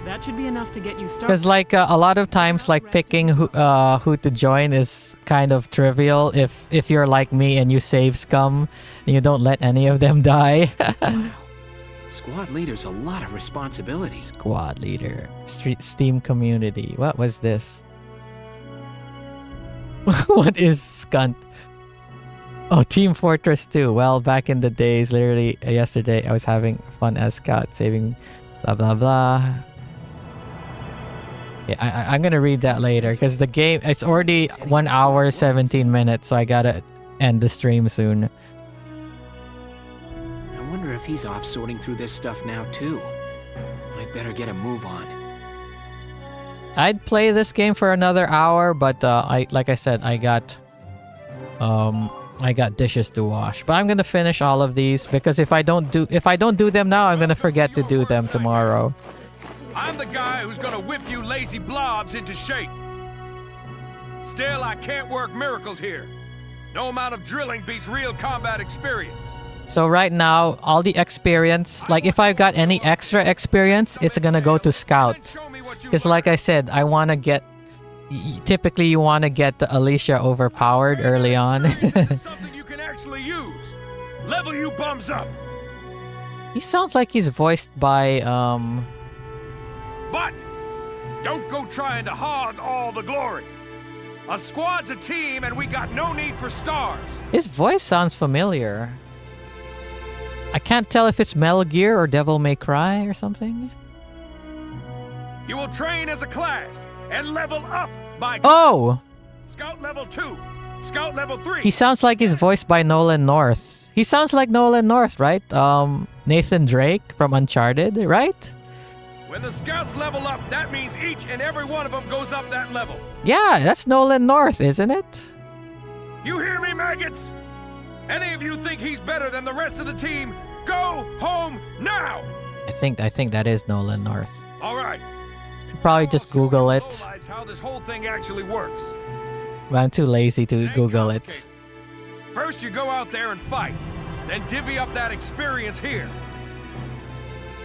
That should be enough to get you started. Because like a lot of times, like picking who to join is kind of trivial if you're like me and you save scum and you don't let any of them die. Squad leader's a lot of responsibility. Squad leader, Steam community. What was this? What is Skunt? Oh, Team Fortress 2. Well, back in the days, literally yesterday, I was having fun as scout, saving blah blah blah. Yeah, I'm gonna read that later because the game, it's already 1 hour 17 minutes, so I gotta end the stream soon. I wonder if he's off sorting through this stuff now too. I'd better get a move on. I'd play this game for another hour, but like I said, I got dishes to wash. But I'm gonna finish all of these because if I don't do them now, I'm gonna forget to do them tomorrow. I'm the guy who's gonna whip you lazy blobs into shape. Still, I can't work miracles here. No amount of drilling beats real combat experience. So right now, all the experience, like if I've got any extra experience, it's gonna go to Scout. Because like I said, I want to get... Typically, you want to get Alicia overpowered early on. Something you can actually use. Level you bums up. He sounds like he's voiced by, But don't go trying to hog all the glory. A squad's a team, and we got no need for stars. His voice sounds familiar. I can't tell if it's Metal Gear or Devil May Cry or something. You will train as a class and level up by class. Oh! Scout level 2, Scout level 3. He sounds like he's voiced by Nolan North. He sounds like Nolan North, right? Nathan Drake from Uncharted, right? When the scouts level up, that means each and every one of them goes up that level. Yeah, that's Nolan North, isn't it? You hear me, maggots? Any of you think he's better than the rest of the team, go home now! I think that is Nolan North. All right. Could probably just Google it. How this whole thing actually works. But I'm too lazy to Google it. First, you go out there and fight. Then divvy up that experience here.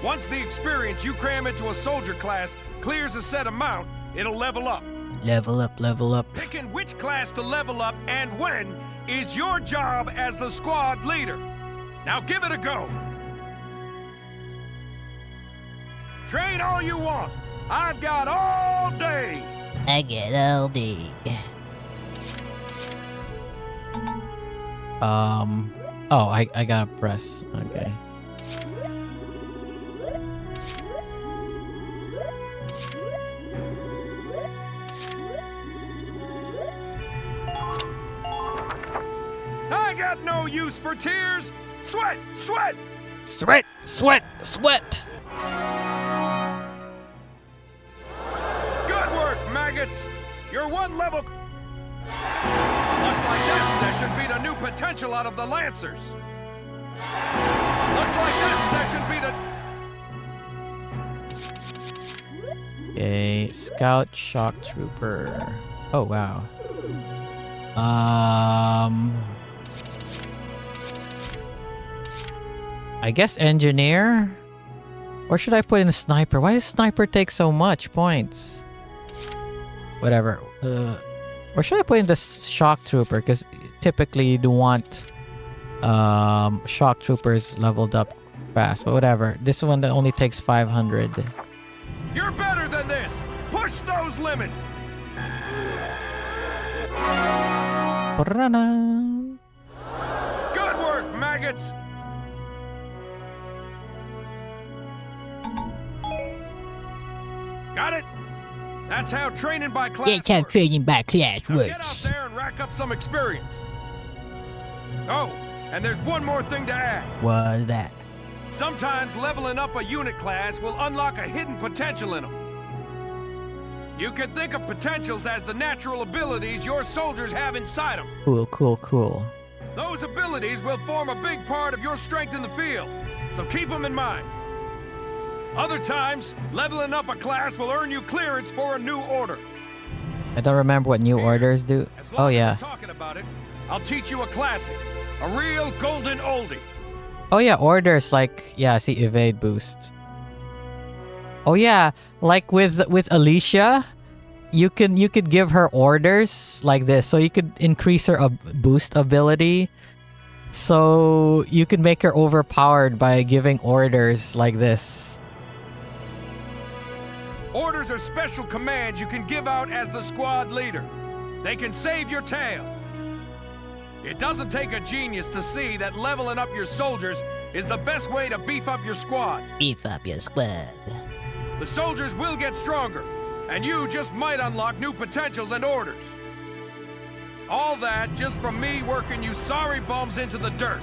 Once the experience you cram into a soldier class clears a set amount, it'll level up. Level up, level up. Picking which class to level up and when is your job as the squad leader. Now give it a go. Train all you want. I've got all day. I get all day. Oh, I gotta press. Okay. got no use for tears. Sweat, sweat. Sweat, sweat, sweat. Good work, maggots. You're one level. Looks like that session beat a new potential out of the Lancers. Looks like that session beat a... Okay, Scout, Shock Trooper. Oh, wow. I guess Engineer? Or should I put in Sniper? Why does Sniper take so much points? Whatever. Or should I put in the Shock Trooper? Because typically you do want Shock Troopers leveled up fast. But whatever. This one that only takes 500. You're better than this. Push those limits. Good work, maggots. Got it? That's how training by class works. Now get out there and rack up some experience. Oh, and there's one more thing to add. What's that? Sometimes leveling up a unit class will unlock a hidden potential in them. You can think of potentials as the natural abilities your soldiers have inside them. Cool, cool, cool. Those abilities will form a big part of your strength in the field, so keep them in mind. Other times, leveling up a class will earn you clearance for a new order. I don't remember what new orders do. Oh, yeah. Talking about it, I'll teach you a classic, a real golden oldie. Oh, yeah, orders like, yeah, see, evade boost. Oh, yeah, like with Alicia, you could give her orders like this. So you could increase her boost ability. So you could make her overpowered by giving orders like this. Orders are special commands you can give out as the squad leader. They can save your tail. It doesn't take a genius to see that leveling up your soldiers is the best way to beef up your squad. Beef up your squad. The soldiers will get stronger, and you just might unlock new potentials and orders. All that just from me working you sorry bums into the dirt.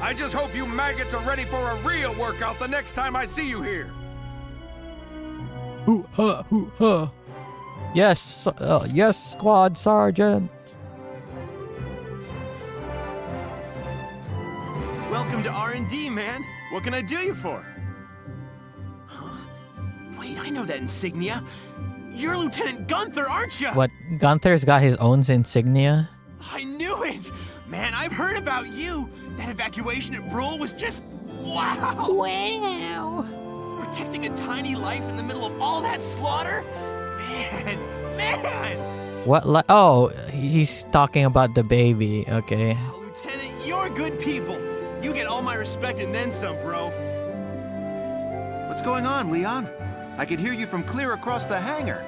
I just hope you maggots are ready for a real workout the next time I see you here. Hoo-ha, hoo-ha. Yes, yes, squad sergeant. Welcome to R&D, man. What can I do you for? Wait, I know that insignia. You're Lieutenant Gunther, aren't you? What? Gunther's got his own insignia? I knew it! Man, I've heard about you. That evacuation at Brule was just... wow! Wow! Protecting a tiny life in the middle of all that slaughter? Man! What? Oh, he's talking about the baby. Okay. Lieutenant, you're good people. You get all my respect and then some, bro. What's going on, Leon? I could hear you from clear across the hangar.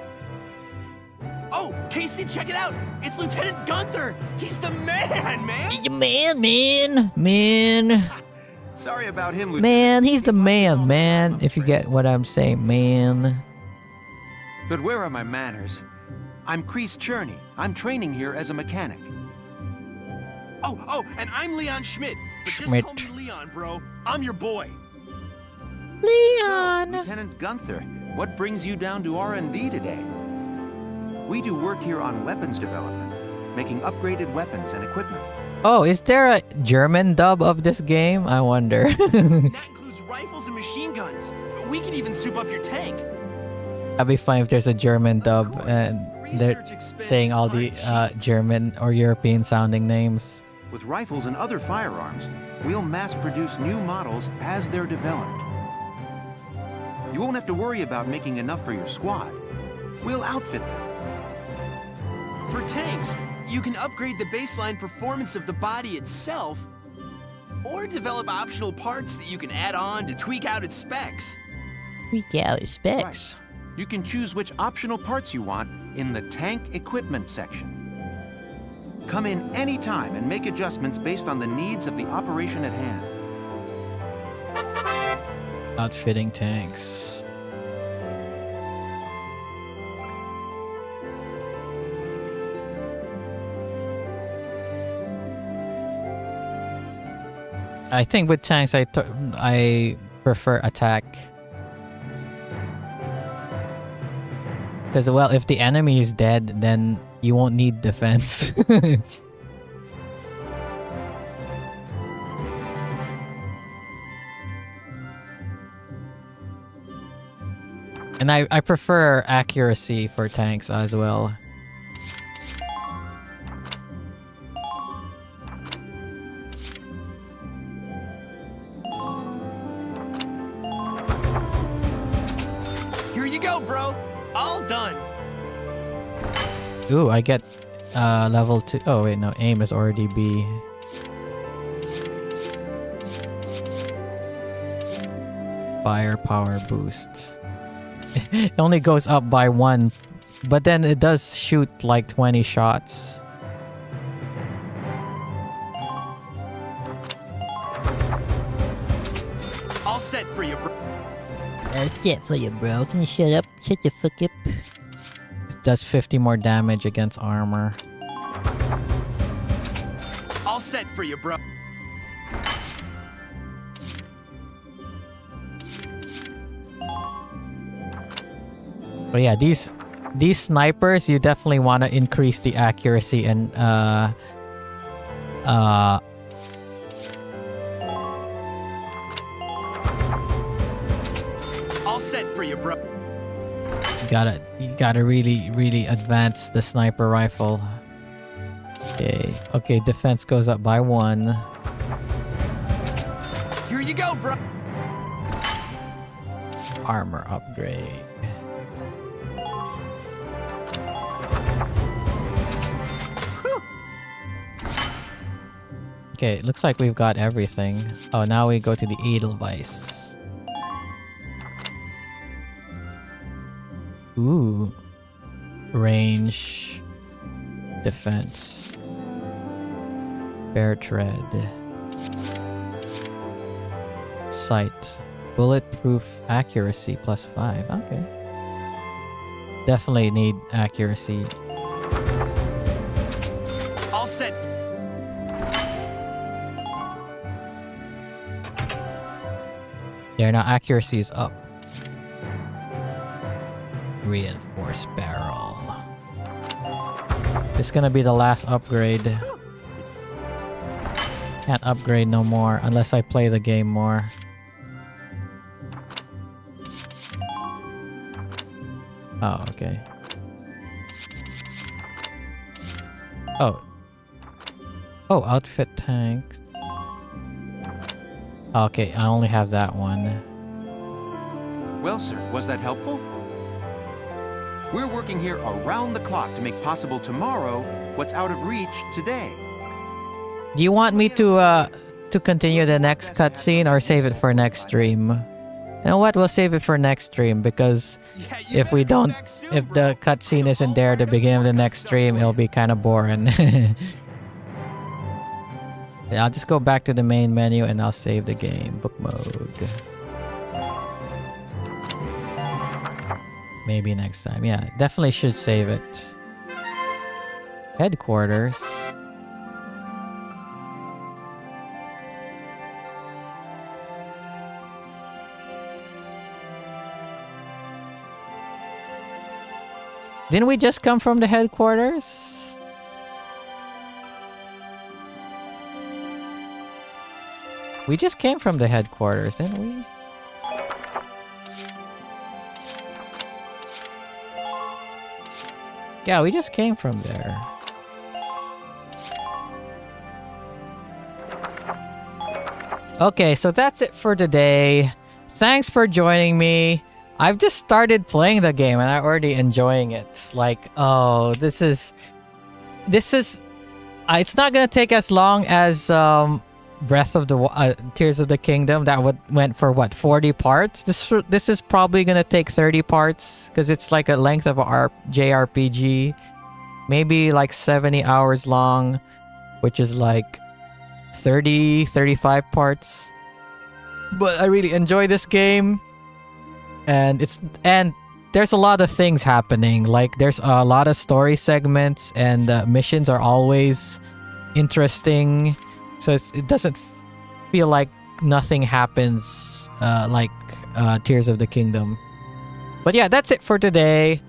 Oh, Casey, check it out! It's Lieutenant Gunther! He's the man! He's the man! Sorry about him, Lieutenant. Man, he's the man. If you get what I'm saying, man. But where are my manners? I'm Kreese Cherney. I'm training here as a mechanic. Oh, and I'm Leon Schmidt. But just call me Leon, bro. I'm your boy. Leon! So, Lieutenant Gunther, what brings you down to R&D today? We do work here on weapons development, making upgraded weapons and equipment. Oh, is there a German dub of this game? I wonder. That includes rifles and machine guns. We can even soup up your tank. That'd be fun if there's a German dub and they're saying all the German or European sounding names. With rifles and other firearms, we'll mass produce new models as they're developed. You won't have to worry about making enough for your squad. We'll outfit them. For tanks, you can upgrade the baseline performance of the body itself, or develop optional parts that you can add on to tweak out its specs. Tweak out its specs? Right. You can choose which optional parts you want in the tank equipment section. Come in anytime and make adjustments based on the needs of the operation at hand. Outfitting tanks. I think with tanks, I prefer attack. Because, well, if the enemy is dead, then you won't need defense. And I prefer accuracy for tanks as well. Here you go, bro. All done. Ooh, I get level 2. Oh, wait, no. Aim is already B. Firepower boost. It only goes up by 1, but then it does shoot like 20 shots. All set for you, bro. All set for you, bro. Can you shut up? Shut the fuck up. It does 50 more damage against armor. All set for you, bro. But yeah, these snipers, you definitely want to increase the accuracy and All set for you, bro. you gotta really advance the sniper rifle. Okay, defense goes up by 1. Here you go, bro. Armor upgrade. Okay, it looks like we've got everything. Oh, now we go to the Edelweiss. Ooh. Range. Defense. Fair tread. Sight. Bulletproof accuracy +5. Okay. Definitely need accuracy. All set. Yeah, now accuracy is up. Reinforced barrel. This is gonna be the last upgrade. Can't upgrade no more unless I play the game more. Oh, okay. Oh, outfit tanks. Okay, I only have that one. Well, sir, was that helpful? We're working here around the clock to make possible tomorrow what's out of reach today. Do you want me to continue the next cutscene or save it for next stream? You know what? We'll save it for next stream because if we don't, if the cutscene isn't there at the beginning of the next stream, it'll be kind of boring. Yeah, I'll just go back to the main menu and I'll save the game. Book mode. Maybe next time. Yeah, definitely should save it. Headquarters. Didn't we just come from the headquarters? We just came from the headquarters, didn't we? Yeah, we just came from there. Okay, so that's it for today. Thanks for joining me. I've just started playing the game and I'm already enjoying it. Like, oh, this is it's not gonna take as long as Breath of the Tears of the Kingdom. That went for what, 40 parts. This is probably gonna take 30 parts because it's like a length of a JRPG, maybe like 70 hours long, which is like 35 parts. But I really enjoy this game, and there's a lot of things happening. Like there's a lot of story segments, and missions are always interesting. So it feel like nothing happens like Tears of the Kingdom. But yeah, that's it for today.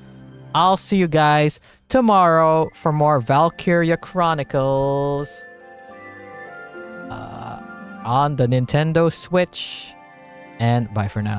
I'll see you guys tomorrow for more Valkyria Chronicles on the Nintendo Switch. And bye for now.